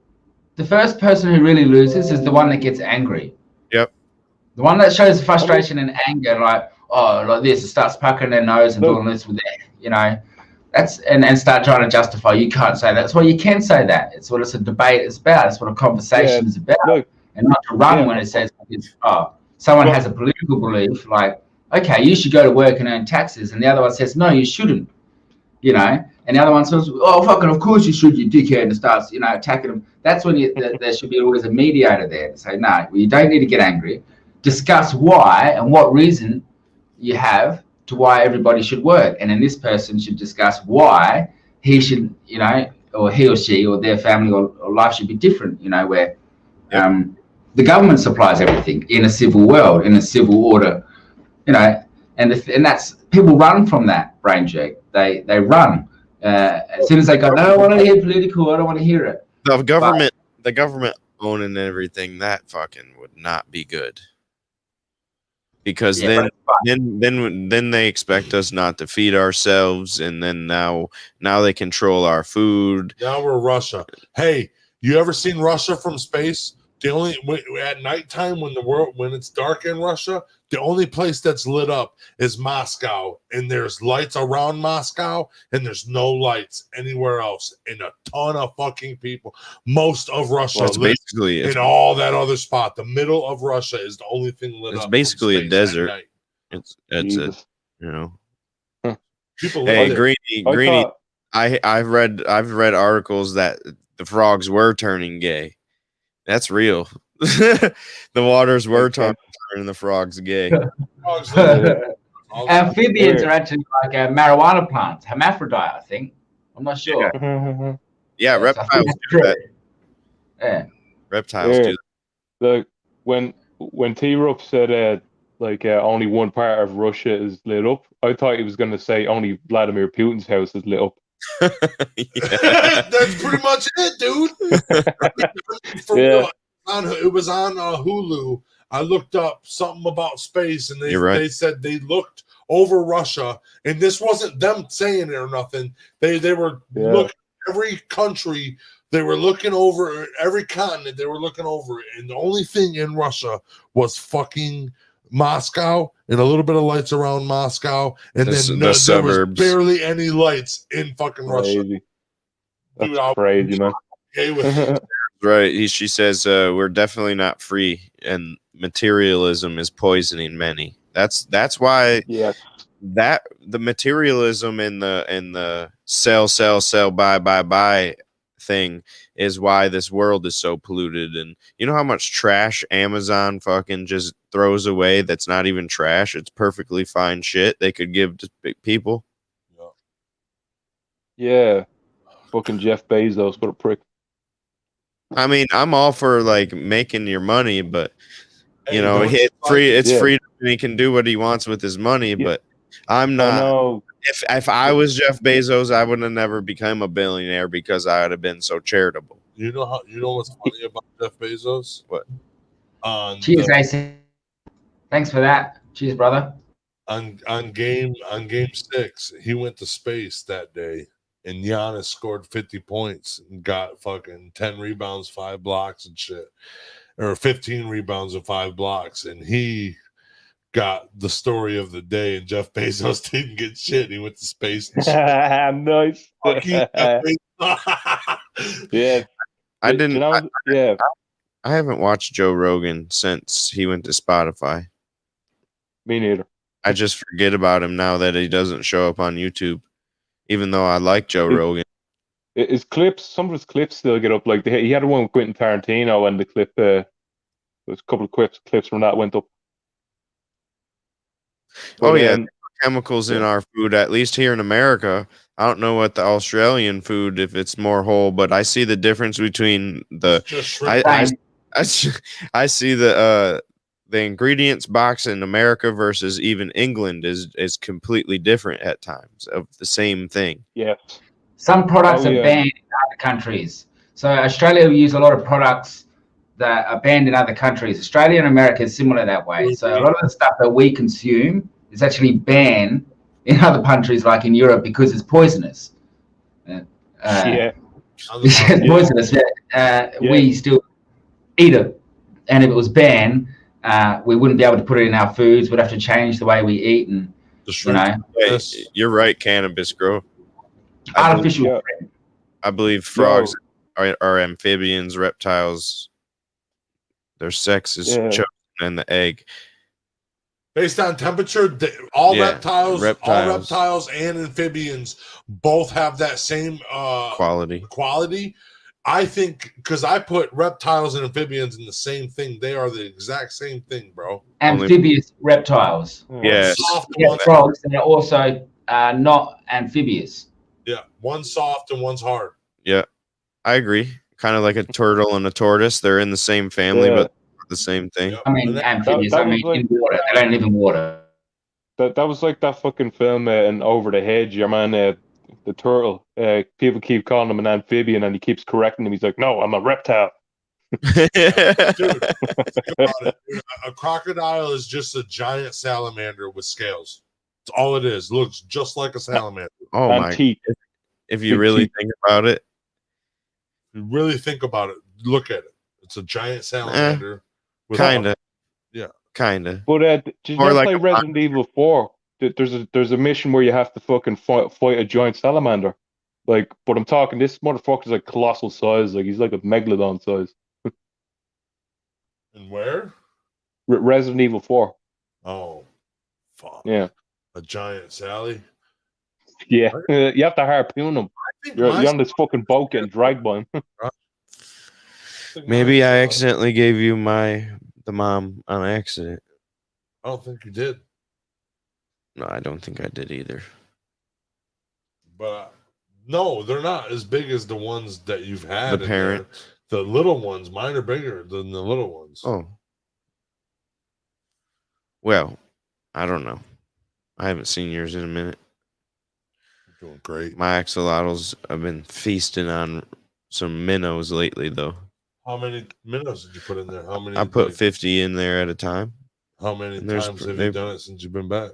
first person who really loses is the one that gets angry. Yep. The one that shows frustration and anger, like this, and starts puckering their nose and doing this with their, you know, that's and start trying to justify. You can't say that. That's why you can say that. It's what a debate is about. It's what a conversation is about, and not to run when it says, someone has a political belief, like, okay, you should go to work and earn taxes, and the other one says, no, you shouldn't, you know, and the other one says, oh, fucking, of course you should, you dickhead, and starts, you know, attacking them. That's when there should be always a mediator there to say, no, you don't need to get angry. Discuss why and what reason you have to why everybody should work, and then this person should discuss why he should, you know, or he or she or their family or life should be different, you know, where the government supplies everything in a civil world, in a civil order, you know, and that's, people run from that brain jerk. They run as soon as they go, no, I don't want to hear political, I don't want to hear it. The government owning everything, that fucking would not be good. Because then they expect us not to feed ourselves, and then now they control our food. Now we're Russia. Hey, you ever seen Russia from space? The only at nighttime when it's dark in Russia, the only place that's lit up is Moscow, and there's lights around Moscow, and there's no lights anywhere else. And a ton of fucking people. Most of Russia basically in all that other spot. The middle of Russia is the only thing lit up. It's basically a desert. It's a, you know. People hey, Greeny, I've read articles that the frogs were turning gay. That's real. The waters were turning the frogs gay. Amphibians are actually like marijuana plants, hermaphrodite, I think. I'm not sure. Yeah, reptiles do that. Yeah. Reptiles do that. When T-Rup said only one part of Russia is lit up, I thought he was going to say only Vladimir Putin's house is lit up. That's pretty much it, dude. Real, it was on Hulu. I looked up something about space, and they said they looked over Russia, and this wasn't them saying it or nothing. They were looking every country. They were looking over every continent. They were looking over it, and the only thing in Russia was fucking Moscow and a little bit of lights around Moscow, and then there was barely any lights in fucking Russia. That's crazy, man. Right. She says we're definitely not free, and materialism is poisoning many. That's why that the materialism in the sell buy thing is why this world is so polluted. And you know how much trash Amazon fucking just throws away that's not even trash? It's perfectly fine shit they could give to people. Yeah. Fucking Jeff Bezos, what a prick. I mean, I'm all for like making your money, but you know, it's free. It's free. And he can do what he wants with his money, but I'm not. If I was Jeff Bezos, I would have never become a billionaire because I would have been so charitable. You know what's funny about Jeff Bezos? What? Cheers, AC. Thanks for that. Cheers, brother. On game 6, he went to space that day, and Giannis scored 50 points and got fucking 10 rebounds, 5 blocks and shit, or 15 rebounds and 5 blocks, and he got the story of the day, and Jeff Bezos didn't get shit. He went to space. And nice. Yeah. I didn't. I haven't watched Joe Rogan since he went to Spotify. Me neither. I just forget about him now that he doesn't show up on YouTube, even though I like Joe Rogan. His clips, some of his clips still get up. Like he had one with Quentin Tarantino, and the clip, there's a couple of clips from that went up. Oh yeah, chemicals in our food. At least here in America, I don't know what the Australian food if it's more whole, but I see the difference between the. I see the ingredients box in America versus even England is completely different at times of the same thing. Yes. Some products are banned in other countries. So Australia will use a lot of products that are banned in other countries. Australia and America is similar that way. So a lot of the stuff that we consume is actually banned in other countries, like in Europe, because it's poisonous. Yeah. It's poisonous. We still eat it, and if it was banned, we wouldn't be able to put it in our foods. We'd have to change the way we eat, and you know, Hey, you're right. Cannabis grow. artificial. I believe frogs are amphibians, reptiles. Their sex is chosen in the egg. Based on temperature, all Yeah, reptiles reptiles. and amphibians both have that same Quality. I think because I put reptiles and amphibians in the same thing. They are the exact same thing, bro. Amphibious reptiles. Yeah. Yeah, frogs, and they're also not amphibious. Yeah, one's soft and one's hard. Yeah, I agree. Kind of like a turtle and a tortoise. They're in the same family, but not the same thing. I mean, amphibious. I mean, in water. They don't live in water. That was like that fucking film and Over the Hedge. Your man, the turtle. People keep calling him an amphibian, and he keeps correcting him. He's like, "No, I'm a reptile." Dude, think about it. Dude, a crocodile is just a giant salamander with scales. That's all it is. Looks just like a salamander. Oh And my! teeth. If you Big really teeth. think about it, You really think about it. Look at it. It's a giant salamander. with kind of. Yeah. Kind of. But did you Or ever like play a Resident Evil 4? There's a mission where you have to fucking fight a giant salamander. Like, but I'm talking, this motherfucker's like colossal size. Like, he's like a megalodon size. And where? Resident Evil 4. Oh, fuck. Yeah. A giant Sally. Yeah. You have to harpoon him. You're on this fucking boat getting dragged by him. Maybe I accidentally gave you the mom on accident. I don't think you did. No, I don't think I did either. But no, they're not as big as the ones that you've had. The in parent. there. The little ones, mine are bigger than the little ones. Oh. Well, I don't know. I haven't seen yours in a minute. You're doing great. My axolotls have been feasting on some minnows lately, though. How many minnows did you put in there? How many? I put 50 in there at a time. How many And there's- times have you they've- done it since you've been back?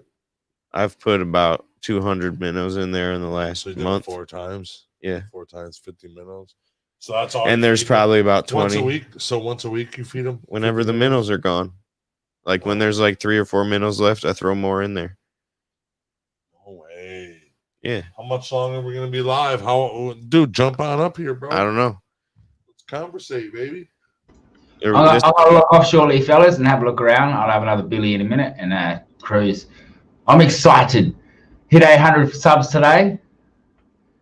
I've put about 200 minnows in there in the last So you did it month. 4 times. Yeah. 4 times 50 minnows. So that's all. And you there's feed them? probably about once 20. a week. So once a week you feed them. Whenever the minnows are gone. Like when there's like 3 or 4 minnows left, I throw more in there. No way. Yeah. How much longer are we gonna be live? Dude, jump on up here, bro. I don't know. Let's conversate, baby. I'll look off shortly, fellas, and have a look around. I'll have another Billy in a minute and cruise. I'm excited. Hit 800 subs today.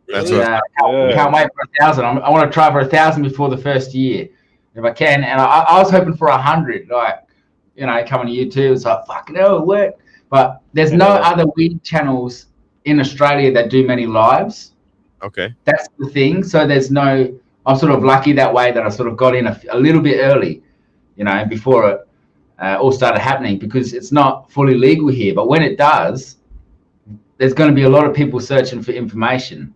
That's Can't wait for 1,000. I want to try for 1,000 before the first year, if I can. And I was hoping for 100. Like, you know, coming to YouTube, it's like fucking hell, it worked. But there's no other weed channels in Australia that do many lives. Okay. That's the thing. So there's no. I'm sort of lucky that way that I sort of got in a little bit early, you know, before it all started happening, because it's not fully legal here. But when it does, there's going to be a lot of people searching for information.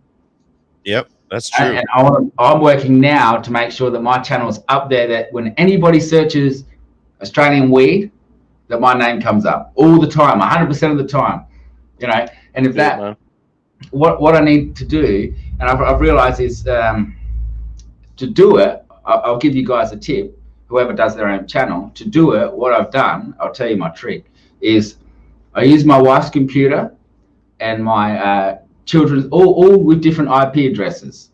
Yep, that's true. And I'm working now to make sure that my channel is up there, that when anybody searches Australian weed, that my name comes up all the time, 100% of the time, you know. And if what I need to do, and I've realized is to do it, I'll give you guys a tip, whoever does their own channel, to do it, what I've done, I'll tell you my trick, is I use my wife's computer and my children's, all with different IP addresses.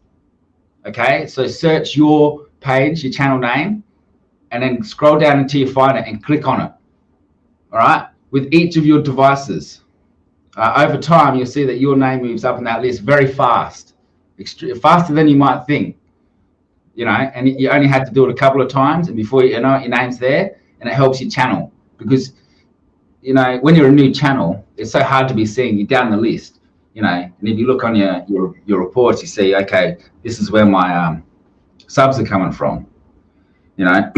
Okay, so search your page, your channel name, and then scroll down until you find it and click on it. All right, with each of your devices. Over time, you'll see that your name moves up in that list very fast, faster than you might think. You know, and you only had to do it a couple of times, and before you know it, your name's there, and it helps your channel. Because, you know, when you're a new channel, it's so hard to be seen. You're down the list, you know, and if you look on your reports, you see, okay, this is where my subs are coming from. You know,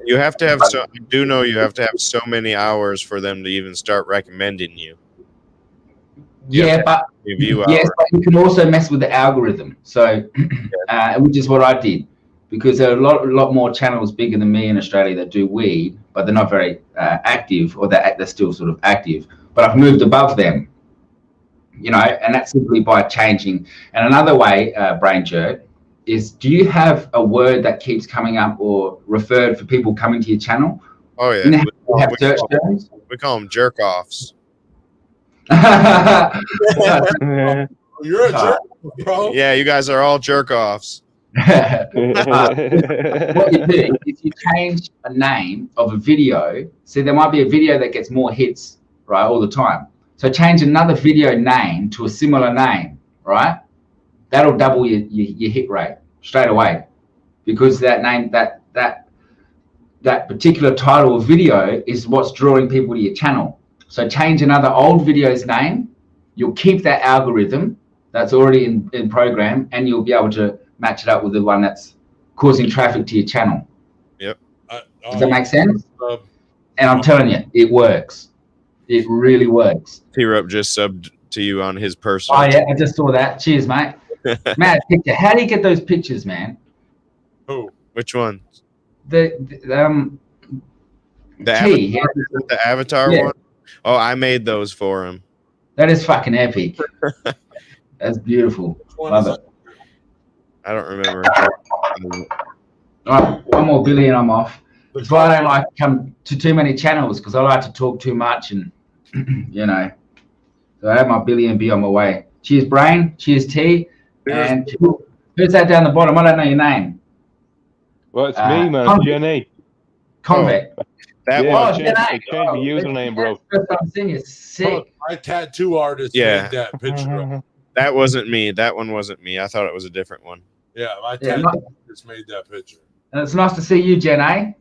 you have to have I do know you have to have so many hours for them to even start recommending you. Yeah, but Review yes, hours. but you can also mess with the algorithm. So, which is what I did. because there are a lot more channels bigger than me in Australia that do weed, but they're not very active, or they're still sort of active. But I've moved above them, you know, and that's simply by changing. And another way, Brain Jerk, is do you have a word that keeps coming up or referred for people coming to your channel? Oh yeah, You know how you have search terms? we call them jerk offs. You're a jerk, bro. Yeah, you guys are all jerk offs. What you do is you change a name of a video. See, there might be a video that gets more hits, right, all the time. So change another video name to a similar name, right? That'll double your hit rate straight away, because that name, that particular title of video is what's drawing people to your channel. So change another old video's name. You'll keep that algorithm that's already in program, and you'll be able to match it up with the one that's causing traffic to your channel. Yep. Does that make sense? And I'm telling you, it works. It really works. T-Rup just subbed to you on his personal. Oh yeah, I just saw that. Cheers, mate. Mad picture. How do you get those pictures, man? Who? Which one? The Avatar Yeah. one? Oh, I made those for him. That is fucking epic. That's beautiful. Love it. I don't remember. All right, one more Billy and I'm off. That's why I don't like to come to too many channels, because I like to talk too much, and you know. So I have my Billy and be on my way. Cheers, Brain. Cheers, T. And who's that down the bottom? I don't know your name. Well, it's me, man. Convict. Jenny. Convict. That Yeah, one. I changed the username, bro. First time seeing you. Sick. My tattoo artist Yeah. made that picture of. That wasn't me. That one wasn't me. I thought it was a different one. Yeah, my Yeah, tattoo artist made that picture. And it's nice to see you, Jen, eh?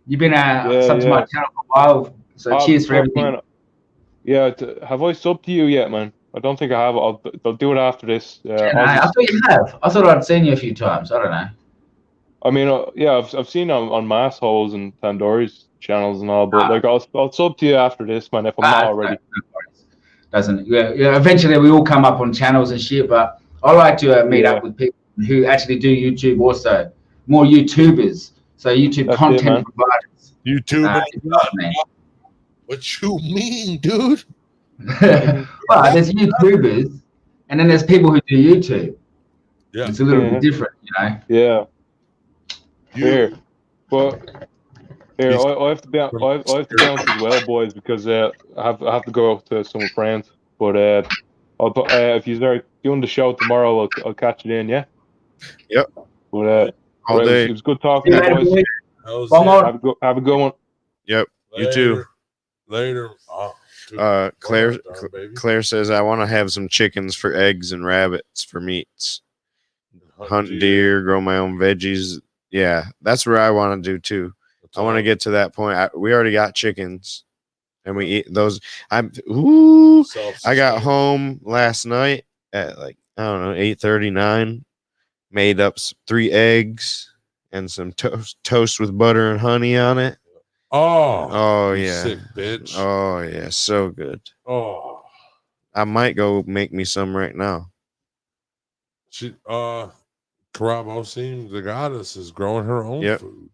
You've been sub to yeah. my channel for a while, so cheers for everything. Man, yeah, have I subbed to you yet, man? I don't think I have. I'll do it after this. Jen, I thought you have. I thought I'd seen you a few times. I don't know. I mean, yeah, I've seen on Massholes and Tandoori's channels and all, but like I'll sub to you after this, man, if I'm not already. Doesn't yeah, eventually we all come up on channels and shit, but I like to meet up with people who actually do YouTube also, more YouTubers, so YouTube That's content providers. YouTube. You know what I mean? What you mean, dude? Well, there's YouTubers, and then there's people who do YouTube. Yeah, It's a little bit different, you know. Yeah. Here, but here I have to bounce. I have to bounce as well, boys, because I have to go to some friends. But if you're doing the show tomorrow, I'll catch it in. Yeah. Yep. But All day. It was good talking to you, boys. One more. Have a good one. Yep. You too. Later. Oh, Claire says I want to have some chickens for eggs and rabbits for meats. Hunt deer, grow my own veggies. Yeah, that's where I want to do too. I want to get to that point. We already got chickens, and we eat those. I got home last night at like I don't know 8:39. Made up 3 eggs and some toast with butter and honey on it. Oh yeah, sick bitch. Oh yeah, so good. Oh, I might go make me some right now. She Karabo seems the goddess is growing her own food.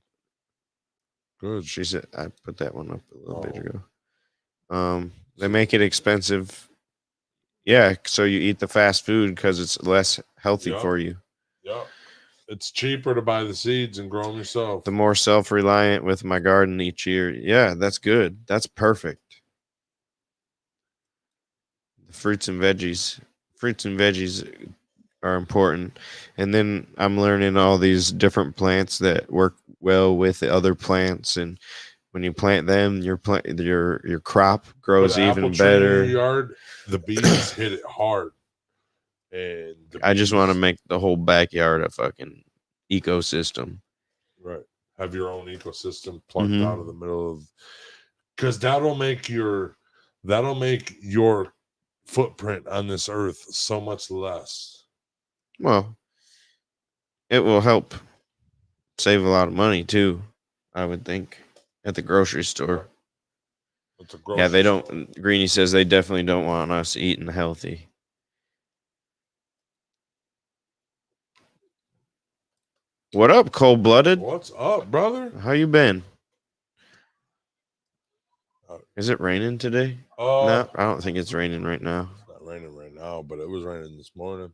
Good. She said I put that one up a little bit ago. They make it expensive. Yeah, so you eat the fast food because it's less healthy for you. Yep. It's cheaper to buy the seeds and grow them yourself. The more self-reliant with my garden each year. Yeah, that's good. That's perfect. The fruits and veggies are important. And then I'm learning all these different plants that work well with the other plants, and when you plant them, your crop grows even better. In your yard, the bees hit it hard. And I just want to make the whole backyard a fucking ecosystem. Right. Have your own ecosystem plucked out of the middle of, because that'll make your footprint on this earth so much less. Well, it will help save a lot of money too, I would think, at the grocery store. Yeah, they don't. Greenie says they definitely don't want us eating healthy. What up, cold blooded? What's up, brother? How you been? Is it raining today? No, I don't think it's raining right now. It's not raining right now, but it was raining this morning.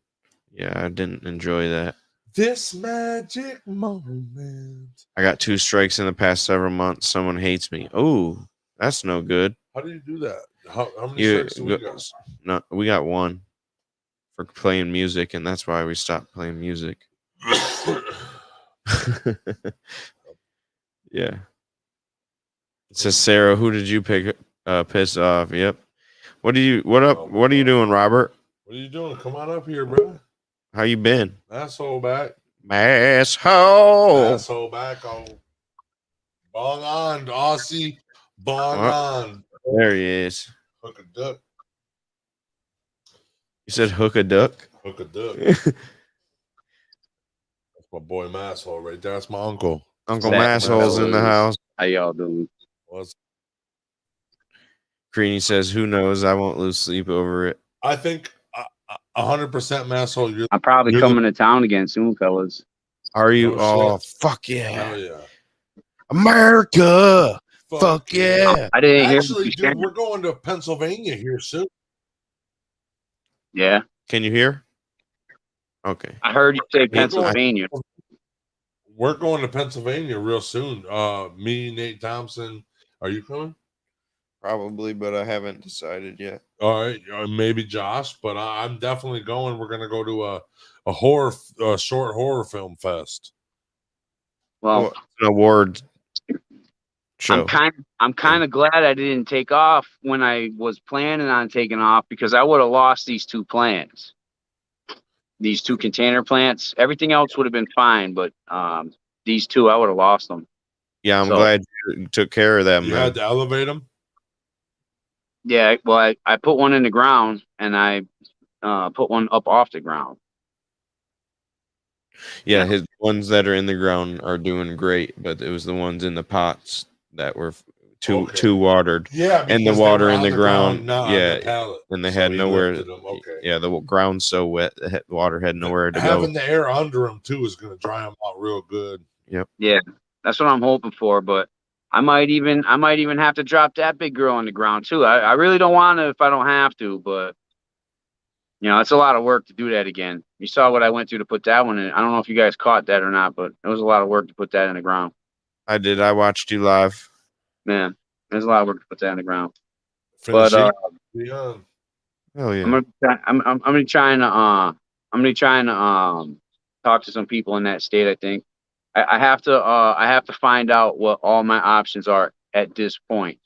Yeah, I didn't enjoy that. This magic moment. I got 2 strikes in the past several months. Someone hates me. Oh, that's no good. How do you do that? How many strikes do we got? No, we got 1 for playing music, and that's why we stopped playing music. Yeah. It says Sarah, who did you piss off? Yep. What are you doing, Robert? What are you doing? Come on up here, bro. How you been? Asshole back. Asshole. Asshole back. Oh. Bong on, Aussie. Bong on. There he is. Hook a duck. You said hook a duck? Hook a duck. That's my boy Masshole right there. That's my uncle. Uncle Masshole's in the house. How y'all doing? What's Creany says, who knows? I won't lose sleep over it. I think 100% Masshole. I'm probably coming to town again soon, fellas. Are you? Oh, fuck yeah. Hell yeah. America. Fuck yeah. I didn't Actually, dude, we're going to Pennsylvania here soon. Yeah. Can you hear? Okay. I heard you say Pennsylvania. We're going to Pennsylvania real soon. Me, Nate Thompson. Are you coming? Probably, but I haven't decided yet. All right, maybe Josh, but I'm definitely going. We're gonna go to a horror, short horror film fest. Well, an award show. I'm kind of glad I didn't take off when I was planning on taking off, because I would have lost these 2 plants, these 2 container plants. Everything else would have been fine, but these 2, I would have lost them. Yeah, I'm glad you took care of them. You had to elevate them. Yeah, well, I put one in the ground, and I put one up off the ground. Yeah, his ones that are in the ground are doing great, but it was the ones in the pots that were too watered. Yeah, and the water in the ground, not on the pallet. and they So had he nowhere. lifted them. Okay. Yeah, the ground's so wet, the water had nowhere to Having go. the air under them too is going to dry them out real good. Yep. Yeah, that's what I'm hoping for. But I might even have to drop that big girl on the ground too. I really don't want to if I don't have to, but it's a lot of work to do that again. You saw what I went through to put that one in. I don't know if you guys caught that or not, but it was a lot of work to put that in the ground. I did. I watched you live. Man, there's a lot of work to put that in the ground. Finishing. Oh yeah. I'm gonna try and talk to some people in that state. I think I have to find out what all my options are at this point,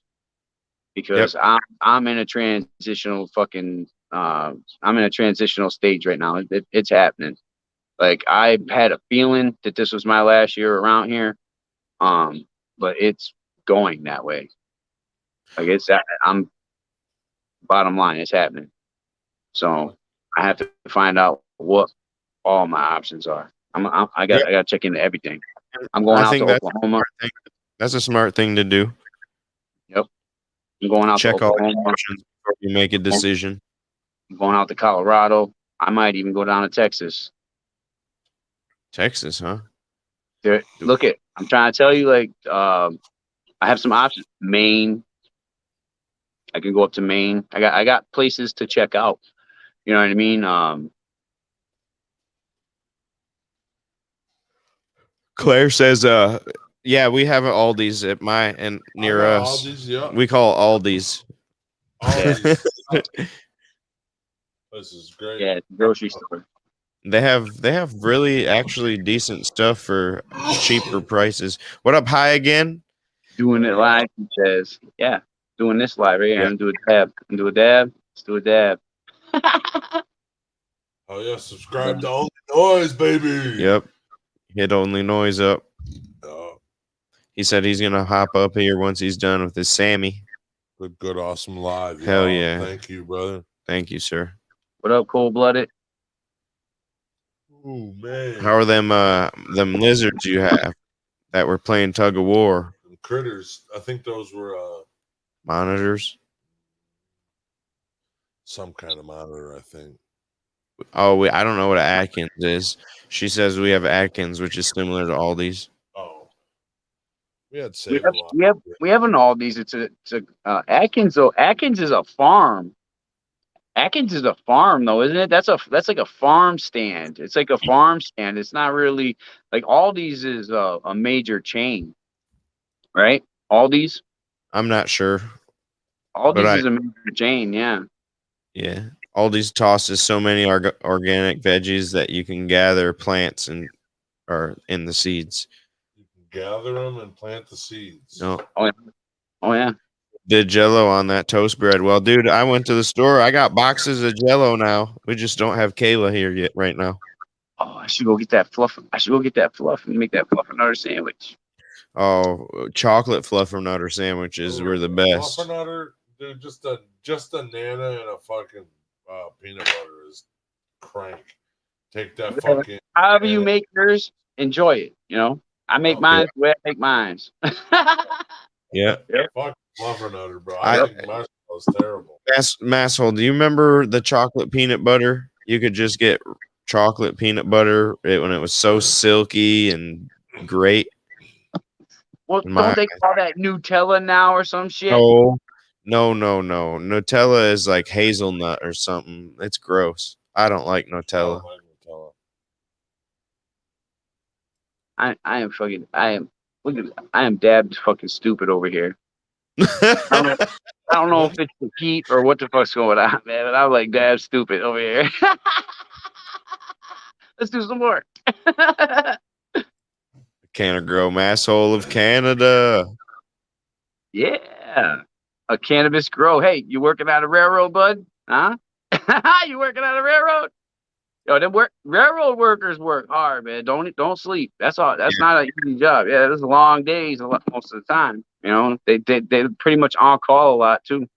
because I'm in a transitional I'm in a transitional stage right now. It's happening. Like, I had a feeling that this was my last year around here, but it's going that way. Like, I'm bottom line, it's happening. So I have to find out what all my options are. I got to check into everything. I'm going out to Oklahoma. That's a smart thing to do. Yep. I'm going out Check to all Oklahoma. the options before you make a decision. I'm going out to Colorado. I might even go down to Texas. Texas, huh? Look at, I'm trying to tell you, like, I have some options. Maine. I can go up to Maine. I got places to check out. You know what I mean? Claire says, yeah, we have Aldi's at near us. Aldi's, yeah. We call Aldi's. Aldi's. This is great. Yeah, it's a grocery store. They have really actually decent stuff for cheaper prices. What up, High again? Doing it live, he says. Yeah, doing this live right here. I'm gonna do a dab. Let's do a dab. Oh yeah, subscribe to Only Noise, baby. Yep. Hit Only Noise up. He said he's gonna hop up here once he's done with his Sammy. Good, awesome live. Hell y'all. yeah. Thank you, brother. Thank you, sir. What up, Cold Blooded? Oh man. How are them lizards you have that were playing tug of war? Critters. I think those were Monitors. some kind of monitor, I think. Oh, I don't know what Atkins is. She says we have Atkins, which is similar to Aldi's. Oh, we had We Save have, a lot. we have an Aldi's. It's a Atkins though. Atkins is a farm. Atkins is a farm though, isn't it? That's like a farm stand. It's like a farm stand. It's not really like Aldi's is a major chain, right? Aldi's. I'm not sure. Aldi's is a major chain. Yeah. Yeah. Aldi's tosses so many organic veggies that you can gather plants or in the seeds. You can gather them and plant the seeds. No. Oh yeah. Did Jello on that toast bread. Well, dude, I went to the store. I got boxes of Jello now. We just don't have Kayla here yet right now. Oh, I should go get that fluff. I should go get that fluff and make that fluffernutter sandwich. Oh, chocolate fluffernutter sandwiches were the best. Fluffernutter, dude, just a nana and a fucking peanut butter is crank. Take that fucking. However you make yours, enjoy it. You know, I make mine the way I make mine. Yeah. Fuck fluffernutter, bro. I think my was terrible. Masshole, do you remember the chocolate peanut butter? You could just get chocolate peanut butter when it was so silky and great. Well, don't they call that Nutella now or some shit? No. Nutella is like hazelnut or something. It's gross. I don't like Nutella. I am dabbed fucking stupid over here. I don't know if it's the heat or what the fuck's going on, man. But I'm like dabbed stupid over here. Let's do some more. Canna Grow Masshole of Canada. Yeah. A cannabis grow. Hey, you working at a railroad, bud? Huh? You working at a railroad? Yo, them railroad workers work hard, man. Don't sleep. That's all. That's not an easy job. Yeah, there's long days most of the time. You know, they pretty much on call a lot too.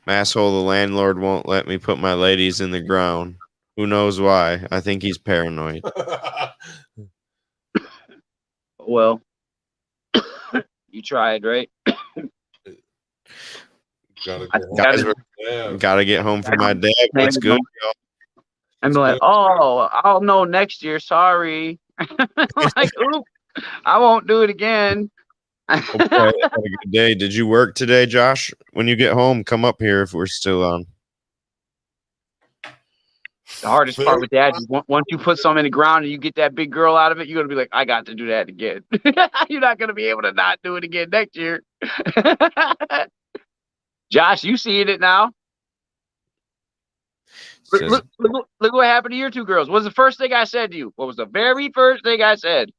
Masshole, the landlord won't let me put my ladies in the ground. Who knows why? I think he's paranoid. Well, you tried, right? Gotta get home for my dad. What's good, y'all? I'm like, oh, I'll know next year. Sorry. Like, oop, I won't do it again. Okay, have a good day. Did you work today, Josh? When you get home, come up here if we're still on. The hardest part with that is once you put some in the ground and you get that big girl out of it, you're going to be like, I got to do that again. You're not going to be able to not do it again next year. Josh, you seeing it now. Look what happened to your two girls. What was the first thing I said to you? What was the very first thing I said?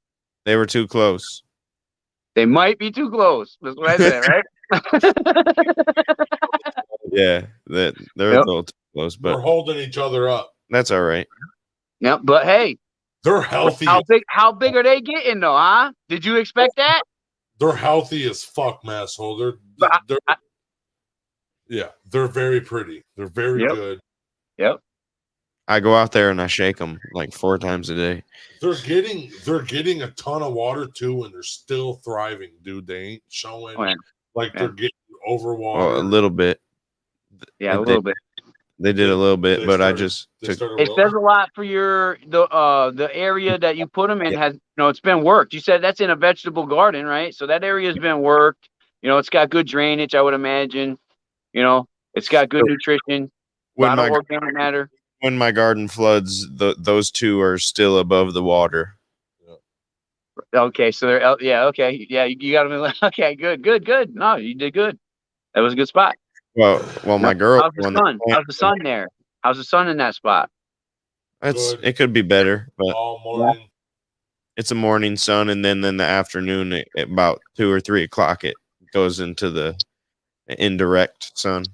They were too close. They might be too close. That's what I said, right? Yeah, they're a little too close, but we're holding each other up. That's all right. Yeah, but hey, they're healthy. How big are they getting though, huh? Did you expect that? They're healthy as fuck, Masshole. They're very pretty. They're very good. Yep. I go out there and I shake them like 4 times a day. They're getting a ton of water too, and they're still thriving, dude. They ain't showing they're getting overwatered. Well, a little bit. Yeah, a little bit. They did a little bit, but I just took. It says a lot for the area that you put them in has it's been worked. You said that's in a vegetable garden, right? So that area has been worked. It's got good drainage, I would imagine. It's got good nutrition. A lot of organic matter. When my garden floods, those two are still above the water. Okay, so they're okay, you got them. Okay, good. No, you did good. That was a good spot. Well, my girl. How's the sun? How's the sun there? How's the sun in that spot? It could be better, but all morning. It's a morning sun, and then in the afternoon, at about 2 or 3 o'clock, it goes into the indirect sun.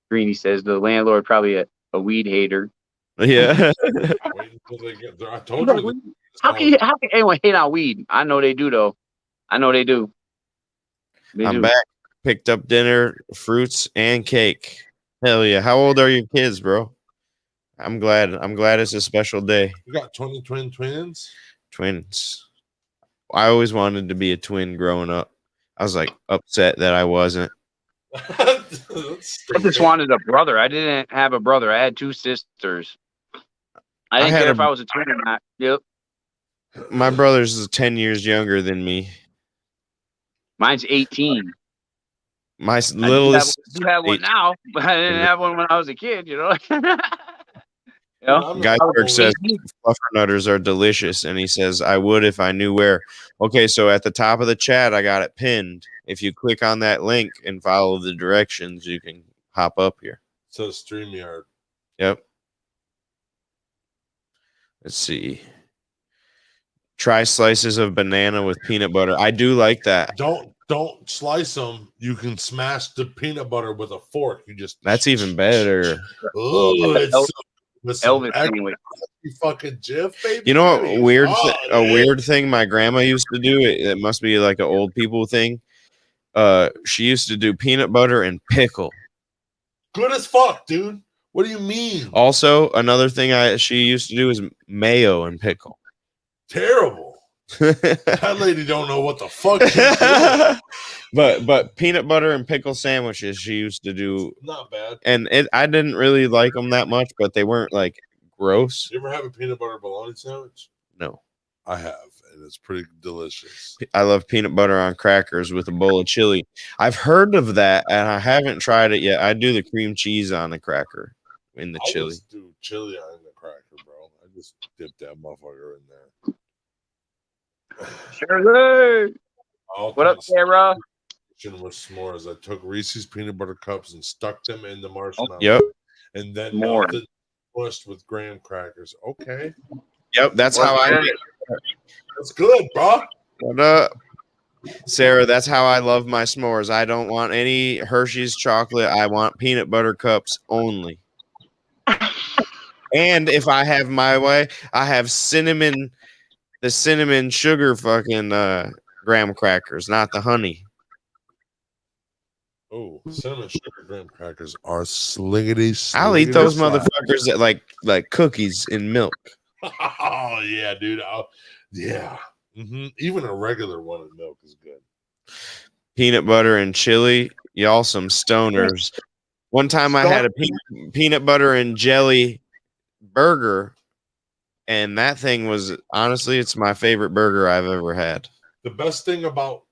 Greeny says the landlord probably a weed hater. Yeah. I told you. How can anyone hate on weed? I know they do though. I know they do. I'm back. Picked up dinner, fruits, and cake. Hell yeah! How old are your kids, bro? I'm glad it's a special day. You got 20 twins. Twins. I always wanted to be a twin growing up. I was like upset that I wasn't. I just wanted a brother. I didn't have a brother. I had two sisters. I didn't care if I was a twin or not. Yep. My brother's 10 years younger than me. Mine's 18. My littlest. I do have one now, but I didn't have one when I was a kid, you know? Guyberg says fluffernutters are delicious, and he says, I would if I knew where. Okay, so at the top of the chat, I got it pinned. If you click on that link and follow the directions, you can hop up here. So StreamYard. Yep. Let's see. Try slices of banana with peanut butter. I do like that. Don't slice them. You can smash the peanut butter with a fork. You just That's even better. Oh, it's Elvis sandwich. Fucking Jif, baby. You know what weird thing my grandma used to do? It must be like an old people thing. She used to do peanut butter and pickle. Good as fuck, dude. What do you mean? Also, another thing she used to do is mayo and pickle. Terrible. That lady don't know what the fuck she's doing. But peanut butter and pickle sandwiches she used to do. Not bad. And I didn't really like them that much, but they weren't like gross. You ever have a peanut butter bologna sandwich? No. I have, and it's pretty delicious. I love peanut butter on crackers with a bowl of chili. I've heard of that, and I haven't tried it yet. I do the cream cheese on the cracker in the chili. I just do chili on the cracker, bro. I just dip that motherfucker in there. Sure. What up, Sarah? With s'mores. I took Reese's peanut butter cups and stuck them in the marshmallow. Yep. And then More. Pushed with graham crackers. Okay. Yep, that's how I get. That's good, bro. What up, Sarah? That's how I love my s'mores. I don't want any Hershey's chocolate. I want peanut butter cups only. And if I have my way, I have the cinnamon sugar fucking graham crackers, not the honey. Oh, cinnamon sugar graham crackers are sliggity. I'll eat those motherfuckers that like cookies in milk. Oh yeah, dude. Yeah. Mm-hmm. Even a regular one in milk is good. Peanut butter and chili, y'all some stoners. One time I had a peanut butter and jelly burger, and that thing was honestly, it's my favorite burger I've ever had. The best thing about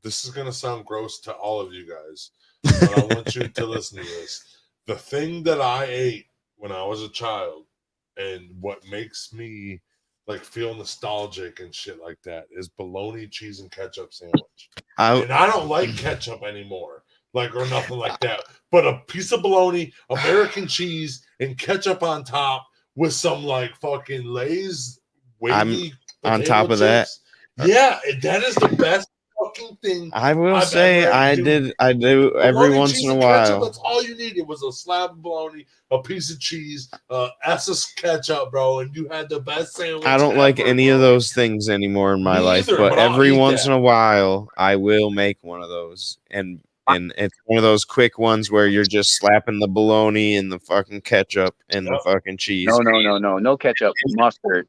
this is gonna sound gross to all of you guys, but I want you to listen to this. The thing that I ate when I was a child, and what makes me like feel nostalgic and shit like that, is bologna, cheese, and ketchup sandwich. And I don't like ketchup anymore, or nothing like that. But a piece of bologna, American cheese, and ketchup on top with some like fucking Lay's wavy on top of that. Yeah, that is the best fucking thing. I will say I do every once in a while. Ketchup, that's all you needed was a slab of bologna, a piece of cheese, Essex ketchup, bro, and you had the best sandwich. I don't like any of those things anymore in my life, but every once in a while I will make one of those. And it's one of those quick ones where you're just slapping the bologna and the fucking ketchup and the fucking cheese. No ketchup, mustard.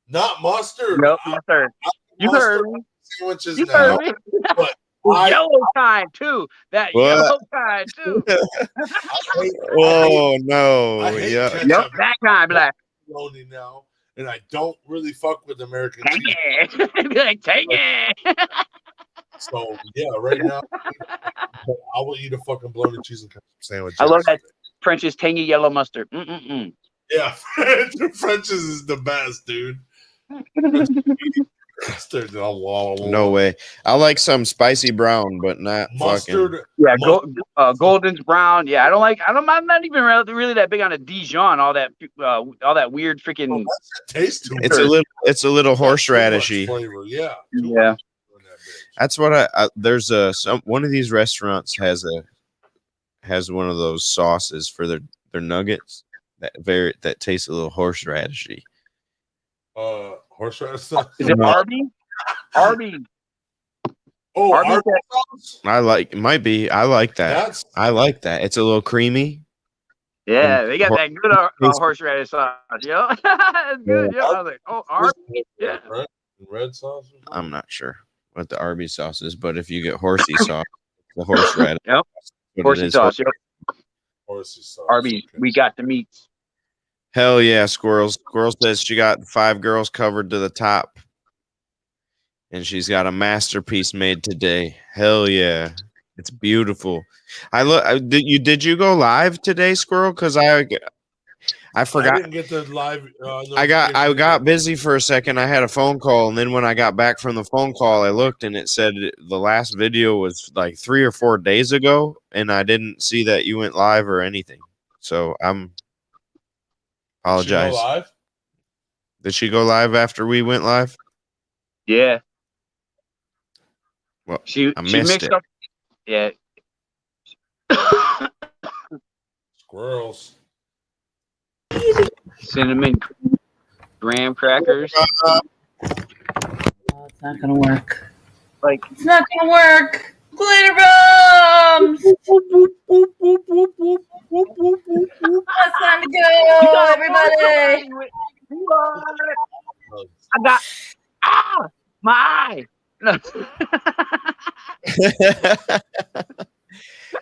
Not mustard. No mustard. You heard me. Sandwiches you now, heard me. but yellow kind too. That yellow kind too. Oh no! Yeah, yep, that kind, black. Bologna now, and I don't really fuck with American Take cheese. It. Be like, take it. So yeah, right now I will eat a fucking bologna cheese and ketchup sandwich. I love that French's tangy yellow mustard. Yeah, French's is the best, dude. Mustard, no way. I like some spicy brown, but not mustard. Fucking, yeah, Golden's brown. Yeah, I'm not even really that big on a Dijon. All that weird freaking taste to it. It's a little horseradishy flavor. Yeah, yeah. That's what there's one of these restaurants has one of those sauces for their nuggets that tastes a little horseradishy. Horseradish. Is it Arby's? Arby's. Oh, Arby's. It might be. I like that. I like that. It's a little creamy. Yeah, they got that good horseradish sauce, yo. It's good, yeah. I was like, oh, Arby's, yeah. Red sauce. I'm not sure what the Arby's sauce is, but if you get horsey sauce, The horseradish. Yep. What it Horsey is. sauce. Yep. Horsey sauce. Arby's. Okay. We got the meats. Hell yeah, Squirrels. Squirrel says she got 5 girls covered to the top. And she's got a masterpiece made today. Hell yeah. It's beautiful. Did you go live today, Squirrel? Because I forgot. I didn't get the live. I got busy for a second. I had a phone call, and then when I got back from the phone call, I looked and it said the last video was like 3 or 4 days ago, and I didn't see that you went live or anything. So apologize. Did she go live? Did she go live after we went live? Yeah. Well, She missed mixed it. up. Yeah. Squirrels. Cinnamon graham crackers. Oh, it's not gonna work. Like It's not gonna work. Glitter bombs. It's time to go, everybody. I got my eye.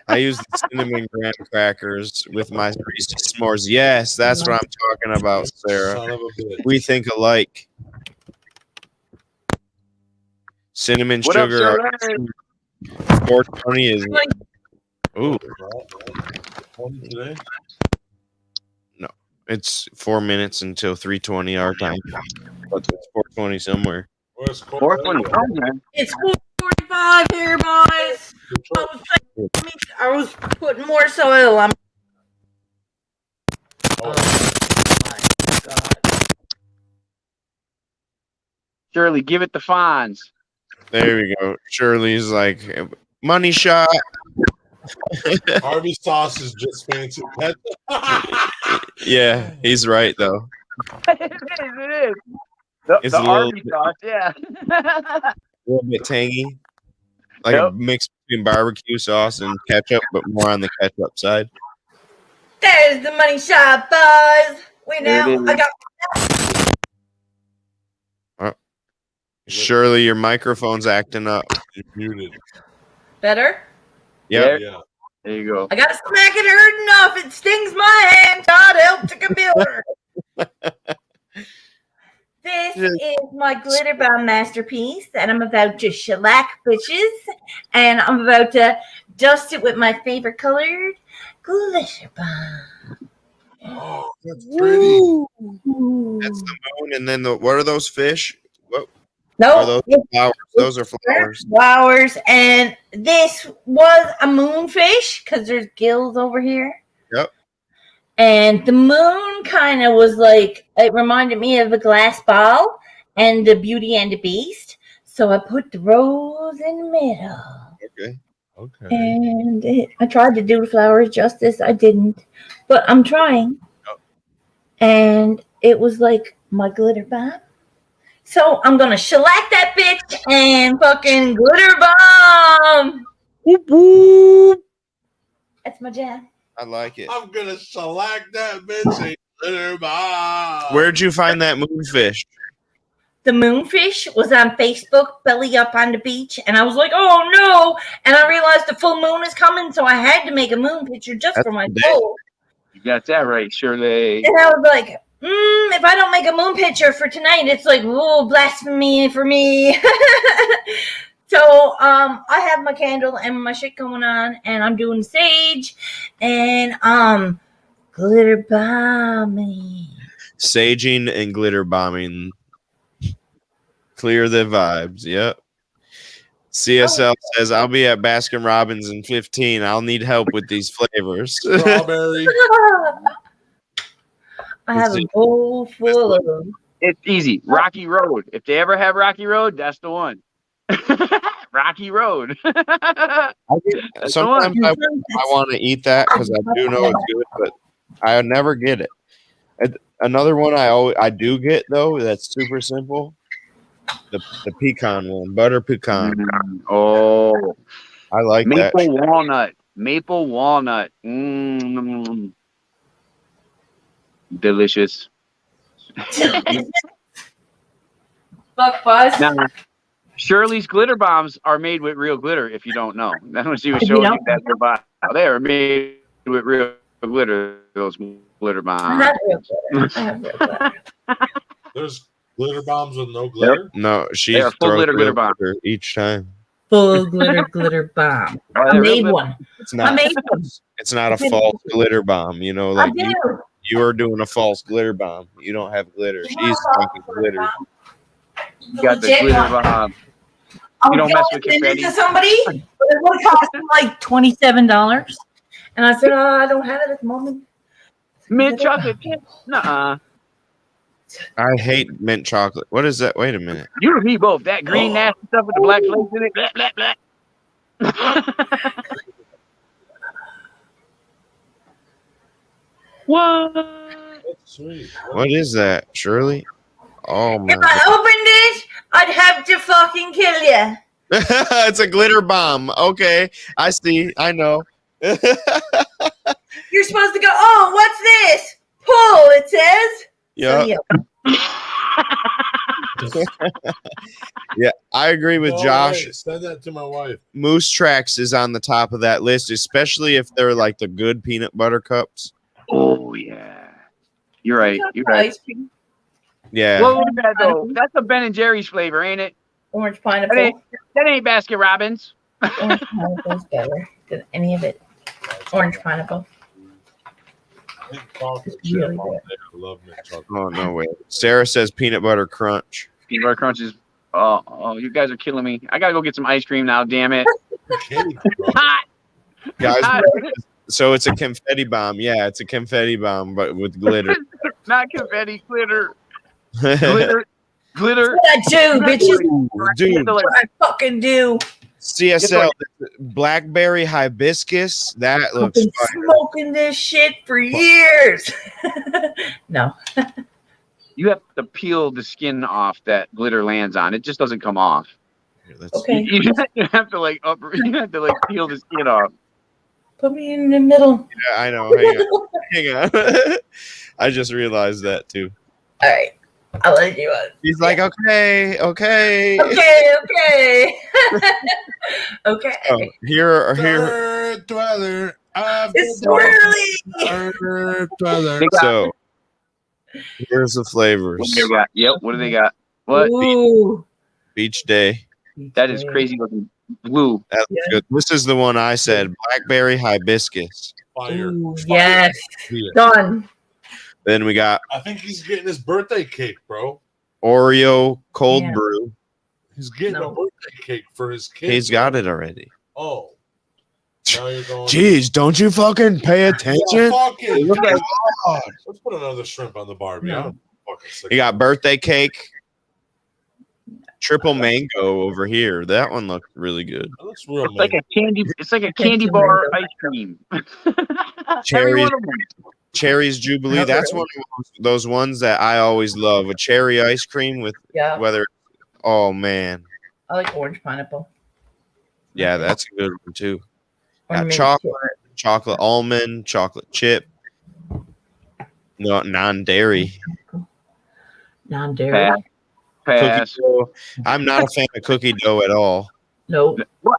I use the cinnamon graham crackers with my Reese's s'mores. Yes, that's what I'm talking about, Sarah. Son of a bitch. We think alike. Cinnamon What up, sugar. sir? 420 is. Ooh, 20 today? no, it's 4 minutes until 3:20 our time. But it's 4:20 somewhere. Where's Cole? 420. It's 4:45 here, boys. I was putting more soil on. Oh, My God. Shirley, give it the Fonz. There we go. Shirley's like, money shot. Harvey sauce is just fancy. Yeah, he's right though. It is. The It's a little Arby's sauce, yeah. A little bit tangy, like a Yep. mix between barbecue sauce and ketchup, but more on the ketchup side. There's the money shot, boys. We There it know. is. I got Shirley, your microphone's acting up. You're muted. better. Yep. Yeah. There you go. I gotta smack it hard enough. It stings my hand. God help the computer. This is my glitter bomb masterpiece that I'm about to shellac bitches, and I'm about to dust it with my favorite colored glitter bomb. Oh, that's pretty. That's the moon, and then what are those fish? What No, are those flowers? Those are flowers. flowers, and this was a moonfish because there's gills over here. Yep. And the moon kind of was like, it reminded me of a glass ball and the Beauty and the Beast. So I put the rose in the middle. Okay. Okay. And I tried to do the flowers justice. I didn't. But I'm trying. Oh. And it was like my glitter bomb. So I'm going to shellac that bitch and fucking glitter bomb. Whoop, whoop. That's my jam. I like it. I'm gonna shellac that bitch and glitter bomb. Where'd you find that moonfish? The moonfish was on Facebook, belly up on the beach, and I was like, oh no. And I realized the full moon is coming, so I had to make a moon picture just That's for my the day. soul. You got that right, Shirley. And I was like, if I don't make a moon picture for tonight, it's like, oh, blasphemy for me. So I have my candle and my shit going on, and I'm doing sage and glitter bombing. Saging and glitter bombing. Clear the vibes. Yep. CSL says, I'll be at Baskin Robbins in 15. I'll need help with these flavors. Strawberry. I have a bowl full of them. It's easy. Rocky Road. If they ever have Rocky Road, that's the one. Rocky Road. That's the one. Sometimes I want to eat that because I do know it's good, but I never get it. Another one I do get though that's super simple. The pecan one, butter pecan. Oh, I like that. maple walnut. Maple walnut. Mm. Delicious. Fuck buzz. Nah. Shirley's glitter bombs are made with real glitter. If you don't know, that's what she was If you showing you. don't That's about. They are made with real glitter. Those glitter I bombs. have real glitter. I have real glitter. There's glitter bombs with no glitter. No, she They are full throws glitter real bomb. glitter each time. Full glitter bomb. Oh, I they're real made glitter. one. It's I not. made one. It's not a I did. false glitter bomb. You know, I like do. you are doing a false glitter bomb. You don't have glitter. She's fucking glitter. You got the Legit glitter one. bomb. I You don't was mess going with to send it confetti. to somebody, but it would cost me like $27. And I said, I don't have it at the moment. Mint chocolate chip. Nuh-uh. I hate mint chocolate. What is that? Wait a minute. You and me both. That green nasty stuff with the black flakes in it. Blah, blah, blah. What? That's sweet. What is that, Shirley? Oh my! If I opened it, I'd have to fucking kill you. It's a glitter bomb. Okay, I see. I know. You're supposed to go, oh, what's this? Pull, it says. Yeah. So, Yeah, I agree with Oh, Josh. wait, send that to my wife. Moose Tracks is on the top of that list, especially if they're like the good peanut butter cups. Oh, yeah. You're right. You're right. Ice cream, Yeah. What was that, though? That's a Ben and Jerry's flavor, ain't it? orange pineapple. That ain't Baskin Robbins. Orange pineapple is better than any of it. Orange pineapple. Mint chocolate It's chip really all good. day. I love mint chocolate. Oh no way. Sarah says peanut butter crunch. Peanut butter crunch is. Oh, you guys are killing me. I gotta go get some ice cream now. Damn it. Cake, bro. Hot. Guys, Hot. so it's a confetti bomb. Yeah, it's a confetti bomb, but with glitter. Not confetti, glitter. Glitter. Glitter. What I do, bitches. Dude, What I fucking do. CSL blackberry hibiscus. That I've looks been fire. smoking this shit for years. No. You have to peel the skin off that glitter lands on. It just doesn't come off. Here, let's- Okay. You have to you have to peel the skin off. Put me in the middle. Yeah, I know. Hang on. Hang on. I just realized that too. All right. I'll let you on. He's like, okay. Okay. Okay. Oh, here. Earth weather. It's swirly. Earth weather. So here's the flavors. What do they got? Yep. What do they got? What? Ooh. Beach day. That is crazy looking blue. That looks good. This is the one I said. Blackberry hibiscus. Fire. Ooh, Fire. yes. Yeah. Done. Then we got I think he's getting his birthday cake, bro. Oreo cold Yeah. brew. He's getting No. a birthday cake for his kid. He's got it already. Oh. Now you're going. Jeez, don't you fucking pay attention? Yeah, fucking Look at- God. Let's put another shrimp on the Barbie. No. I'm fucking sick. You got birthday cake. Triple mango over here. That one looks really good. That looks real It's like man. a candy. It's like a candy you, bar Mango. ice cream. Every Cherries, one of them. cherries Jubilee. Not That's really. one of those ones that I always love. A cherry ice cream with Yeah. whether. Oh man, I like orange pineapple. yeah, that's a good one too. Or Got mint chocolate, chocolate. chocolate almond, chocolate chip. No, non-dairy. Non-dairy. Pass. Cookie dough. I'm not a fan of cookie dough at all. Nope. Wow.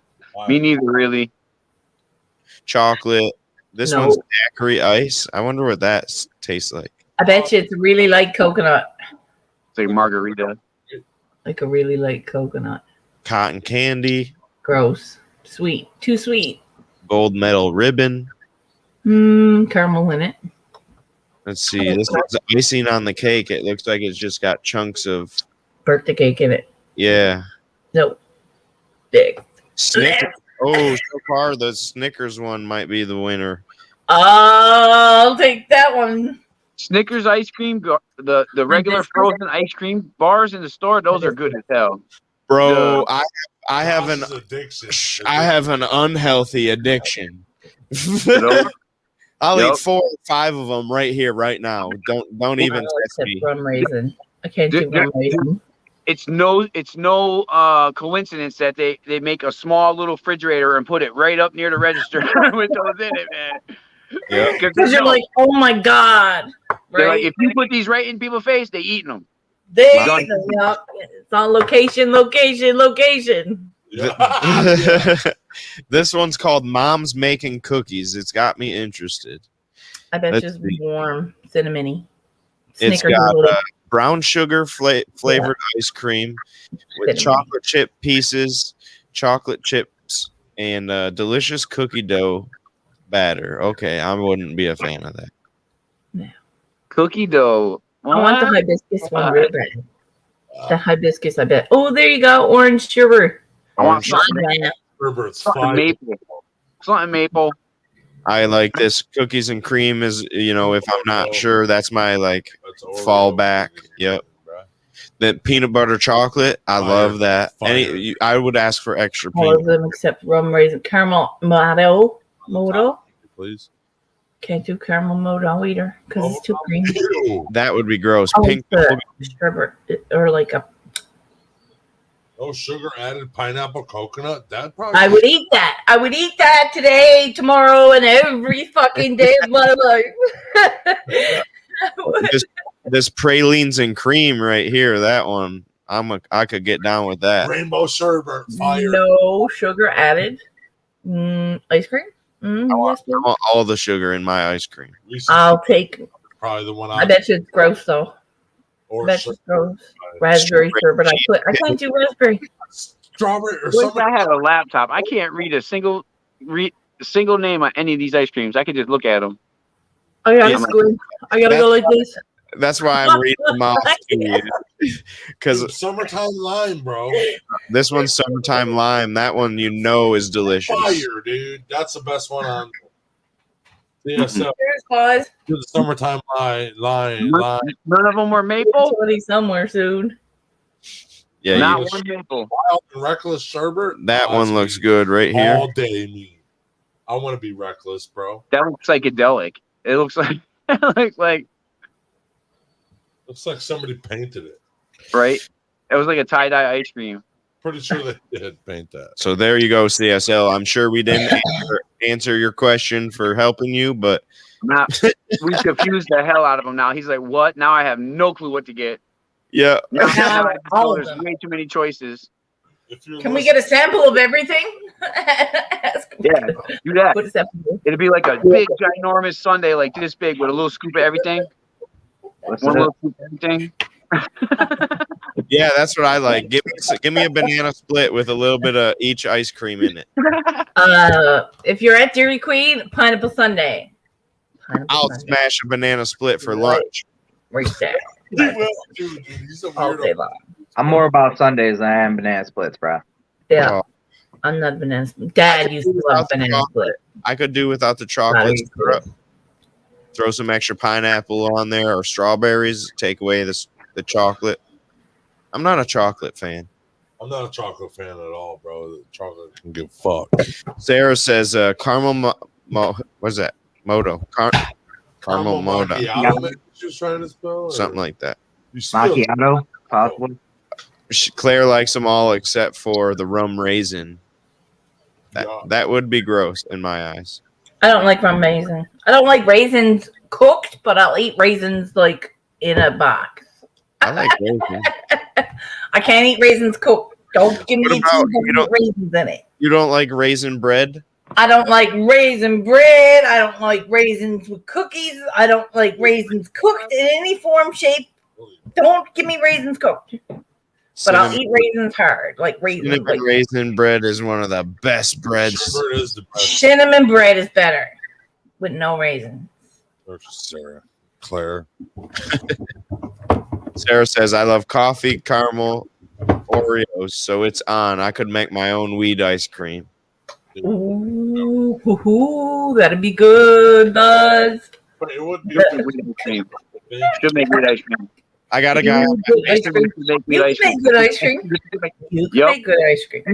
Me neither, really. Chocolate. This No. one's daiquiri ice. I wonder what that tastes like. I bet you it's really like coconut. It's like margarita. Like a really light coconut. Cotton candy, Gross. Sweet. Too sweet. gold medal ribbon. Caramel in it. Let's see. This is icing on the cake. It looks like it's just got chunks of Birthday cake in it. yeah. Nope. Big. Snickers. Oh, so far the Snickers one might be the winner. I'll take that one. Snickers ice cream, the regular frozen ice cream bars in the store, those are good as hell. Bro, I have an Ross's addiction. I have an unhealthy addiction. Nope. I'll Yep. eat 4 or 5 of them right here, right now. Don't even test Except me. rum raisin. I can't do There- rum raisin. It's no coincidence that they make a small little refrigerator and put it right up near the register with those in it, man. Yeah. Because you're like, oh my god. They're Right? like, if you put these right in people's face, they eating them. There you go. Yup. It's on location. This one's called Mom's Making Cookies. It's got me interested. I bet Let's it's see. warm, cinnamony. It's got brown sugar flavored ice cream with chocolate chip pieces, chocolate chips, and delicious cookie dough batter. Okay, I wouldn't be a fan of that. Cookie dough. I want the hibiscus one real bad. The hibiscus, I bet. Oh, there you go. Orange sugar. I want Herbert's something maple. Something maple. I like this cookies and cream is, if I'm not sure, that's my fallback. Yep. The peanut butter chocolate, I love that. I would ask for extra All peanut. of them except rum raisin caramel moto. Please. Can't do caramel moto either because it's too creamy. That would be gross. Oh, Pink sherbet or like a. Oh, sugar added pineapple coconut. That probably. I would eat that. I would eat that today, tomorrow, and every fucking day of my life. this pralines and cream right here. That one, I could get down with that. Rainbow sherbet. Fire. No sugar added. Ice cream. I want all the sugar in my ice cream. I'll take. Probably the one. I bet you it's gross though. Or bet it's gross. Raspberry sherbet. I can't do raspberry. Strawberry or What if something. I had a laptop? I can't read a single name on any of these ice creams. I can just look at them. I gotta squint. I gotta go like this. That's why I'm reading them off to you. Because Summertime lime, bro. this one's summertime lime. That one is delicious. Fire, dude. That's the best one on. Yeah, so Cheers, guys. do the summertime lime. None of them were maple. Somewhere soon. Yeah, Not one maple. Wild and reckless sherbet. that one looks good right here. All day, me. I want to be reckless, bro. That looks psychedelic. It looks like Looks like somebody painted it. right. It was like a tie-dye ice cream. Pretty sure they did paint that. So there you go, CSL. I'm sure we didn't answer your question for helping you, but Now we confused the hell out of him. Now he's like, "What?" Now I have no clue what to get. yeah. Now I all know of there's them. way too many choices. Can we get a sample of everything? Yeah, do that. What is that? It'd be like a big, ginormous sundae, like this big, with a little scoop of everything. One little scoop of everything. Yeah, that's what I like. Give me a banana split with a little bit of each ice cream in it. If you're at Dairy Queen, pineapple sundae. I'll smash a banana split for lunch. Right there. Dude, he's a All day weirdo. long. I'm more about Sundays than I am banana splits, bro. Yeah. Oh. I'm not banana split. Dad used to love banana split. I could do without the chocolate. Throw some extra pineapple on there or strawberries. Take away the chocolate. I'm not a chocolate fan. I'm not a chocolate fan at all, bro. The chocolate can give fuck. Sarah says caramel what's that? Moto. Caramel moto. Macchiato, she was trying to spell? Something like that. Macchiato, possibly. Claire likes them all except for the rum raisin. That would be gross in my eyes. I don't like rum raisin. I don't like raisins cooked, but I'll eat raisins like in a box. I like raisins. I can't eat raisins cooked. Don't give me raisins in it. You don't like raisin bread? I don't like raisin bread. I don't like raisins with cookies. I don't like raisins cooked in any form, shape. Don't give me raisins cooked. But I'll eat raisins hard, like raisins. Cinnamon raisin bread is one of the best breads. Cinnamon bread is better with no raisins. Sarah. Claire. Sarah says, I love coffee, caramel, Oreos, so it's on. I could make my own weed ice cream. Ooh, that'd be good, Buzz. But it would be Should make good ice cream. I got a guy. You can make good ice cream. You can make good ice cream.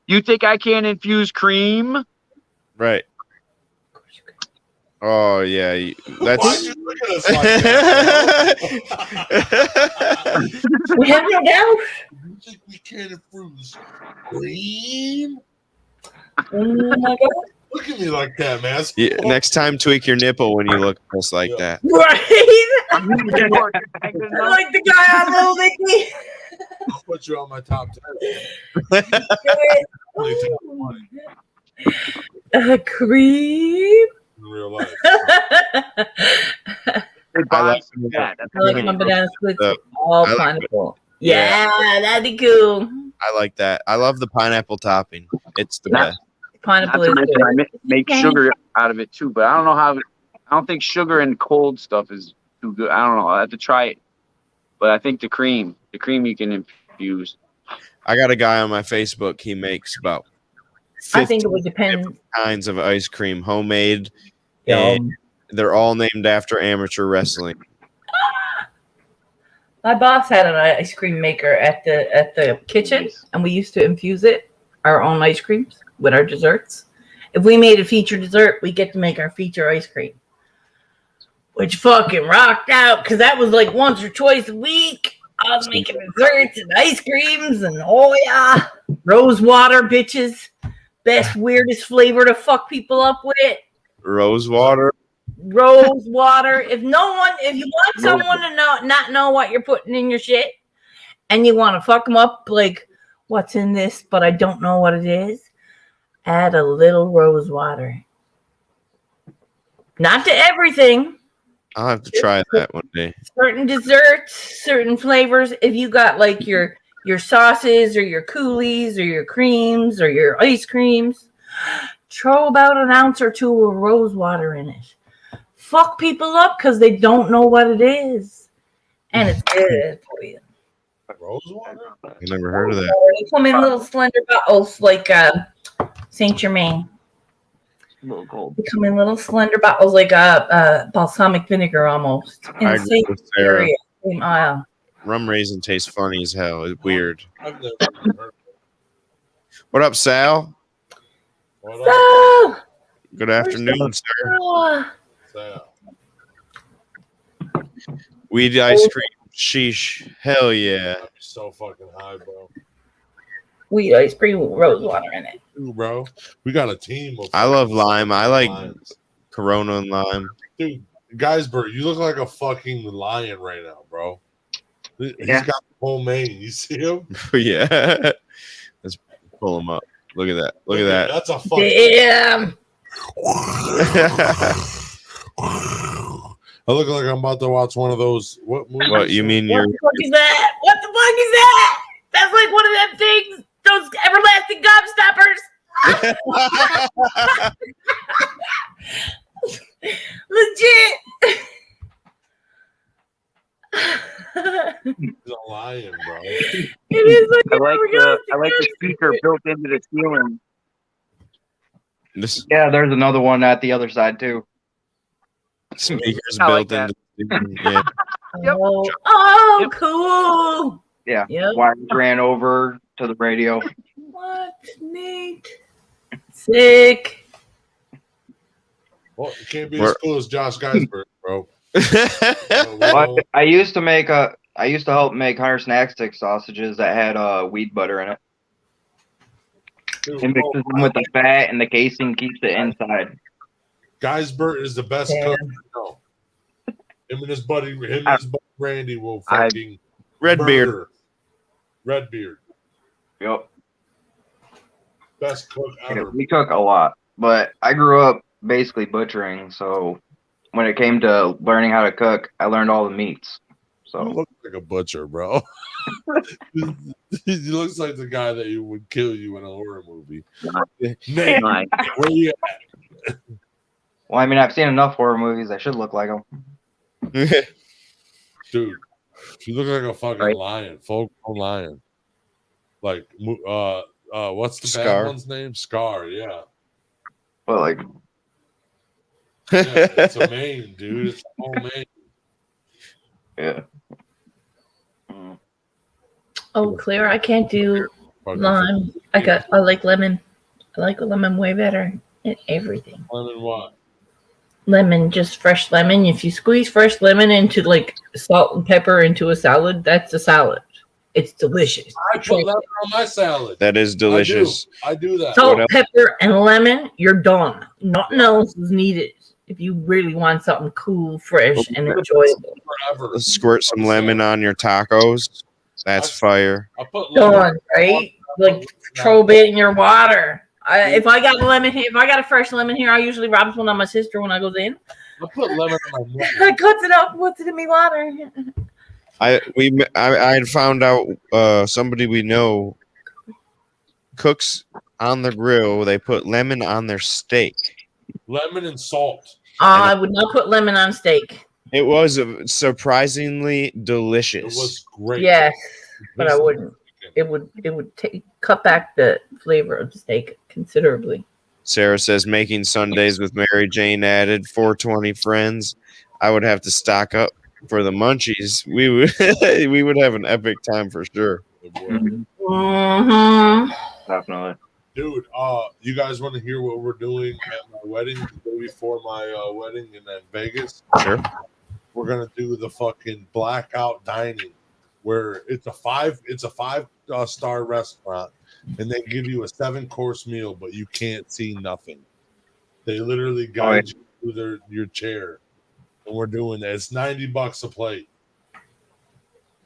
You think I can't infuse cream? Right. Oh yeah, that's. Why'd you look at us like that, We have no doubt. You think we can't infuse cream? Oh my God. look at me like that, man. Yeah, next time, tweak your nipple when you look just like that. Right? I like the guy on Little Nicky. I'll put you on my top 10. Creep. In real life. I like I like my banana splits all I like pineapple. Yeah. Yeah, that'd be cool. I like that. I love the pineapple topping. It's the best. Pineapple Not to is mention, good. I make sugar out of it too, but I don't know how. I don't think sugar and cold stuff is too good. I don't know. I have to try it, but I think the cream you can infuse. I got a guy on my Facebook. He makes about I think it would depend. kinds of ice cream, homemade, Yeah. and they're all named after amateur wrestling. My boss had an ice cream maker at the kitchen, and we used to infuse our own ice creams with our desserts. If we made a feature dessert, we get to make our feature ice cream, which fucking rocked out because that was like once or twice a week. I was making desserts and ice creams, and oh yeah, rose water, bitches, best weirdest flavor to fuck people up with. Rose water. Rose water. If you want someone to not know what you're putting in your shit, and you want to fuck them up, like what's in this, but I don't know what it is, add a little rose water. Not to everything. I'll have to try that one day. Certain desserts, certain flavors. If you got like your sauces or your coulis or your creams or your ice creams, throw about an ounce or two of rose water in it. Fuck people up because they don't know what it is, and it's good for you. Rose water? I never heard of that. They come in little slender bottles like Saint Germain. A little cold. They come in little slender bottles like balsamic vinegar almost. In I the agree same with Sarah. area, same aisle. Rum raisin tastes funny as hell. It's weird. I've never heard. What up, Sal? What up, So, Good afternoon, sir. Sal? Weed ice cream. Sheesh. Hell yeah. I'm so fucking high, bro. Weed ice cream with rose water in it. Ooh, bro, we got a team. Of I love lime. I like lions. Corona and lime. Dude, Geisberg, you look like a fucking lion right now, bro. He's Yeah. got the whole mane. You see him? Yeah. Let's pull him up. Look at that. Look at that. That's a fucking. Damn. I look like I'm about to watch one of those. What movie? What you mean? What You're the fuck is that? What the fuck is that? That's like one of them things. Those everlasting gobstoppers. Legit. He's a lion, bro. It is like I like the speaker built into the ceiling. this Yeah, there's another one at the other side too. speaker's I like built into. Yeah. Oh, cool. Yeah, Yep. wires ran over to the radio. What? Neat. Sick. Well, it can't be We're- as cool as Josh Geisberg, bro. Well, I used to help make Hunter Snack Stick sausages that had wheat butter in it. Dude, It mixes them with the fat, and the casing keeps it inside. Geisberg is the best Yeah. cook. No. Him and his buddy Randy will fucking Redbeard. murder. Redbeard, Yep. best cook ever. We cook a lot, but I grew up basically butchering, so when it came to learning how to cook, I learned all the meats. He So looks like a butcher, bro. He looks like the guy that you would kill you in a horror movie. Nate, Nice. where you at? well, I mean, I've seen enough horror movies. I should look like them. Dude, you look like a fucking Right. lion, full-grown lion. Like, what's the Scar. bad one's name? Scar, yeah. But like, Yeah, it's a mane, dude. It's a whole mane. yeah. Oh, Claire, I can't do Fucking lime. I like lemon. I like lemon way better in everything. lemon what? Lemon, just fresh lemon. If you squeeze fresh lemon into like salt and pepper into a salad, that's a salad. It's delicious. I put lemon on my salad. That is delicious. I do that. Salt, pepper, and lemon. You're done. Nothing else is needed if you really want something cool, fresh, and enjoyable. Squirt some lemon on your tacos. That's fire. I put lemon. Done, right? Like throw a bit in your water. If I got a lemon here, if I got a fresh lemon here, I usually rub one on my sister when I goes in. I put lemon on my I cuts it up, puts it in me water. I had found out somebody we know cooks on the grill. They put lemon on their steak. Lemon and salt. I would not put lemon on steak. It was surprisingly delicious. It was great. Yes, but I wouldn't. It would cut back the flavor of the steak considerably. Sarah says making Sundays with Mary Jane added 420 friends. I would have to stock up for the munchies. We would have an epic time for sure. Mm-hmm. Definitely. Dude, you guys want to hear what we're doing at my wedding, the day before my wedding in Vegas? Sure. We're gonna do the fucking blackout dining, where it's a five star restaurant, and they give you a 7-course meal, but you can't see nothing. They literally guide you through your chair, and we're doing that. It's $90 a plate.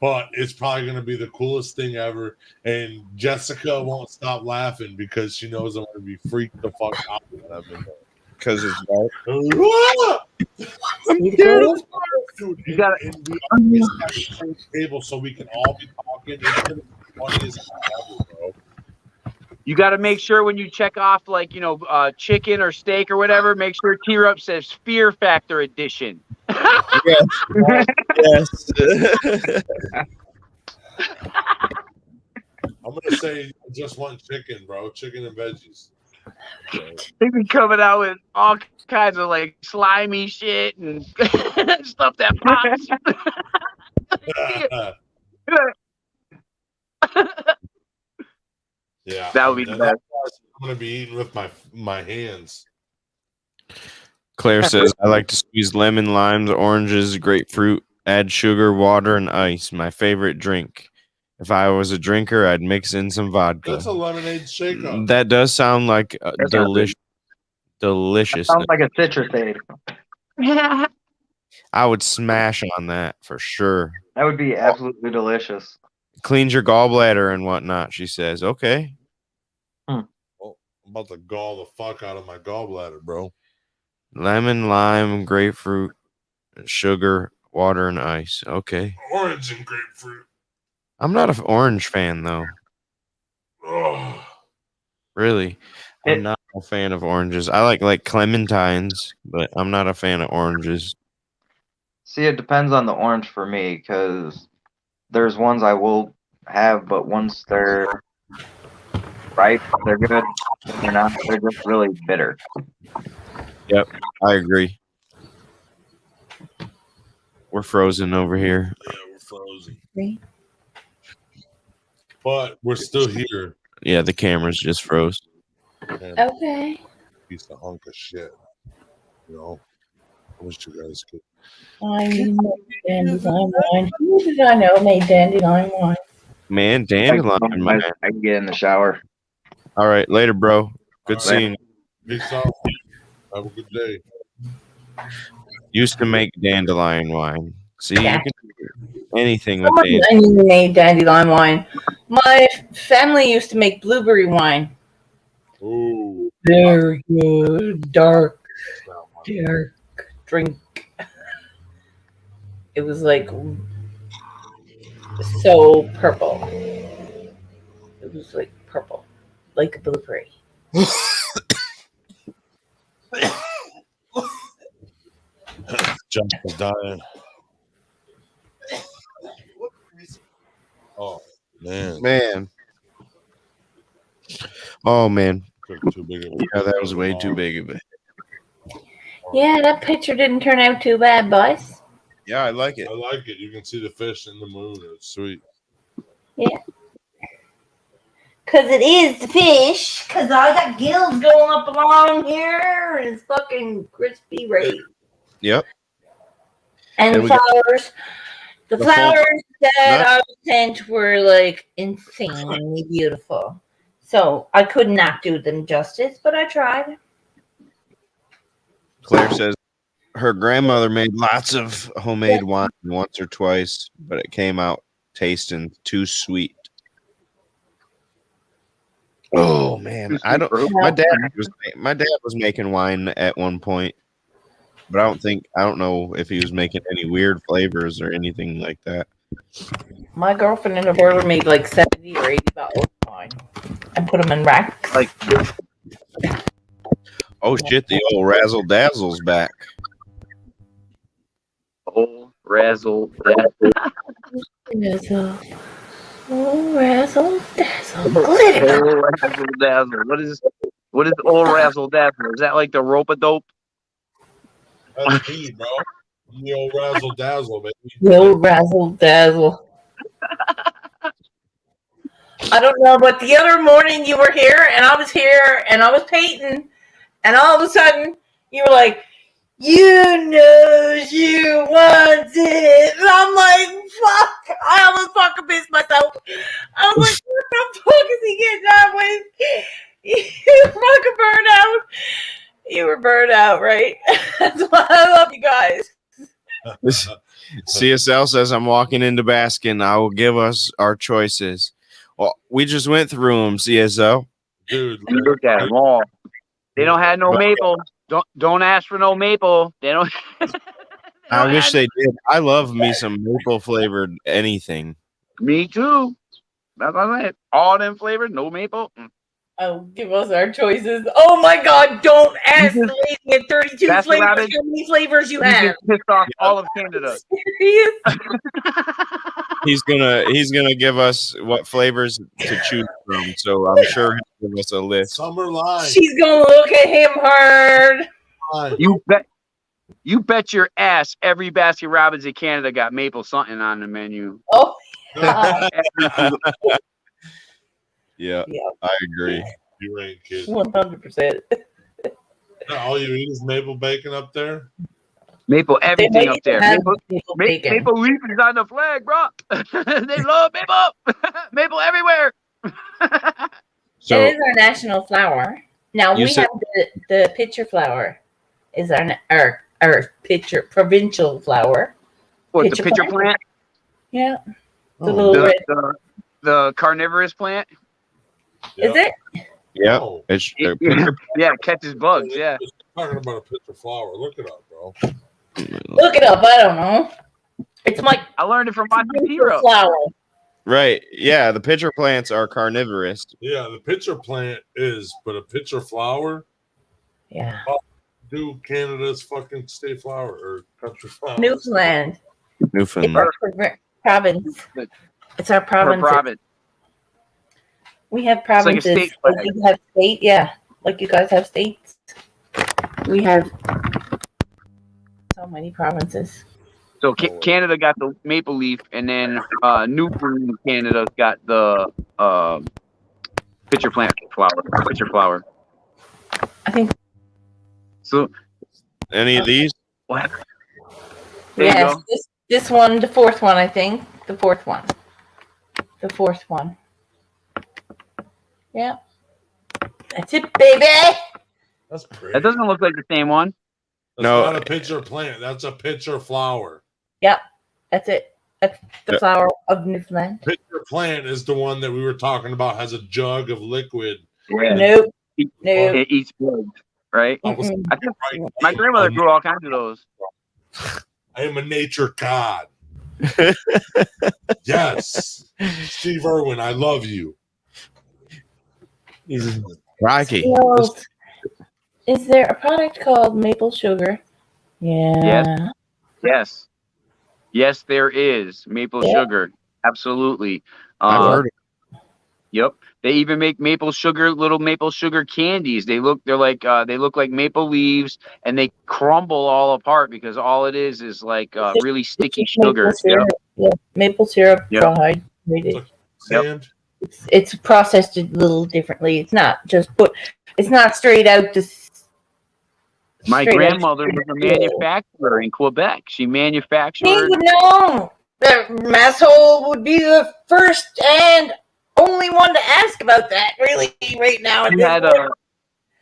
But it's probably going to be the coolest thing ever. And Jessica won't stop laughing because she knows I'm going to be freaked the fuck out when I'm in there. Because it's dark. Dude, you got to table so we can all be talking. It's going to be the funniest thing ever, bro. You got to make sure when you check off, like, chicken or steak or whatever, make sure T-Rup says Fear Factor Edition. Yes. Yes. I'm going to say just one chicken, bro. Chicken and veggies. They be coming out with all kinds of, like, slimy shit and stuff that pops. Yeah, that would be the best. I'm gonna be eating with my hands. Claire says I like to squeeze lemon, limes, oranges, grapefruit, add sugar, water, and ice. My favorite drink. If I was a drinker, I'd mix in some vodka. That's a lemonade shake-up. That does sound like delicious. Delicious. Sounds like a citrus aid. I would smash on that for sure. That would be absolutely delicious. Cleans your gallbladder and whatnot, she says. Okay. Well, I'm about to gall the fuck out of my gallbladder, bro. Lemon, lime, grapefruit, sugar, water, and ice. Okay. Orange and grapefruit. I'm not an orange fan, though. Oh. Really. I'm not a fan of oranges. I like clementines, but I'm not a fan of oranges. See, it depends on the orange for me, because there's ones I will have, but once they're ripe, they're good. If they're not, they're just really bitter. Yep, I agree. We're frozen over here. Yeah, we're frozen. But we're still here. Yeah, the camera's just froze. Man, Okay. piece of hunk of shit. You know, I wish you guys could. I need dandelion wine. Who did I know made dandelion wine? Man, dandelion, man. I can get in the shower. All right, later, bro. Good All right. seeing you. Peace out. Have a good day. Used to make dandelion wine. See, Yeah. you can do anything with Somebody dandelion. made dandelion wine. My family used to make blueberry wine. Ooh. Very good. Dark drink. It was like so purple. It was like purple, like a blueberry. John is dying. Oh, man. Man. Oh, man. Took too big of a- Yeah, that was way too big of it. Yeah, that picture didn't turn out too bad, boys. Yeah, I like it. I like it. You can see the fish in the moon. It's sweet. Yeah. Because it is the fish. Because I got gills going up along here. And it's fucking crispy right. Yep. And And we got- flowers. The The flowers that nuts? I was sent were like insanely beautiful. So I could not do them justice, but I tried. Claire says her grandmother made lots of homemade wine once or twice, but it came out tasting too sweet. Oh man, I don't. My dad was making wine at one point, but I don't know if he was making any weird flavors or anything like that. My girlfriend and her brother made like 70 or 80 bottles of wine and put them in racks. Like, Oh shit, the old razzle dazzle's back. oh, razzle dazzle. Oh, razzle dazzle. Glitter. Oh, razzle dazzle. What is old razzle dazzle? Is that like the rope a dope? That's me, bro. The old razzle dazzle, baby. The old razzle dazzle. I don't know, but the other morning you were here and I was here and I was painting, and all of a sudden you were like, "You know you want it." And I'm like, fuck. I almost fucking pissed myself. I was like, what the fuck is he getting on with? You fucking burned out. You were burned out, right? That's why I love you guys. CSL says I'm walking into Baskin. I will give us our choices. Well, we just went through them, CSL. Dude, Look at them all. They don't have no maple. Don't ask for no maple. They don't. I wish they did. I love me some maple flavored anything. Me too. That's what I'm saying. All them flavors, no maple. Oh, give us our choices. Oh my God! Don't ask the lady at 32 That's flavors what I how many flavors you You have. just pissed off all of Canada. Serious? He's gonna give us what flavors to choose from. So I'm sure he'll give us a list. Summer line. She's gonna look at him hard. You bet your ass every Baskin Robbins in Canada got maple something on the menu. Oh. Yeah, I agree. You ain't kidding. 100%. All you eat is maple bacon up there? Maple everything up there. Maple Maple leaf is on the flag, bro. They love maple. Maple everywhere. So it is our national flower. Now we have the pitcher flower. Is our pitcher provincial flower. What, the pitcher plant? Yeah. The little red. The carnivorous plant? Is it? Yeah, it's yeah, it catches bugs. Yeah. Talking about a pitcher flower. Look it up, bro. Look it up. I don't know. It's like I learned it from my hero. Flower. right. Yeah, the pitcher plants are carnivorous. Yeah, the pitcher plant is, but a pitcher flower. Yeah. Do Canada's fucking state flower or country flower? Newfoundland. Newfoundland. It's our province. It's our province. Province. We have It's like a provinces. state flag. We have state, yeah. Like you guys have states. We have so many provinces. So Canada got the maple leaf, and then Newfoundland Canada got the pitcher plant flower. Pitcher flower. I think. So. Any of these? What? There you Yes, go. this one, the fourth one, I think. The fourth one. The fourth one. Yeah. That's it, baby. That's pretty. That doesn't look like the same one. That's No. not a pitcher plant. That's a pitcher flower. Yep. That's it. That's the flower of Newfoundland. Pitcher plant is the one that we were talking about. Has a jug of liquid. Yeah. Nope. It eats bugs, right? I was Mm-mm. I think my grandmother grew all kinds of those. I am a nature god. Yes, Steve Irwin, I love you. Rocky. So, is there a product called maple sugar? Yeah. Yes, there is maple sugar. Absolutely. I've heard it. Yep. They even make little maple sugar candies. They look like maple leaves, and they crumble all apart because all it is like really sticky sugar. Maple syrup. Yep. Yeah. Maple syrup Yep. carbohydrate. Sand. It's processed a little differently. It's not straight out My straight out grandmother was a manufacturer in Quebec. She manufactured. No. that Masshole would be the first and only one to ask about that. Really, right now.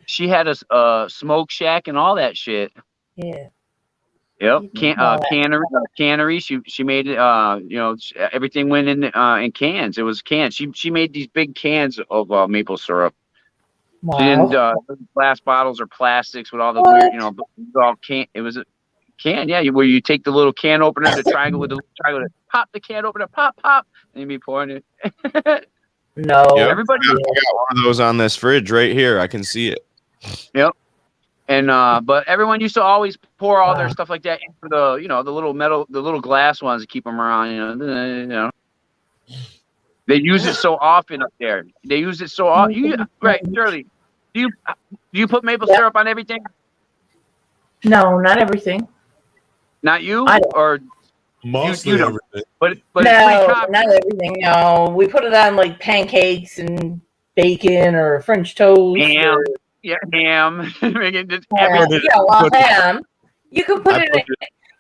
She had a smoke shack and all that shit. Yeah. Yep. Cannery. She made it. Everything went in cans. It was cans. She made these big cans of maple syrup. Wow. She didn't glass bottles or plastics with all the weird. It was all can. It was a can. Yeah, where you take the little can opener, the triangle with the triangle, pop the can opener, pop, and you be pouring it. No. Yep. Everybody. I got one of those on this fridge right here. I can see it. Yep. And but everyone used to always pour all their stuff like that into the the little metal, the little glass ones to keep them around. They use it so often up there. They use it so often. Right, Shirley. Do you put maple syrup on everything? No, not everything. Not you, or mostly everything. But no, not everything. No, we put it on like pancakes and bacon or French toast. Ham. Or, yeah, ham. ham. You can put it.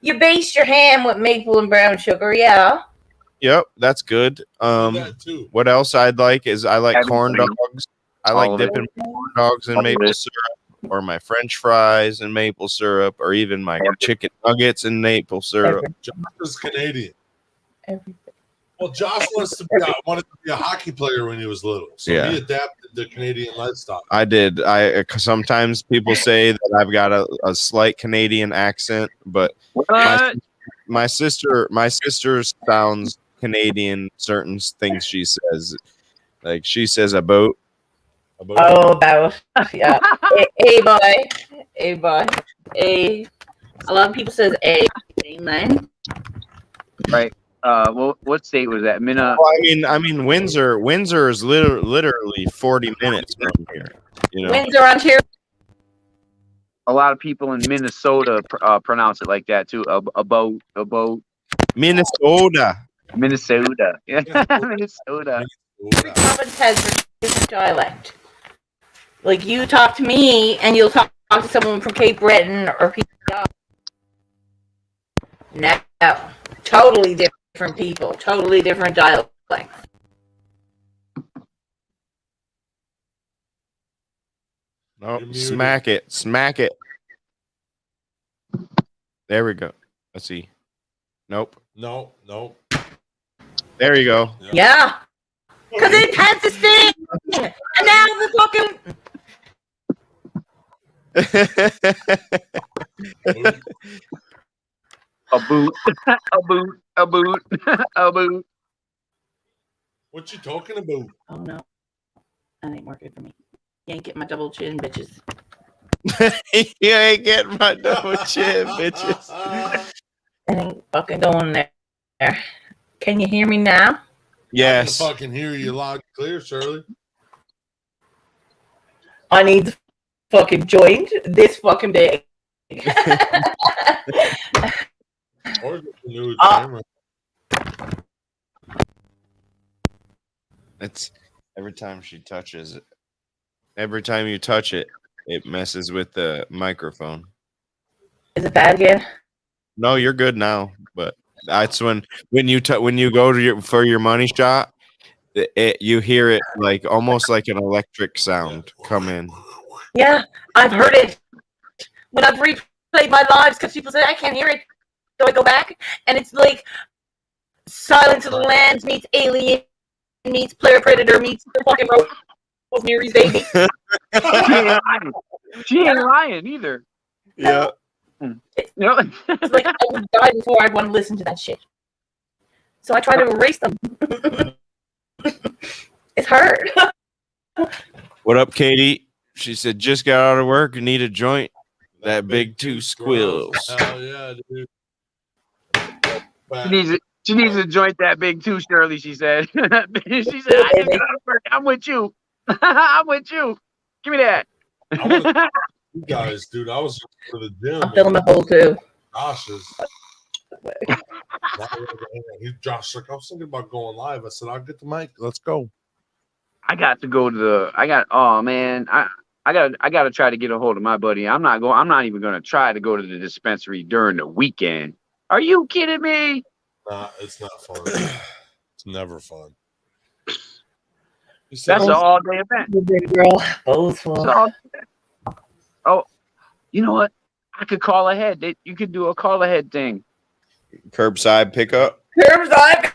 You baste your ham with maple and brown sugar. Yeah. Yep, that's good. What else I'd like is I like corn dogs. I like dipping corn dogs in maple syrup, or my French fries in maple syrup, or even my chicken nuggets in maple syrup. Josh is Canadian. Well, Josh wanted to be a hockey player when he was little, so Yeah. he adapted the Canadian lifestyle. I did. Sometimes people say that I've got a slight Canadian accent, but my sister sounds Canadian. Certain things she says, like she says a boat. Oh, about yeah. A boy. A lot of people says a mainland. Right. What state was that? Well, I mean, Windsor is literally 40 minutes from here. Windsor, Ontario. A lot of people in Minnesota pronounce it like that too. A boat. Minnesota. Yeah, Minnesota. Every province has their different dialect. Like you talk to me, and you'll talk to someone from Cape Breton or PEI. No, totally different people, totally different dialect. Nope. Smack it. There we go. Let's see. Nope. No. There you go. Yeah. Because it has this thing. And now the fucking. A boot. A boot. What you talking about? Oh no. That ain't working for me. You ain't getting my double chin, bitches. You ain't getting my double chin, bitches. That ain't fucking going there. Can you hear me now? Yes. I can fucking hear you loud and clear, Shirley. I need the fucking joint this fucking day. Or get the new camera. It's every time she touches it. Every time you touch it, it messes with the microphone. Is it bad again? No, you're good now. But that's when you go to for your money shot, you hear it like almost like an electric sound come in. Yeah, I've heard it when I've replayed my lives because people say I can't hear it. So I go back and it's like Silence of the Lambs meets Alien meets Player Predator meets the fucking Rosemary's Baby. She ain't lying either. Yeah. It's like I would die before I'd want to listen to that shit. So I try to erase them. It's hard. What up, Katie? She said, just got out of work and need a joint. That big two squills. Hell yeah, dude. She needs to joint that big too, Shirley, she said. She said, I just got out of work. I'm with you. I'm with you. Give me that. You guys, dude, I was for the gym. I'm filling my hole too. Josh is. Josh, like, I was thinking about going live. I said, I'll get the mic. Let's go. I got to go to I got to try to get a hold of my buddy. I'm not even going to try to go to the dispensary during the weekend. Are you kidding me? It's not fun. It's never fun. That's an all-day event. Big girl, both will. Oh, you know what? I could call ahead. You could do a call ahead thing. Curbside pickup. Curbside.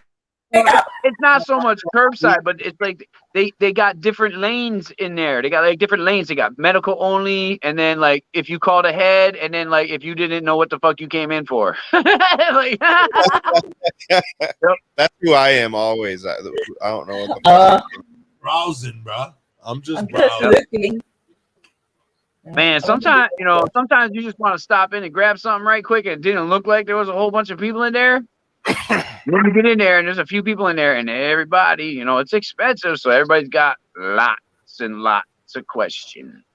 It's not so much curbside, but it's like they got different lanes in there. They got like different lanes. They got medical only, and then like if you called ahead, and then like if you didn't know what the fuck you came in for. Like, That's who I am always. I don't know what the browsing, bro. I'm just browsing. Man, sometimes you just want to stop in and grab something right quick. And it didn't look like there was a whole bunch of people in there. Then you get in there and there's a few people in there, and everybody, it's expensive, so everybody's got lots and lots of questions.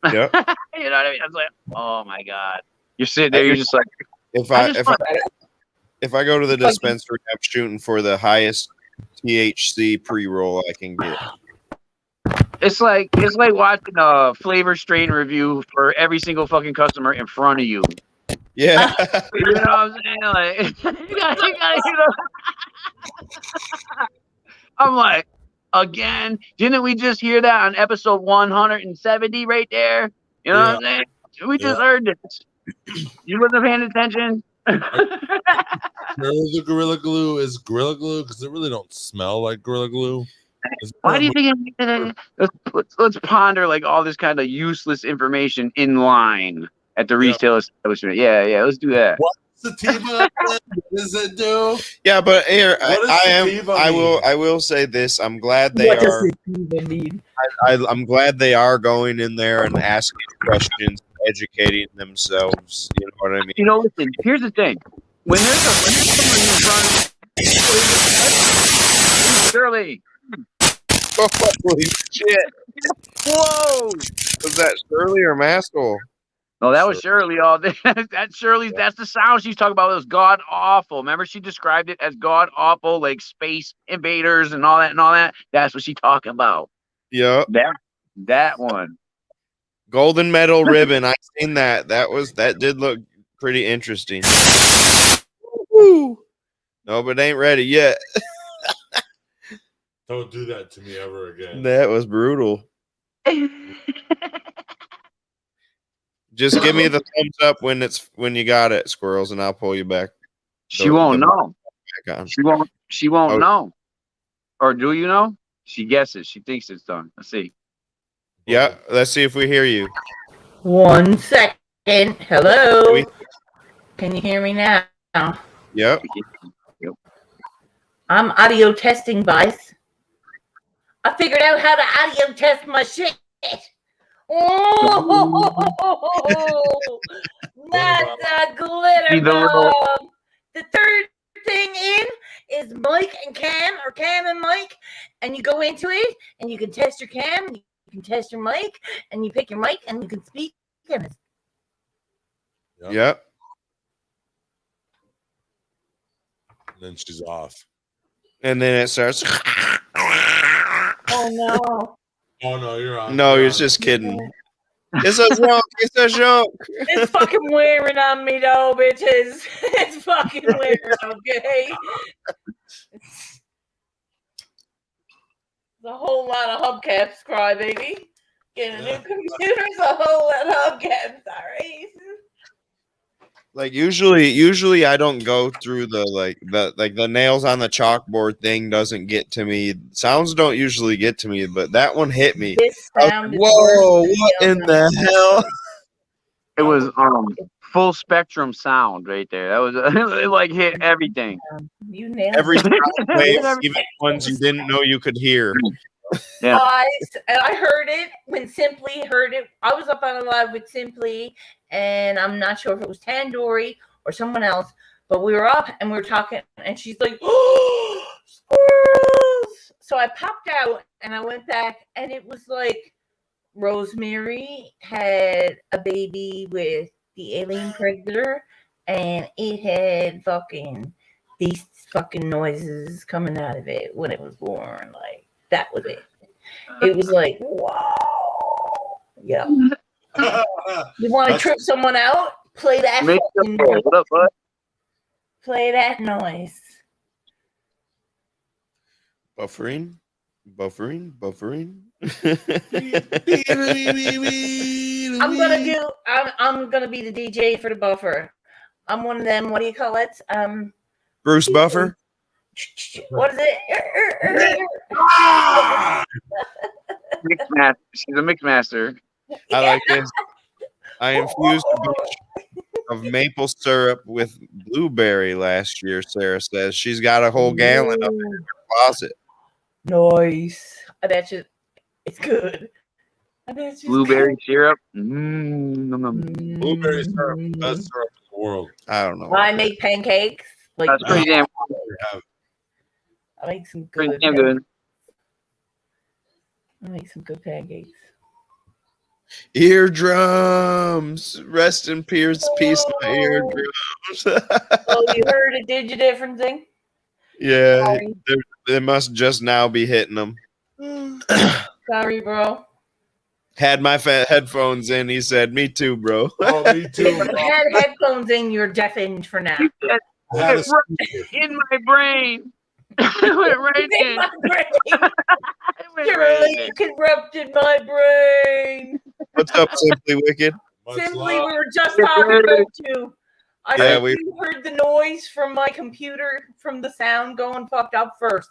Yeah. You know what I mean? I was like, oh my god, you're sitting there, you're just like, if I go to the dispensary, I'm shooting for the highest THC pre-roll I can get. It's like watching a flavor strain review for every single fucking customer in front of you. Yeah. You know what I'm saying? Like, you gotta, I'm like, again, didn't we just hear that on episode 170 right there? You know what I'm saying? We just heard this. You wasn't paying attention. The Gorilla Glue is Gorilla Glue because it really don't smell like Gorilla Glue. Why do you think let's ponder like all this kind of useless information in line at the retail establishment? Yeah, let's do that. What's sativa? What does it do? Yeah, but here I I will say this. I'm glad they are. I'm glad they are going in there and asking questions, educating themselves. You know what I mean? Listen. Here's the thing: when there's someone in front of Shirley. Holy shit! Whoa! Was that Shirley or Maskell? No, that was Shirley all day. That's Shirley's. That's the sound she's talking about. It was god awful. Remember, she described it as god awful, like space invaders and all that. That's what she's talking about. Yeah. That one. Golden medal ribbon. I seen that. That did look pretty interesting. Woo! No, but it ain't ready yet. Don't do that to me ever again. That was brutal. Just give me the thumbs up when you got it, Squirrels, and I'll pull you back. She won't know. She won't know. Or do you know? She guesses. She thinks it's done. Let's see. Yeah, let's see if we hear you. 1 second. Hello. Can you hear me now? Yep. I'm audio testing, guys. I figured out how to audio test my shit. Oh, that's a glitter bomb. The third thing in is mic and cam, or cam and mic, and you go into it, and you can test your cam, you can test your mic, and you pick your mic, and you can speak. Yep. And then she's off. And then it starts. Oh no. Oh no, you're on. No, you're just kidding. It's a joke. It's a joke. It's fucking wearing on me though, bitches. It's fucking wearing, okay? It's a whole lot of hubcaps, crybaby. Getting a new computer's a whole lot of hubcaps, alright? Like usually I don't go through the nails on the chalkboard thing doesn't get to me. Sounds don't usually get to me, but that one hit me. Whoa, what in the hell? It was full spectrum sound right there. That was it like hit everything. You nailed every it. even ones you didn't know you could hear. Yeah. I heard it when Simply heard it. I was up on a live with Simply, and I'm not sure if it was Tandoori or someone else, but we were up and we were talking, and she's like, "Oh, squirrels!" So I popped out and I went back, and it was like Rosemary had a baby with the alien predator, and it had fucking these fucking noises coming out of it when it was born. Like, that was it. It was like, wow. Yeah. You want to trip someone out? Play that fucking noise. Play that noise. Buffering. I'm gonna be the DJ for the buffer. I'm one of them. What do you call it? Bruce Buffer. What is it? Mix master. She's a mix master. I like this. I infused a bunch of maple syrup with blueberry last year, Sarah says. She's got a whole gallon of it in her closet. Nice. I bet you it's good. I bet you Blueberry syrup. Blueberry syrup, the best syrup in the world. I don't know. I make pancakes. Like That's pretty damn I make some pretty good. damn good. I make some good pancakes. Eardrums. Rest in peace, my eardrums. Oh, you heard it? Did you different thing? Yeah, they must just now be hitting them. Sorry, bro. Had my headphones in. He said, "Me too, bro." Oh, me too. If you had headphones in, you're deafened for now. It's in my brain. It went right in. My brain. It went right Shirley, in. you corrupted my brain. What's up, Simply Wicked? Simply, we were just talking about you. I Yeah, think you heard the noise from my computer, from the sound going fucked up first.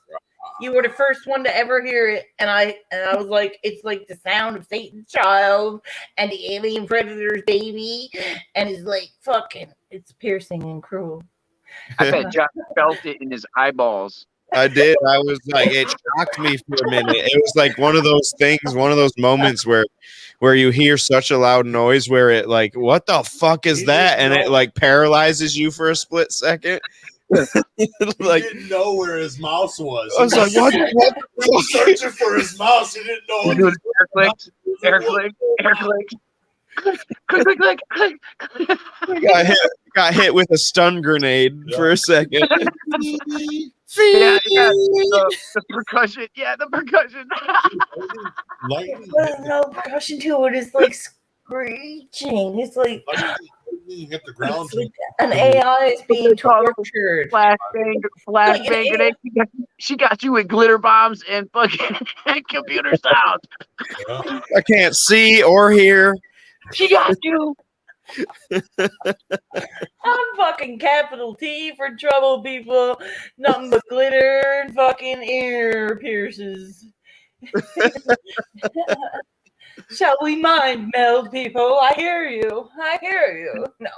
You were the first one to ever hear it, and I was like, it's like the sound of Satan's child and the alien predator's baby, and it's like fucking, it's piercing and cruel. I bet Josh felt it in his eyeballs. I did. I was like, it shocked me for a minute. It was like one of those things, one of those moments where you hear such a loud noise where it like, what the fuck is that? And it like paralyzes you for a split second. Like, he Like, didn't know where his mouse was. I was like, what? He was searching for his mouse. He didn't know. He doing air clicks, air clicks, air clicks. Click, click, click, click, click. got hit with a stun grenade for a second. Yeah, the percussion. Yeah, the percussion. There's no percussion to it. It's like screeching. It's like hit the ground. it's like an AI is being tortured. Flashbang, and then she got you with glitter bombs and fucking computer sound. I can't see or hear. She got you. I'm fucking capital T for trouble, people. Nothing but glitter and fucking ear pierces. Shall we mind meld, people? I hear you. I hear you. No.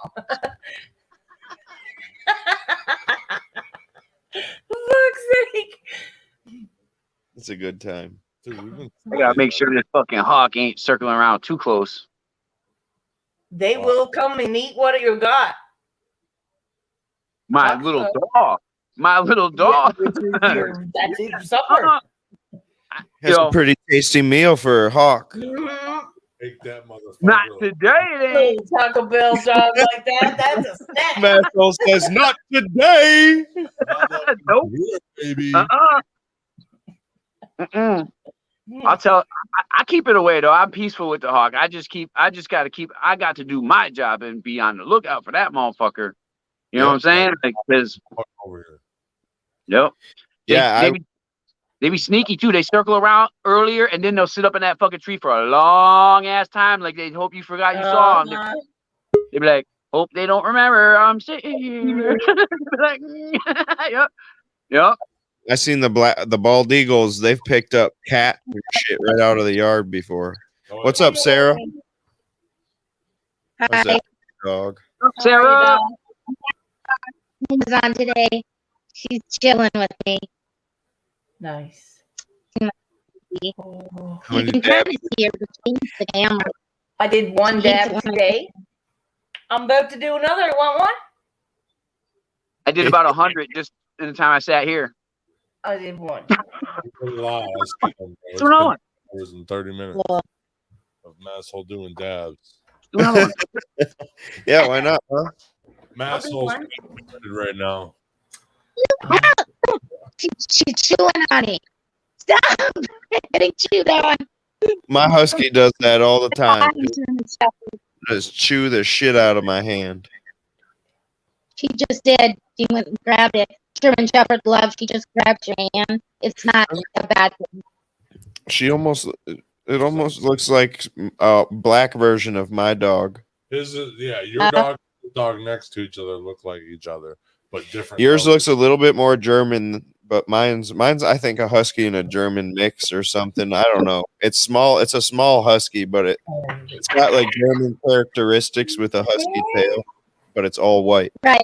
For fuck's sake. It's a good time. Dude, I gotta make sure this fucking hawk ain't circling around too close. They will come and eat what you got. My little dog. My little dog. That's your supper. Has a pretty tasty meal for a hawk. Take that motherfucker. Not today, it ain't. Taco Bell dog like that. That's a snack. Maxwell says, "Not today." Nope. Baby. I'll tell. I keep it away though. I'm peaceful with the hawk. I got to do my job and be on the lookout for that motherfucker. You know what I'm saying? Like, because, yep. Yeah, They be sneaky too. They circle around earlier and then they'll sit up in that fucking tree for a long ass time. Like they hope you forgot you saw them. They be like, hope they don't remember I'm sitting here. Like, yep. I seen the bald eagles. They've picked up cat and shit right out of the yard before. What's up, Sarah? Hi. How's that dog? Sarah. Is on today. She's chilling with me. Nice. You can kind of see her between the camera. I did one dab today. I'm about to do another. Want one? I did about 100 just in the time I sat here. I did one. It's been hours and 30 minutes of Masshole doing dabs. Yeah, why not, huh? Masshole's right now. She's chewing on it. Stop getting chewed on. My husky does that all the time. Just chew the shit out of my hand. She just did. She went and grabbed it. German Shepherd love. She just grabbed your hand. It's not a bad thing. She almost. It almost looks like a black version of my dog. His is, yeah, your dog and the dog next to each other look like each other, but different. Yours colors. looks a little bit more German, but mine's I think a husky and a German mix or something. I don't know. It's small. It's a small husky, but it's got like German characteristics with a husky tail, but it's all white. Right.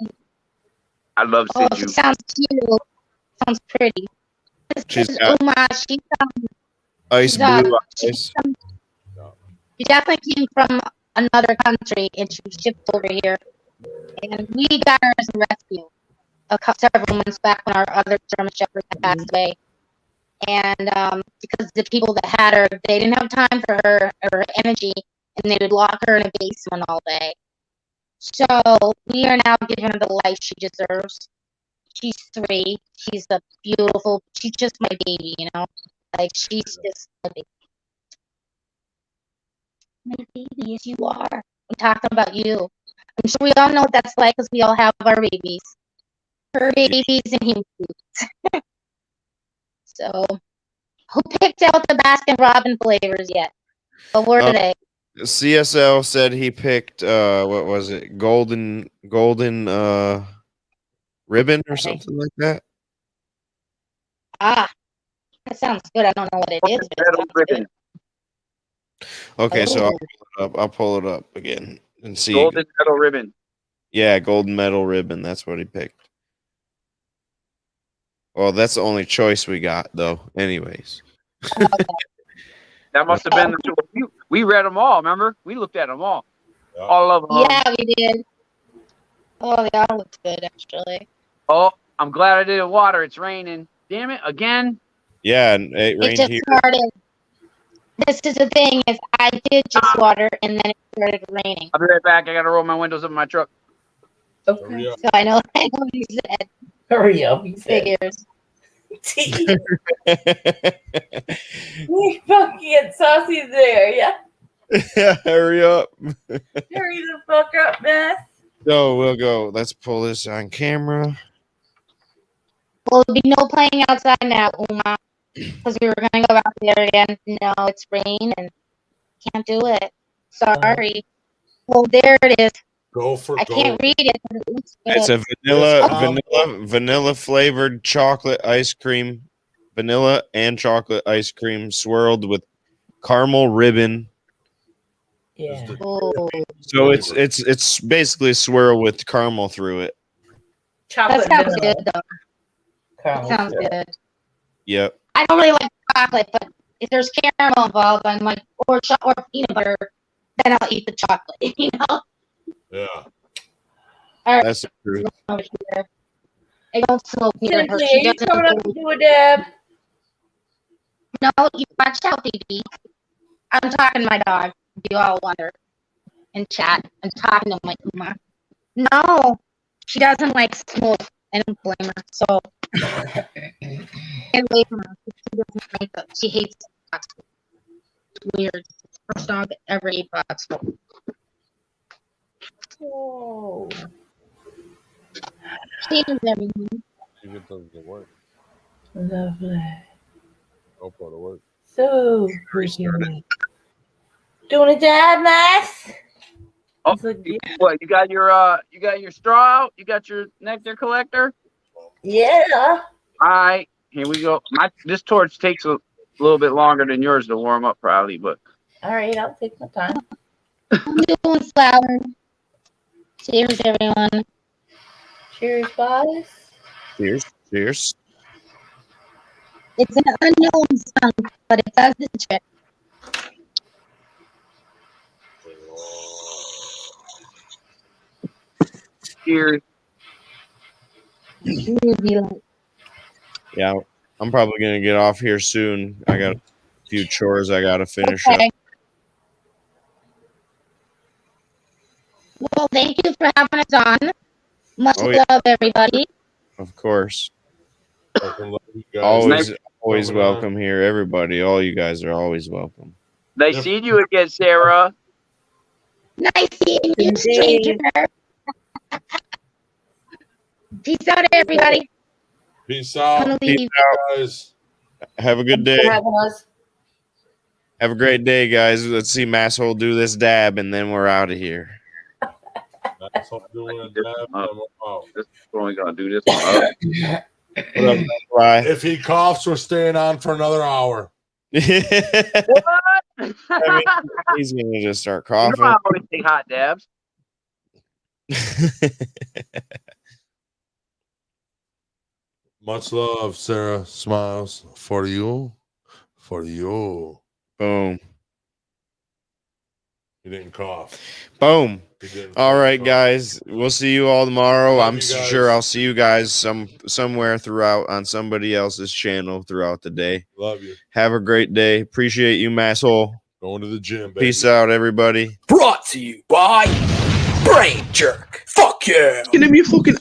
I love Oh, Siju. she sounds cute. Sounds pretty. This She's is got Uma. She's ice blue eyes. she definitely came from another country and she was shipped over here. And we got her as a rescue several months back when our other German Shepherd had passed away. And because the people that had her, they didn't have time for her or her energy, and they would lock her in a basement all day. So we are now giving her the life she deserves. She's 3. She's a beautiful. She's just my baby, you know. Like she's just my baby. My baby, as you are. I'm talking about you. I'm sure we all know what that's like because we all have our babies. Her babies and human babies. So, who picked out the Baskin Robbins flavors yet? What were they? CSL said he picked what was it? Golden ribbon or something like that. Ah, that sounds good. I don't know what it is, but it sounds good. Okay, so Oh. I'll pull it up again and see. Golden medal ribbon. Yeah, golden medal ribbon. That's what he picked. Well, that's the only choice we got, though. Anyways. That must have been the two. We read them all. Remember, we looked at them all. All of them. Yeah, we did. Oh, they all looked good, actually. Oh, I'm glad I didn't water. It's raining. Damn it, again. Yeah, and it It rained just here. started. This is the thing is I did just water and then it started raining. I'll be right back. I gotta roll my windows up in my truck. Okay. So I know what you said. Hurry up, he said. Figures. You fucking get saucy there, yeah? Yeah, hurry up. Hurry the fuck up, man. So we'll go. Let's pull this on camera. Well, there'll be no playing outside now, Uma. Because we were going to go out there again. No, it's rain and can't do it. Sorry. Well, there it is. Go for I can't read it, but it looks good. It's a vanilla flavored chocolate ice cream, vanilla and chocolate ice cream swirled with caramel ribbon. Yeah. Oh. So it's basically swirl with caramel through it. Chocolate That sounds vanilla. good, though. Caramel. That sounds good. Yep. I don't really like chocolate, but if there's caramel involved, I'm like, or peanut butter, then I'll eat the chocolate, you know? Yeah. All right. That's the truth. Over here. I don't smoke near her. Cynthia, She you doesn't coming up do- to do a dab? No, you watch out, baby. I'm talking to my dog. You all wonder. And chat. I'm talking to my Uma. No, she doesn't like smoke. I don't blame her. So, get away from her. She doesn't like it. She hates box food. It's weird. First dog that ever ate box food. Whoa. She does everything. You get those to work. Lovely. Hope it'll work. So freaking doing a dab, Max? Oh, what? You got your straw out? You got your nectar collector? Yeah. All right, here we go. This torch takes a little bit longer than yours to warm up, probably, but All right, I'll take my time. I'm doing flour. Cheers, everyone. Cheers, guys. Cheers. Cheers. It's an unknown song, but it does the trick. cheers. Yeah, I'm probably gonna get off here soon. I got a few chores I gotta finish Okay. up. Well, thank you for having us on. Much Oh, yeah. love, everybody. Of course. Fucking love you guys. Always welcome here, everybody. All you guys are always welcome. They seen you again, Sarah. Nice seeing you, stranger. Peace out, everybody. Peace I'm out. gonna leave. Guys. Have a good day. For having us. Have a great day, guys. Let's see Masshole do this dab, and then we're out of here. This only gonna do this one up. Bye. If he coughs, we're staying on for another hour. What? He's gonna just start You know coughing. I always take hot dabs. Much love, Sarah. Smiles for you. For you. Boom. He didn't cough. Boom. He didn't All right, cough. guys. We'll see you all tomorrow. Love I'm you guys. sure I'll see you guys somewhere throughout on somebody else's channel throughout the day. Love you. Have a great day. Appreciate you, Masshole. Going to the gym, baby. Peace out, everybody. Brought to you by Brain Jerk. Fuck yeah. Give me a fucking